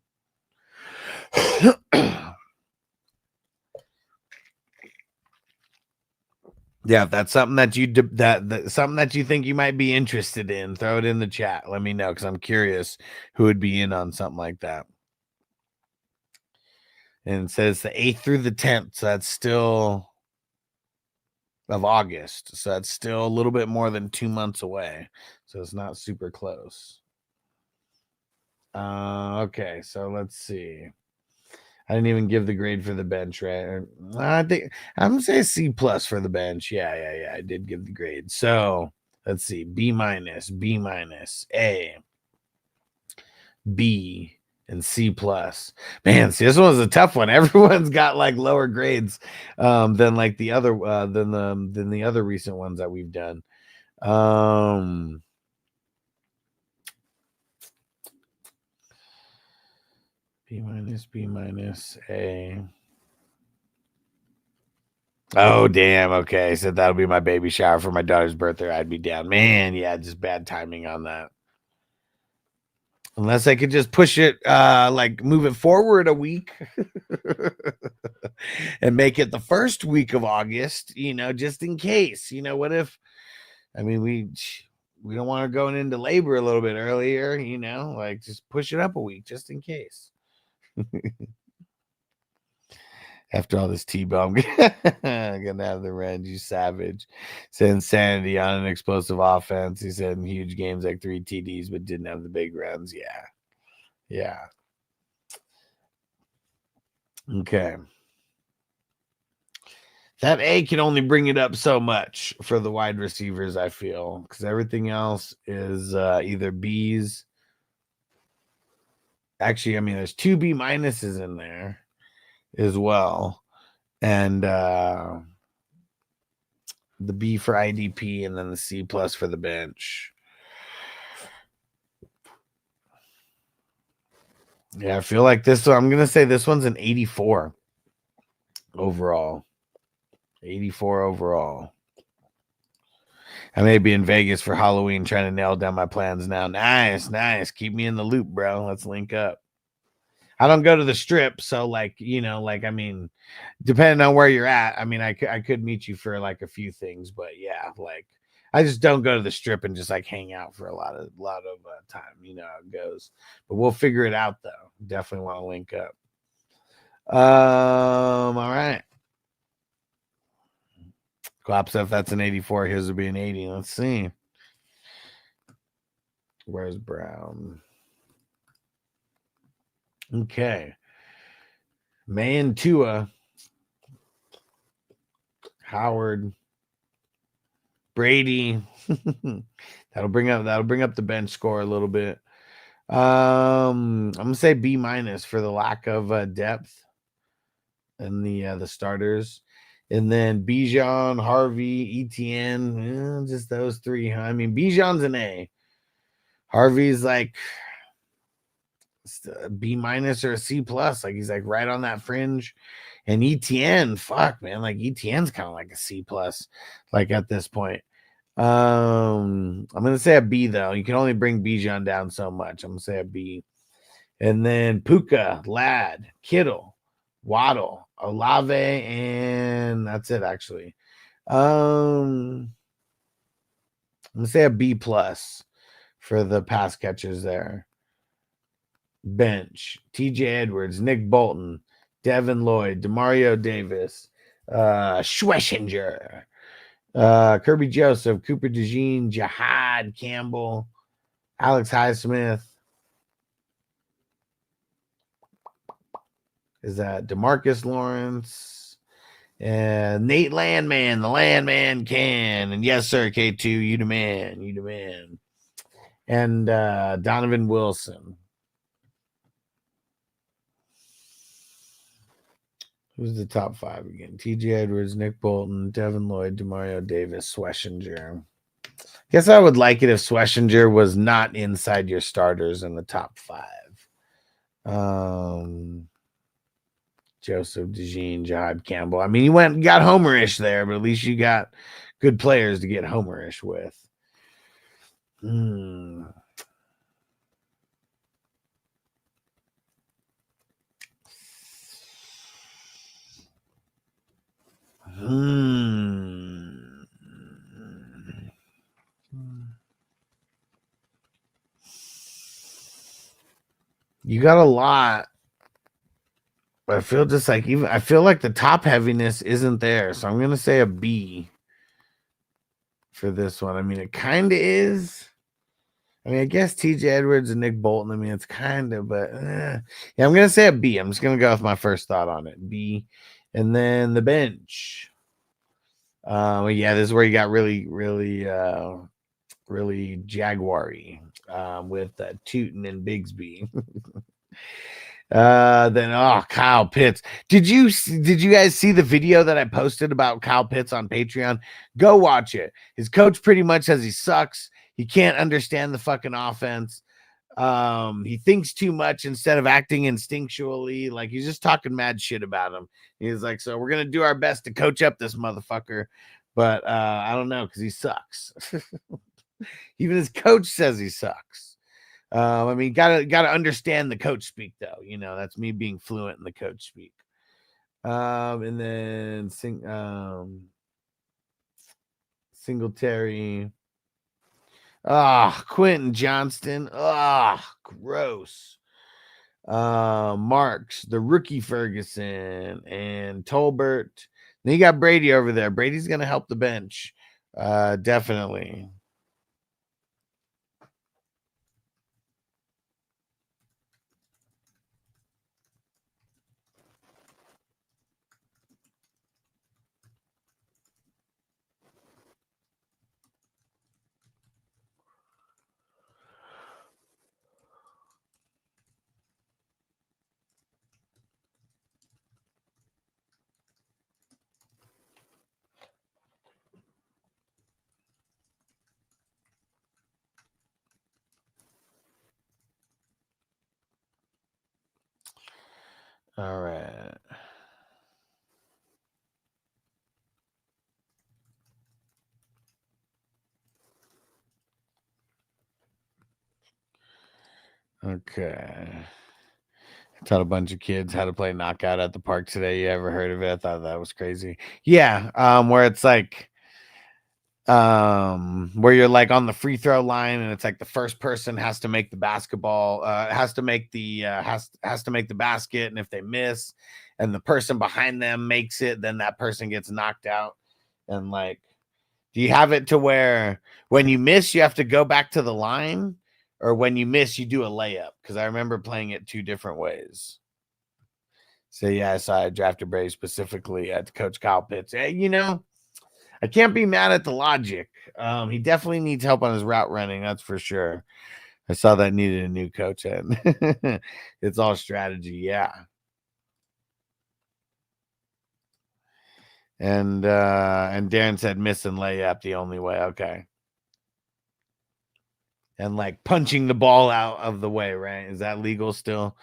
Yeah, if that's something that you something that you think you might be interested in, throw it in the chat. Let me know because I'm curious who would be in on something like that. And it says the 8th through the 10th, so that's still of August. So that's still a little bit more than 2 months away. So it's not super close. Okay, so let's see. I didn't even give the grade for the bench, right? I think I'm gonna say C plus for the bench. Yeah. I did give the grade. So let's see. B minus, A, B, and C plus. Man, see, this one was a tough one. Everyone's got like lower grades than like the other than the other recent ones that we've done. B minus, A. Oh, damn. Okay. So that'll be my baby shower for my daughter's birthday. I'd be down. Man, yeah, just bad timing on that. Unless I could just push it, like move it forward a week and make it the first week of August, just in case. What if, I mean, we don't want to go into labor a little bit earlier, like just push it up a week just in case. After all this T-bomb, gonna have the range, you savage. Said insanity on an explosive offense. He said in huge games like 3 TDs, but didn't have the big runs. Yeah. Okay. That A can only bring it up so much for the wide receivers, I feel, because everything else is either B's. Actually, I mean, there's 2 B minuses in there as well, and the B for IDP, and then the C plus for the bench. Yeah, I feel like this one, I'm gonna say this one's an 84 overall. 84 overall. I may be in Vegas for Halloween trying to nail down my plans now. Nice. Keep me in the loop, bro. Let's link up. I don't go to the strip, so like, I mean, depending on where you're at, I mean, I could meet you for like a few things, but yeah, like I just don't go to the strip and just like hang out for a lot of time. You know how it goes, but we'll figure it out though. Definitely want to link up. All right. Clap stuff. That's an 84. His would be an 80. Let's see. Where's Brown? Okay. Man, Tua, Howard, Brady. that'll bring up the bench score a little bit. I'm gonna say B minus for the lack of depth and the starters. And then Bijan, Harvey, ETN, just those 3. Huh? I mean, Bijan's an A. Harvey's like a B minus or a C plus. Like he's like right on that fringe. And ETN, fuck, man, like ETN's kind of like a C plus, like at this point. I'm gonna say a B though. You can only bring Bijan down so much. I'm gonna say a B. And then Puka, Ladd, Kittle, Waddle, Olave, and that's it actually. I'm gonna say a B plus for the pass catchers there. Bench, TJ Edwards, Nick Bolton, Devin Lloyd, Demario Davis, Schlesinger, Kirby Joseph, Cooper DeJean, Jihad Campbell, Alex Highsmith. Is that DeMarcus Lawrence and Nate Landman, the Landman can. And yes, sir, K2, you the man. And Donovan Wilson. Who's the top 5 again? TJ Edwards, Nick Bolton, Devin Lloyd, Demario Davis, Schlesinger. Guess I would like it if Schlesinger was not inside your starters in the top 5. Joseph DeJean, Jihad Campbell. I mean, you got homerish there, but at least you got good players to get homerish with. You got a lot. But I feel just like I feel like the top heaviness isn't there. So I'm gonna say a B for this one. I mean, it kind of is. I mean, I guess TJ Edwards and Nick Bolton. I mean, it's kind of, but yeah, I'm gonna say a B. I'm just gonna go with my first thought on it, B. And then the bench. Yeah, this is where you got really Jaguar-y with Tootin and Bigsby. Then Kyle Pitts. Did you guys see the video that I posted about Kyle Pitts on Patreon? Go watch it. His coach pretty much says he sucks. He can't understand the fucking offense. He thinks too much instead of acting instinctually. Like, he's just talking mad shit about him. He's like, so we're gonna do our best to coach up this motherfucker, but I don't know, because he sucks. Even his coach says he sucks. I mean, gotta understand the coach speak, though. You know, that's me being fluent in the coach speak. And then Singletary. Quentin Johnston. Gross. Marks, the rookie Ferguson, and Tolbert. Then you got Brady over there. Brady's gonna help the bench. Definitely. All right. Okay. I taught a bunch of kids how to play knockout at the park today. You ever heard of it? I thought that was crazy. Yeah. Where it's like where you're like on the free throw line, and it's like the first person has to make the basketball, has to make the basket, and if they miss and the person behind them makes it, then that person gets knocked out. And like, do you have it to where when you miss you have to go back to the line, or when you miss you do a layup? Because I remember playing it two different ways. So yeah, I saw I drafted Brady specifically at Coach Kyle Pitts. Hey, you know, I can't be mad at the logic. He definitely needs help on his route running, that's for sure. I saw that needed a new coach, and it's all strategy, yeah. And Darren said miss and layup the only way. Okay. And like punching the ball out of the way, right? Is that legal still?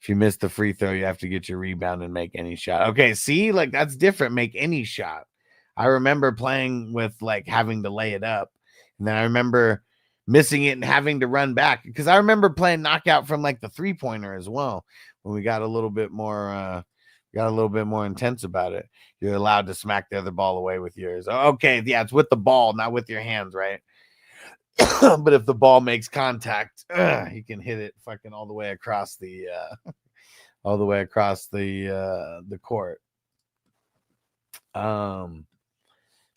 If you miss the free throw, you have to get your rebound and make any shot. Okay, see, like that's different. Make any shot. I remember playing with like having to lay it up, and then I remember missing it and having to run back, because I remember playing knockout from like the 3-pointer as well, when we got a little bit more intense about it. You're allowed to smack the other ball away with yours. Okay, yeah, it's with the ball, not with your hands, right? But if the ball makes contact, you can hit it fucking all the way across the court.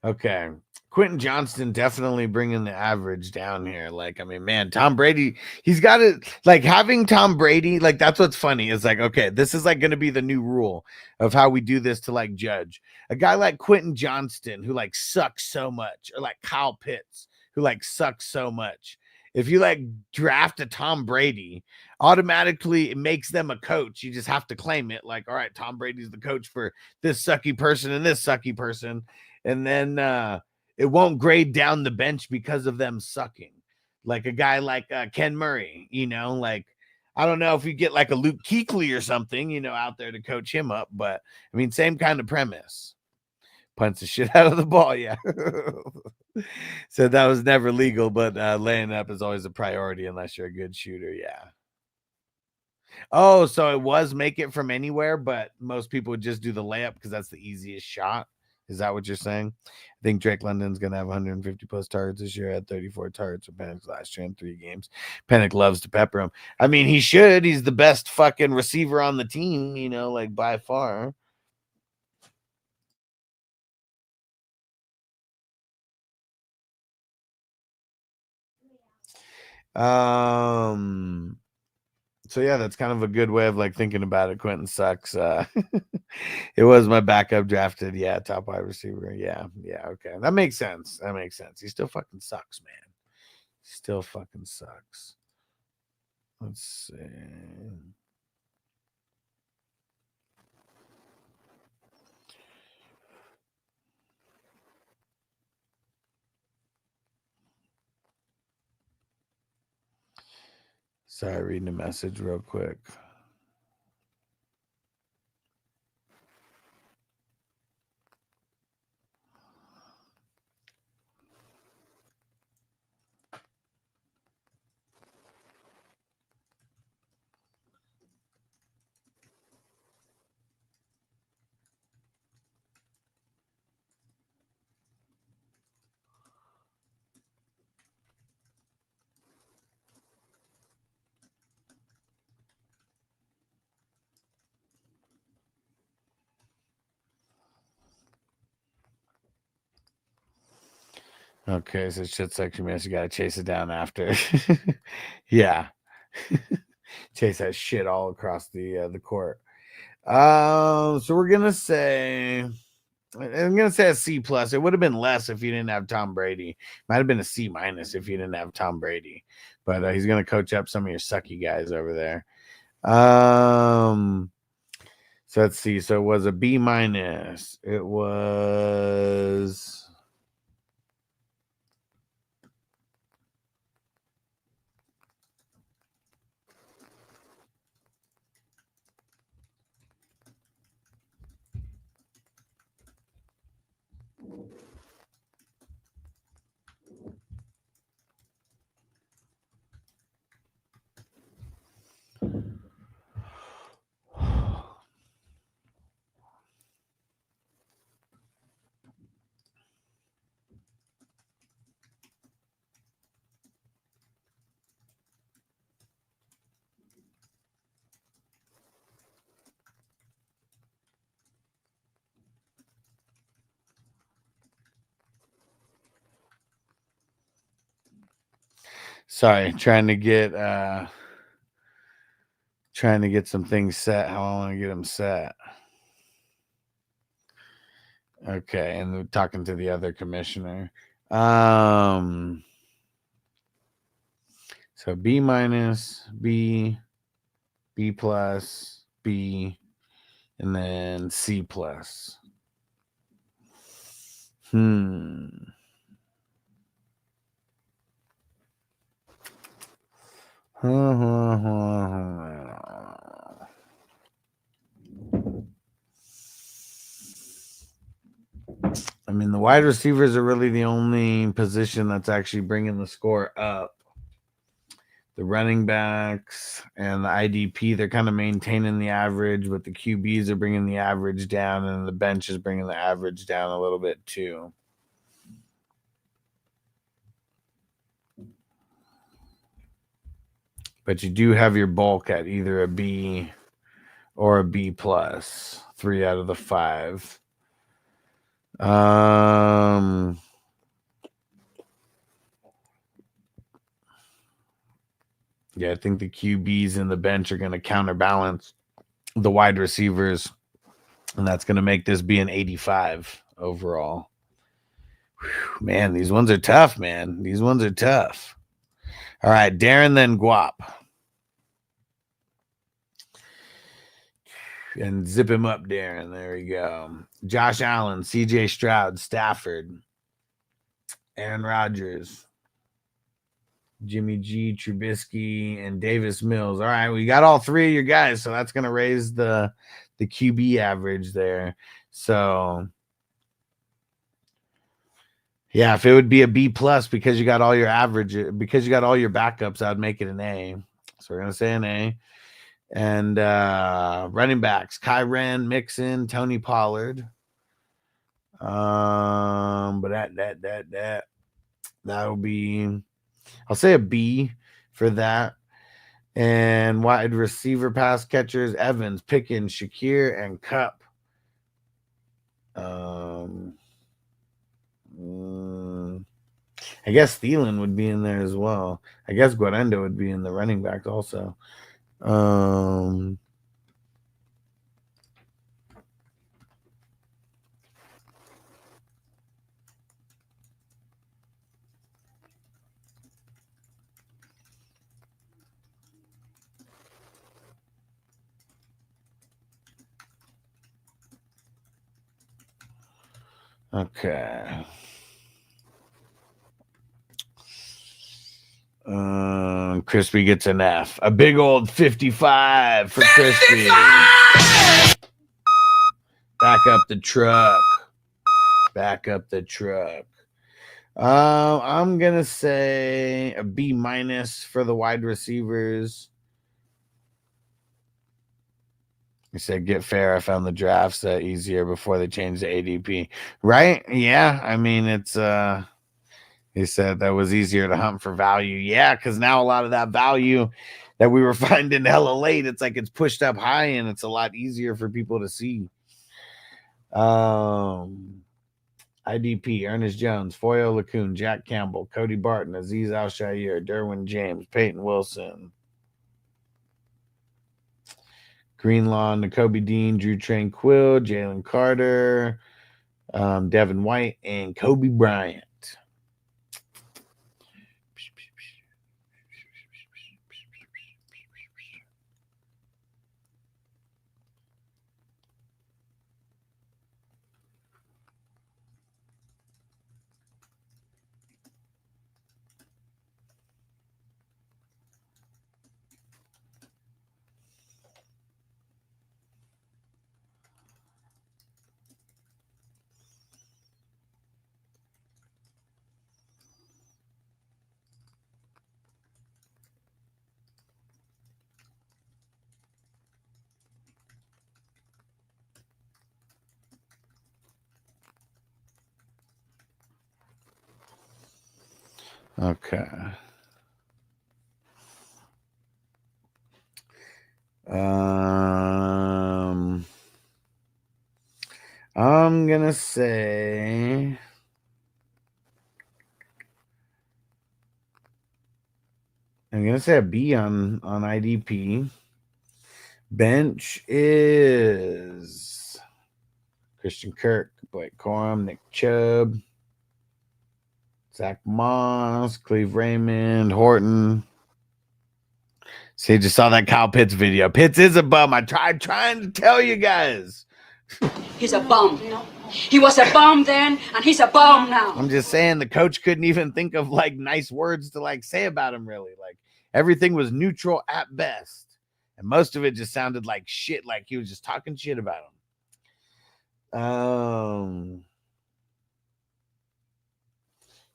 Okay. Quentin Johnston definitely bringing the average down here. Like, I mean, man, Tom Brady, he's got it. Like, having Tom Brady, like, that's what's funny. Is like, okay, this is like going to be the new rule of how we do this to like judge a guy like Quentin Johnston, who like sucks so much, or like Kyle Pitts, who like sucks so much. If you like draft a Tom Brady, automatically it makes them a coach. You just have to claim it. Like, all right, Tom Brady's the coach for this sucky person and this sucky person. And then it won't grade down the bench because of them sucking. Like a guy like Ken Murray, you know, like, I don't know if you get like a Luke Kuechly or something, you know, out there to coach him up. But I mean, same kind of premise. Punch the shit out of the ball. Yeah. So that was never legal, but laying up is always a priority unless you're a good shooter. Yeah. Oh, so it was make it from anywhere, but most people would just do the layup because that's the easiest shot. Is that what you're saying? I think Drake London's going to have 150 plus targets this year. At 34 targets for Penix last year in 3 games. Penix loves to pepper him. I mean, he should. He's the best fucking receiver on the team, you know, like by far. So yeah, that's kind of a good way of like thinking about it. Quentin sucks. It was my backup drafted. Yeah, top wide receiver. Yeah, okay. That makes sense. He still fucking sucks, man. Still fucking sucks. Let's see. Sorry, reading a message real quick. Okay, so shit section miss. You gotta chase it down after. Yeah. Chase that shit all across the court. So we're gonna say, I'm gonna say a C plus. It would have been less if you didn't have Tom Brady. Might have been a C minus if you didn't have Tom Brady. But he's gonna coach up some of your sucky guys over there. So let's see. So it was a B minus. It was. Sorry, trying to get some things set. How I want to get them set. Okay, and we're talking to the other commissioner. So B minus, B plus, B, and then C plus. I mean, the wide receivers are really the only position that's actually bringing the score up. The running backs and the IDP, they're kind of maintaining the average, but the QBs are bringing the average down, and the bench is bringing the average down a little bit too. But you do have your bulk at either a B or a B plus, 3 out of the 5. Yeah, I think the QBs and the bench are going to counterbalance the wide receivers, and that's going to make this be an 85 overall. Whew, man, these ones are tough, man. These ones are tough. All right, Darren, then Guap. And zip him up, Darren. There we go. Josh Allen, CJ Stroud, Stafford, Aaron Rodgers, Jimmy G, Trubisky, and Davis Mills. All right, we got all 3 of your guys, so that's going to raise the QB average there. So, yeah, if it would be a B plus because you got all your average, because you got all your backups, I'd make it an A. So we're going to say an A. And running backs, Kyren, Mixon, Tony Pollard. But that'll be, I'll say a B for that. And wide receiver pass catchers, Evans, Pickens, Shakir, and Cup. I guess Thielen would be in there as well. I guess Guarendo would be in the running backs also. Okay. Crispy gets an F. A big old 55 for Crispy. Back up the truck. Back up the truck. I'm gonna say a B minus for the wide receivers. I said get fair. I found the drafts easier before they changed the ADP. Right? Yeah. I mean, it's he said that was easier to hunt for value. Yeah, because now a lot of that value that we were finding hella late, it's like it's pushed up high and it's a lot easier for people to see. IDP, Ernest Jones, Foyo LaCoon, Jack Campbell, Cody Barton, Aziz Al-Shaair, Derwin James, Peyton Wilson, Greenlaw, Nakobe Dean, Drew Tranquill, Jalen Carter, Devin White, and Kobe Bryant. Okay. I'm gonna say a B on IDP. Bench is Christian Kirk, Blake Corum, Nick Chubb, Zach Moss, Cleve Raymond, Horton. See, just saw that Kyle Pitts video. Pitts is a bum. I tried trying to tell you guys. He's a bum. He was a bum then, and he's a bum now. I'm just saying the coach couldn't even think of like nice words to like say about him, really. Like everything was neutral at best. And most of it just sounded like shit, like he was just talking shit about him.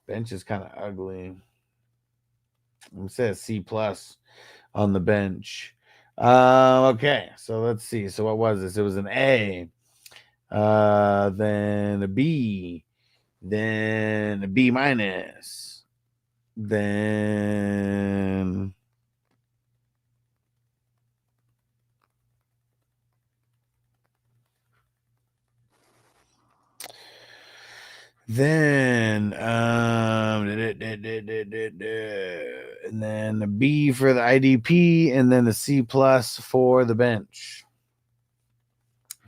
Bench is kind of ugly. I'm gonna say a C plus on the bench. Okay, so let's see. So what was this? It was an A, then a B, then a B minus, then and then a B for the IDP, and then a C plus for the bench.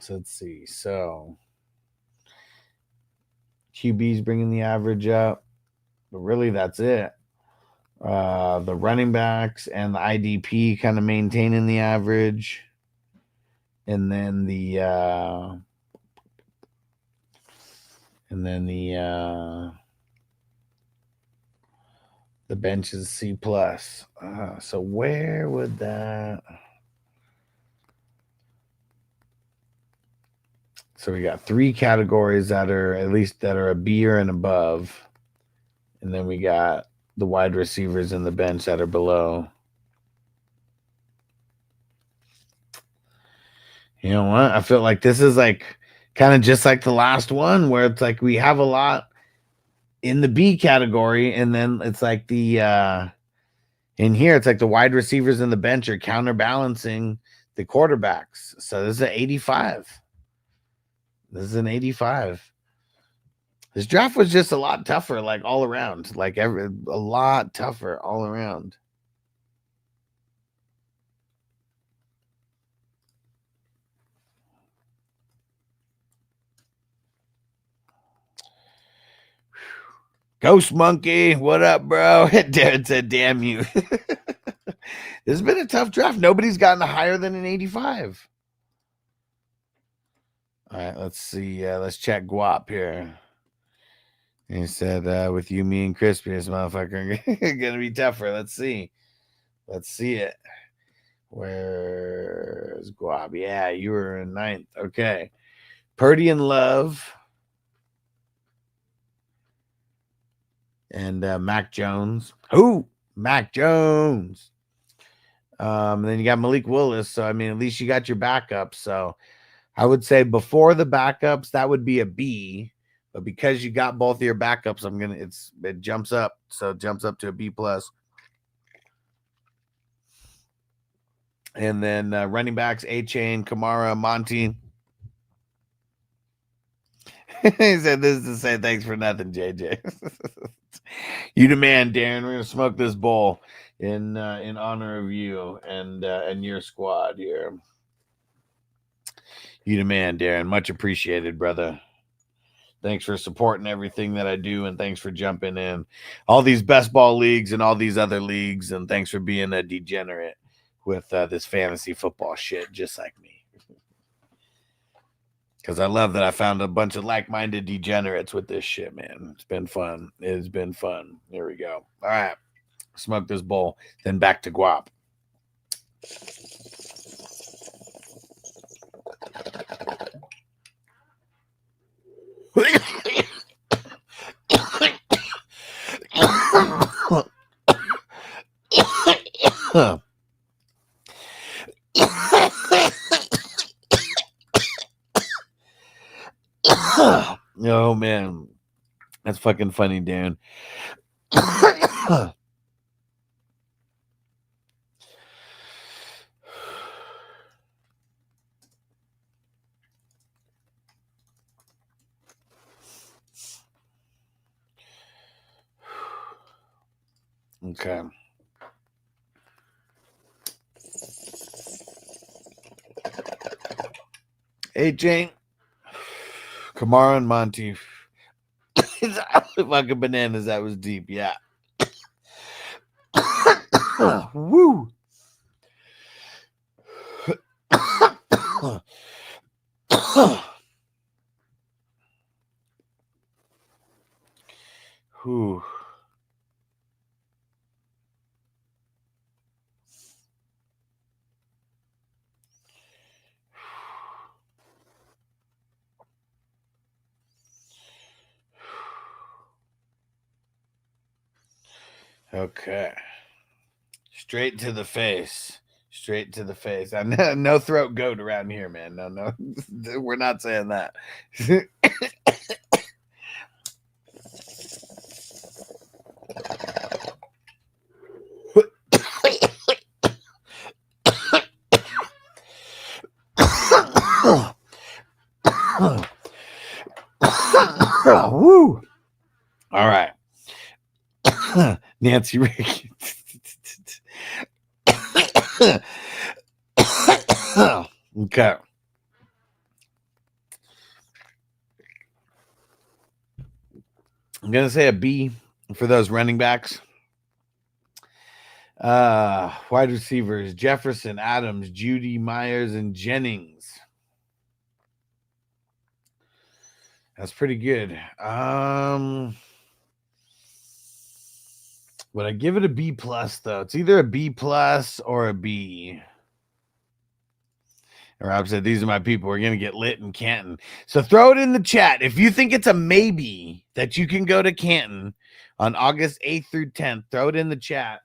So let's see. So QB's bringing the average up, but really that's it. The running backs and the IDP kind of maintaining the average, and then the bench is C plus. So where would that? So we got 3 categories that are at least that are a B or and above, and then we got the wide receivers and the bench that are below. You know what? I feel like this is like kind of just like the last one where it's like we have a lot in the B category, and then it's like the in here it's like the wide receivers and the bench are counterbalancing the quarterbacks. So this is an 85. This is an 85. This draft was just a lot tougher, like all around, like a lot tougher all around. Ghost Monkey, what up, bro? Darren said, damn you. This has been a tough draft. Nobody's gotten higher than an 85. All right, let's see. Let's check Guap here. He said, with you, me, and Crispy, this motherfucker gonna be tougher. Let's see. Let's see it. Where's Guap? Yeah, you were in 9th. Okay. Purdy and Love. And Mac Jones. Who? Mac Jones. Then you got Malik Willis. So, I mean, at least you got your backups. So, I would say before the backups, that would be a B. But because you got both of your backups, it jumps up. So, it jumps up to a B+. And then running backs, A-Chain, Kamara, Monty. He said this is to say thanks for nothing, JJ. You the man, Darren. We're gonna smoke this bowl in honor of you and your squad here. You the man, Darren. Much appreciated, brother. Thanks for supporting everything that I do, and thanks for jumping in all these best ball leagues and all these other leagues, and thanks for being a degenerate with this fantasy football shit, just like me. Because I love that I found a bunch of like-minded degenerates with this shit, man. It's been fun. It's been fun. Here we go. All right. Smoke this bowl. Then back to Guap. Oh man, that's fucking funny, Dan. Okay. Hey, Jane. Kamara and Monty. Fucking bananas. That was deep. Yeah. Woo. Whew. Okay. Straight to the face. Straight to the face. No throat goat around here, man. No. We're not saying that. Woo. All right. Nancy Rick. Okay. I'm going to say a B for those running backs. Wide receivers, Jefferson, Adams, Judy, Myers, and Jennings. That's pretty good. Would I give it a B plus though? It's either a B plus or a B. And Rob said, these are my people. We're going to get lit in Canton. So throw it in the chat. If you think it's a maybe that you can go to Canton on August 8th through 10th, throw it in the chat.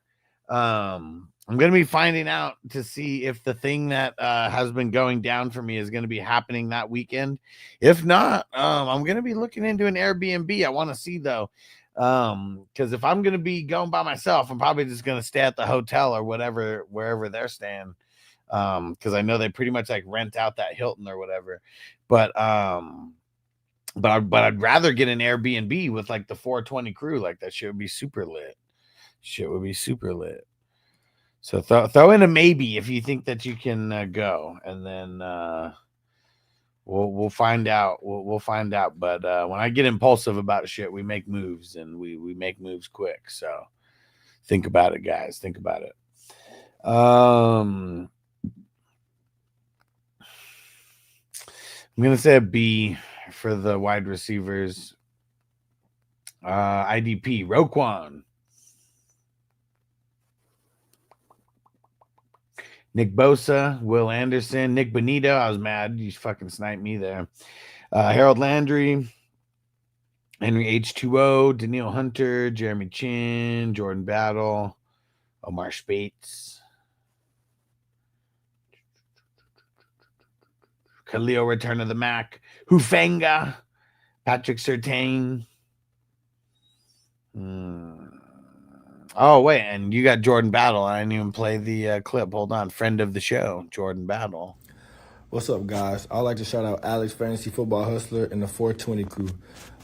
I'm going to be finding out to see if the thing that has been going down for me is going to be happening that weekend. If not, I'm going to be looking into an Airbnb. I want to see though. Because if I'm going to be going by myself, I'm probably just going to stay at the hotel or whatever, wherever they're staying. Because I know they pretty much like rent out that Hilton or whatever. But But I'd rather get an Airbnb with like the 420 crew. Like that shit would be super lit. Shit would be super lit. So throw in a maybe if you think that you can go, and then we'll find out. We'll find out. But when I get impulsive about shit, we make moves, and we make moves quick. So think about it, guys. Think about it. I'm gonna say a B for the wide receivers. IDP Roquan, Nick Bosa, Will Anderson, Nick Bonito. I was mad. You fucking sniped me there. Harold Landry, Henry H2O, Daniil Hunter, Jeremy Chin, Jordan Battle, Omar Spates, Khalil Return of the Mac, Hufanga, Patrick Surtain. Oh, wait, and you got Jordan Battle. I didn't even play the clip. Hold on. Friend of the show, Jordan Battle. What's up, guys? I'd like to shout out Alex, Fantasy Football Hustler, and the 420 crew.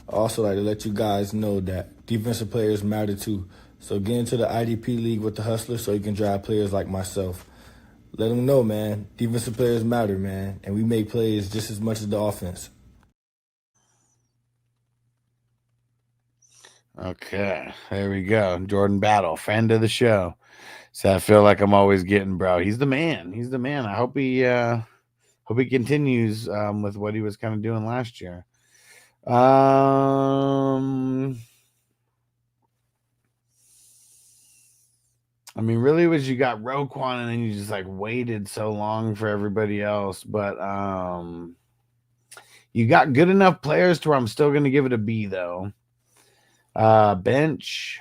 I'd also like to let you guys know that defensive players matter too. So get into the IDP league with the Hustler so you can drive players like myself. Let them know, man. Defensive players matter, man. And we make plays just as much as the offense. Okay, there we go. Jordan Battle, friend of the show. So I feel like I'm always getting, bro. He's the man. He's the man. I hope he continues with what he was kind of doing last year. I mean, really was you got Roquan and then you just like waited so long for everybody else. But you got good enough players to where I'm still going to give it a B, though. Bench.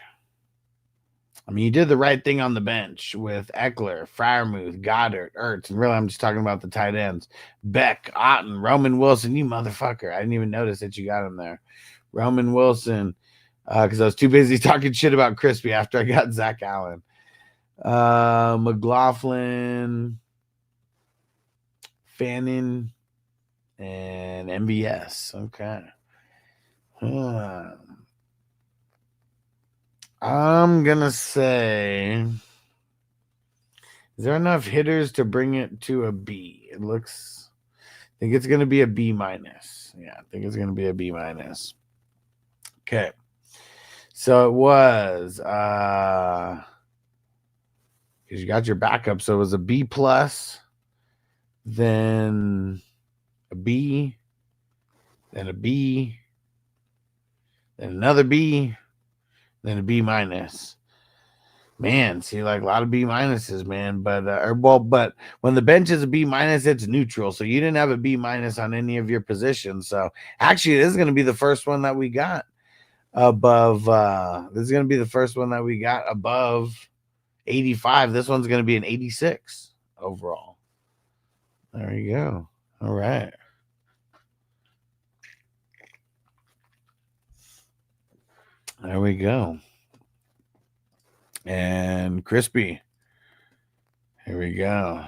I mean, you did the right thing on the bench with Eckler, Freiermuth, Goddard, Ertz, and really I'm just talking about the tight ends. Beck, Otten, Roman Wilson, you motherfucker. I didn't even notice that you got him there. Roman Wilson, because I was too busy talking shit about Crispy after I got Zach Allen. McLaughlin, Fannin, and MVS. Okay. I'm going to say, is there enough hitters to bring it to a B? I think it's going to be a B minus. Yeah, I think it's going to be a B minus. Okay. So it was, because you got your backup. So it was a B plus, then a B, then a B, then another B, then a B minus. Man, see, like a lot of B minuses, man. But but when the bench is a B minus, it's neutral. So you didn't have a B minus on any of your positions. So actually, this is going to be the first one that we got above. This is going to be the first one that we got above 85. This one's going to be an 86 overall. There you go. All right. There we go. And Crispy. Here we go.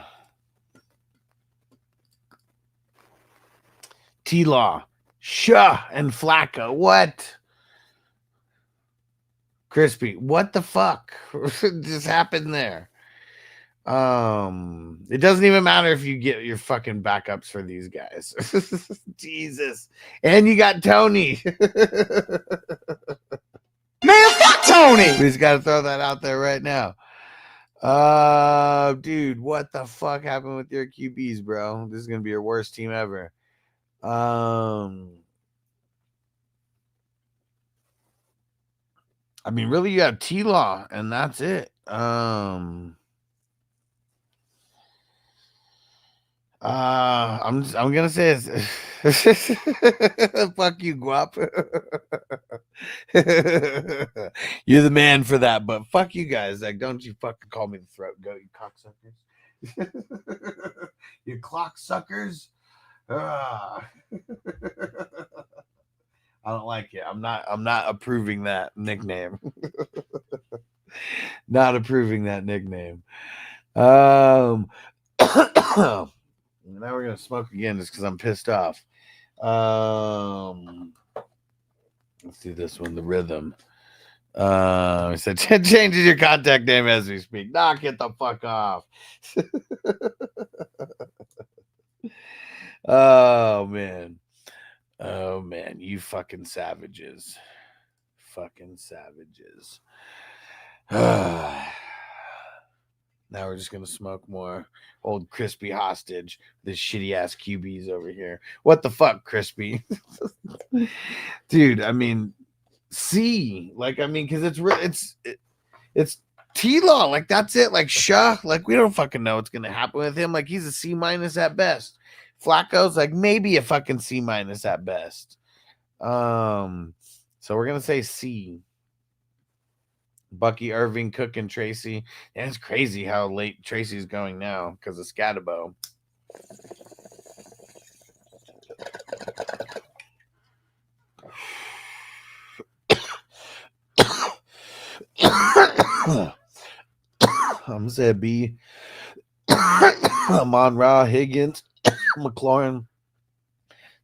T-Law. Shah and Flacco. What? Crispy. What the fuck just happened there? It doesn't even matter if you get your fucking backups for these guys. Jesus. And you got Tony. Man, fuck Tony. We just got to throw that out there right now. Dude, what the fuck happened with your QBs, bro? This is going to be your worst team ever. I mean, really, you have T-Law, and that's it. I'm gonna say it's fuck you, Guap. You're the man for that, but fuck you guys. Like, don't you fucking call me the throat goat, you cocksuckers. You clock suckers. I don't like it. I'm not approving that nickname. Not approving that nickname. Now we're gonna smoke again just because I'm pissed off. Let's do this one, the rhythm. It said changes your contact name as we speak. Knock it the fuck off. Oh man, you fucking savages. Fucking savages. Now we're just gonna smoke more old Crispy hostage. This shitty ass QBs over here. What the fuck, Crispy? Dude, I mean, C. Like, I mean, because it's T-Law. Like, that's it. Like, like, we don't fucking know what's gonna happen with him. Like, he's a C- at best. Flacco's like maybe a fucking C- at best. So we're gonna say C. Bucky, Irving, Cook, and Tracy. And it's crazy how late Tracy's going now because of Scatabo. I'm saying B. Amon-Ra, Higgins, McLaurin,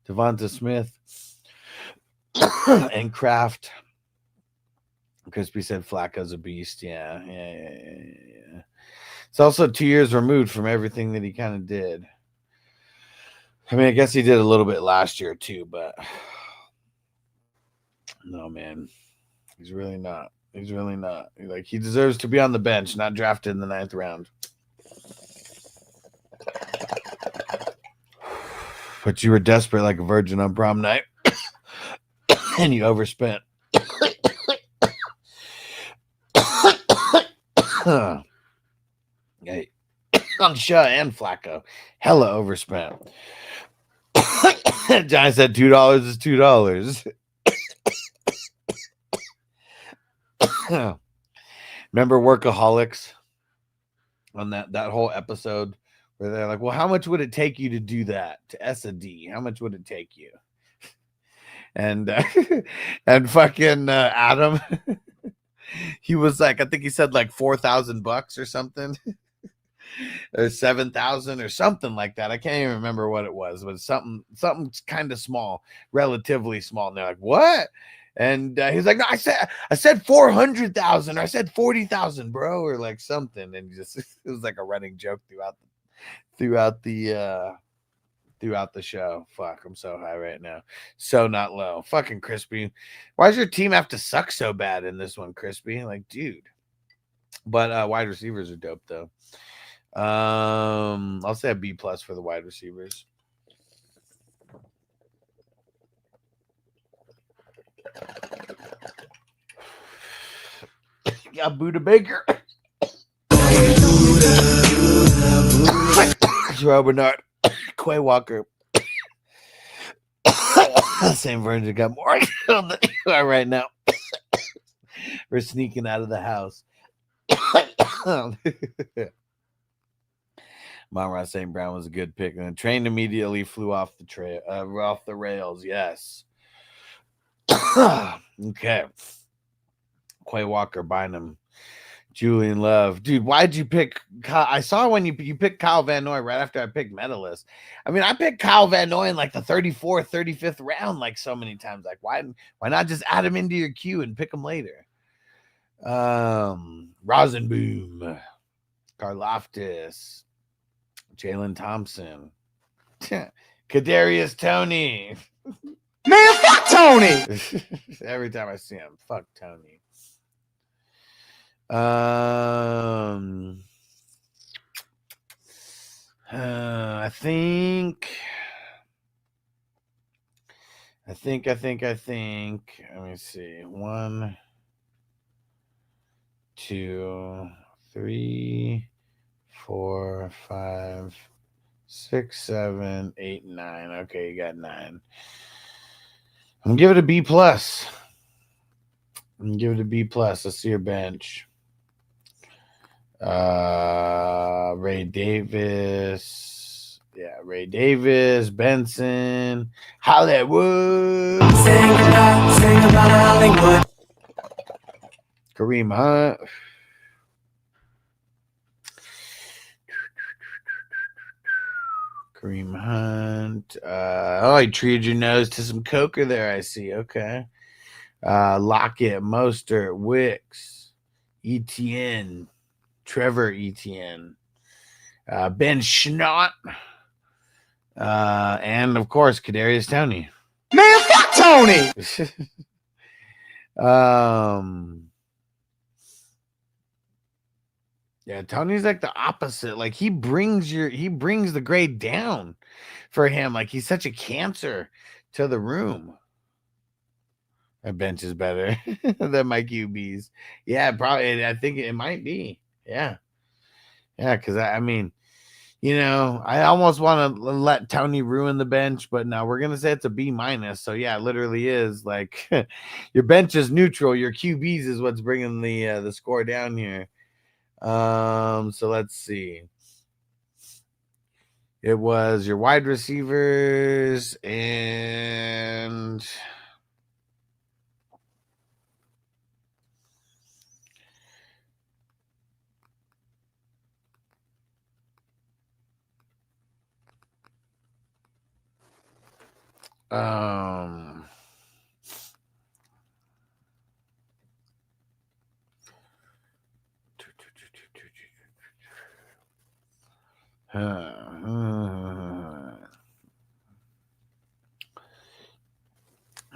Devonta Smith, and Kraft. Crispy said Flacco's a beast. Yeah. It's also 2 years removed from everything that he kind of did. I mean, I guess he did a little bit last year too, but no, man. He's really not. He's really not. Like, he deserves to be on the bench, not drafted in the 9th round. But you were desperate like a virgin on prom night, and you overspent. Hey, on Shaw and Flacco, hella overspent. Johnny said $2 is $2. Remember Workaholics on that whole episode where they're like, well, how much would it take you to do that to S a D? How much would it take you? And and fucking Adam, he was like, I think he said like $4,000 or something, or 7,000 or something like that. I can't even remember what it was, but something kind of small, relatively small. And they're like, what? And he's like, no, I said 400,000. I said 40,000, bro, or like something. And just it was like a running joke throughout the show. Fuck, I'm so high right now. So not low. Fucking Crispy. Why does your team have to suck so bad in this one, Crispy? Like, dude. But wide receivers are dope though. I'll say a B+ for the wide receivers. Yeah, Buda Baker. Joe Bernard. Quay Walker. Same version got more on the right now. We're sneaking out of the house. Monra St. Brown was a good pick, and the train immediately flew off the rails. Yes. Okay. Quay Walker, Bynum, Julian Love. Dude, why'd you pick Kyle? I saw when you picked Kyle Van Noy right after I picked Medalist. I mean, I picked Kyle Van Noy in like the 34th, 35th round like so many times. Like, why not just add him into your queue and pick him later? Rosenboom, Karlaftis, Jalen Thompson, Kadarius Toney. Man, fuck Tony. Every time I see him, fuck Tony. I think. Let me see. 1, 2, 3, 4, 5, 6, 7, 8, 9. Okay, you got 9. I'm gonna give it a B+. Let's see your bench. Ray Davis. Yeah, Ray Davis, Benson, Hollywood. Sing about Hollywood. Kareem Hunt. Kareem Hunt. Oh, he treated your nose to some Coker there, I see. Okay. Lockett, Mostert, Wicks, Etienne, Trevor Etienne, Ben Schnott, and of course, Kadarius Toney. Man, fuck Tony! Yeah, Tony's like the opposite. Like he brings the grade down for him. Like he's such a cancer to the room. That bench is better than my QBs. Yeah, probably. I think it might be. Yeah. Yeah, because I mean, you know, I almost want to let Tony ruin the bench, but no, we're gonna say it's a B-. So yeah, it literally is like your bench is neutral. Your QBs is what's bringing the score down here. So let's see. It was your wide receivers and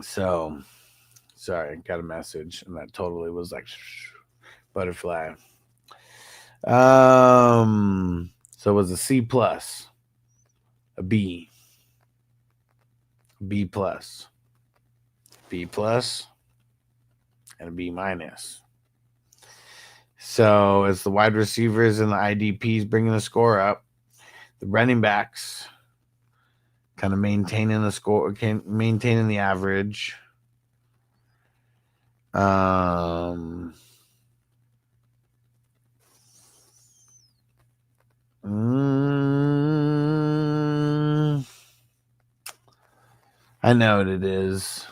so sorry, got a message and that totally was like butterfly. So it was a C+, a B, B+, B+, and a B-. So it's the wide receivers and the IDPs bringing the score up. The running backs kind of maintaining the score, maintaining the average. I know what it is.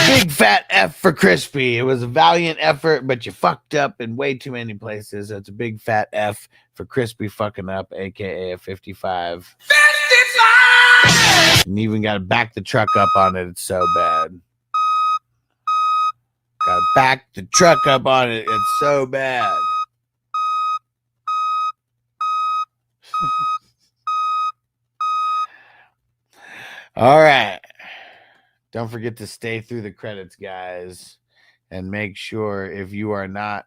Big fat F for Crispy. It was a valiant effort, but you fucked up in way too many places. So it's a big fat F for Crispy fucking up, aka a 55. 55! And even got to back the truck up on it. It's so bad. Got to back the truck up on it. It's so bad. All right. Don't forget to stay through the credits, guys, and make sure if you are not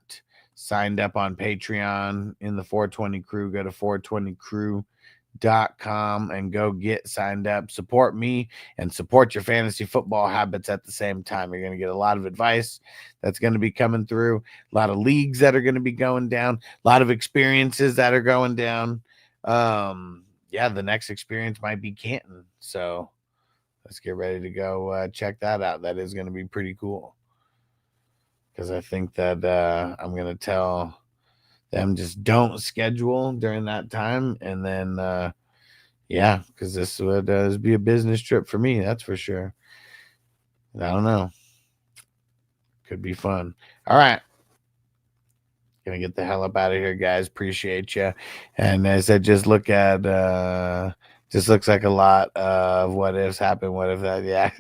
signed up on Patreon in the 420 crew, go to 420crew.com and go get signed up. Support me and support your fantasy football habits at the same time. You're going to get a lot of advice that's going to be coming through, a lot of leagues that are going to be going down, a lot of experiences that are going down. Yeah, the next experience might be Canton. So let's get ready to go check that out. That is going to be pretty cool. Because I think that I'm going to tell them just don't schedule during that time. And then, yeah, because this would be a business trip for me. That's for sure. I don't know. Could be fun. All right. Gonna get the hell up out of here, guys. Appreciate you. And as I just look at just looks like a lot of what ifs happen. What if that? Yeah.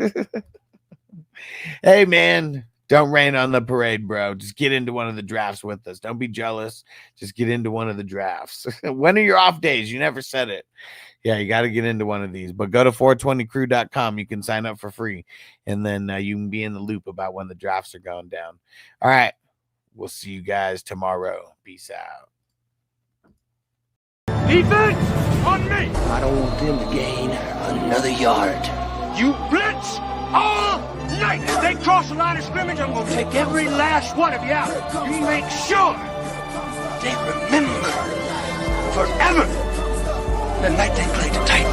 Hey, man, don't rain on the parade, bro. Just get into one of the drafts with us. Don't be jealous. Just get into one of the drafts. When are your off days? You never said it. Yeah, you got to get into one of these. But go to 420crew.com. You can sign up for free. And then you can be in the loop about when the drafts are going down. All right. We'll see you guys tomorrow. Peace out. Defense on me. I don't want them to gain another yard. You blitz all night. If they cross the line of scrimmage, I'm going to take every last one of you out. You make sure they remember forever the night they played the Titans.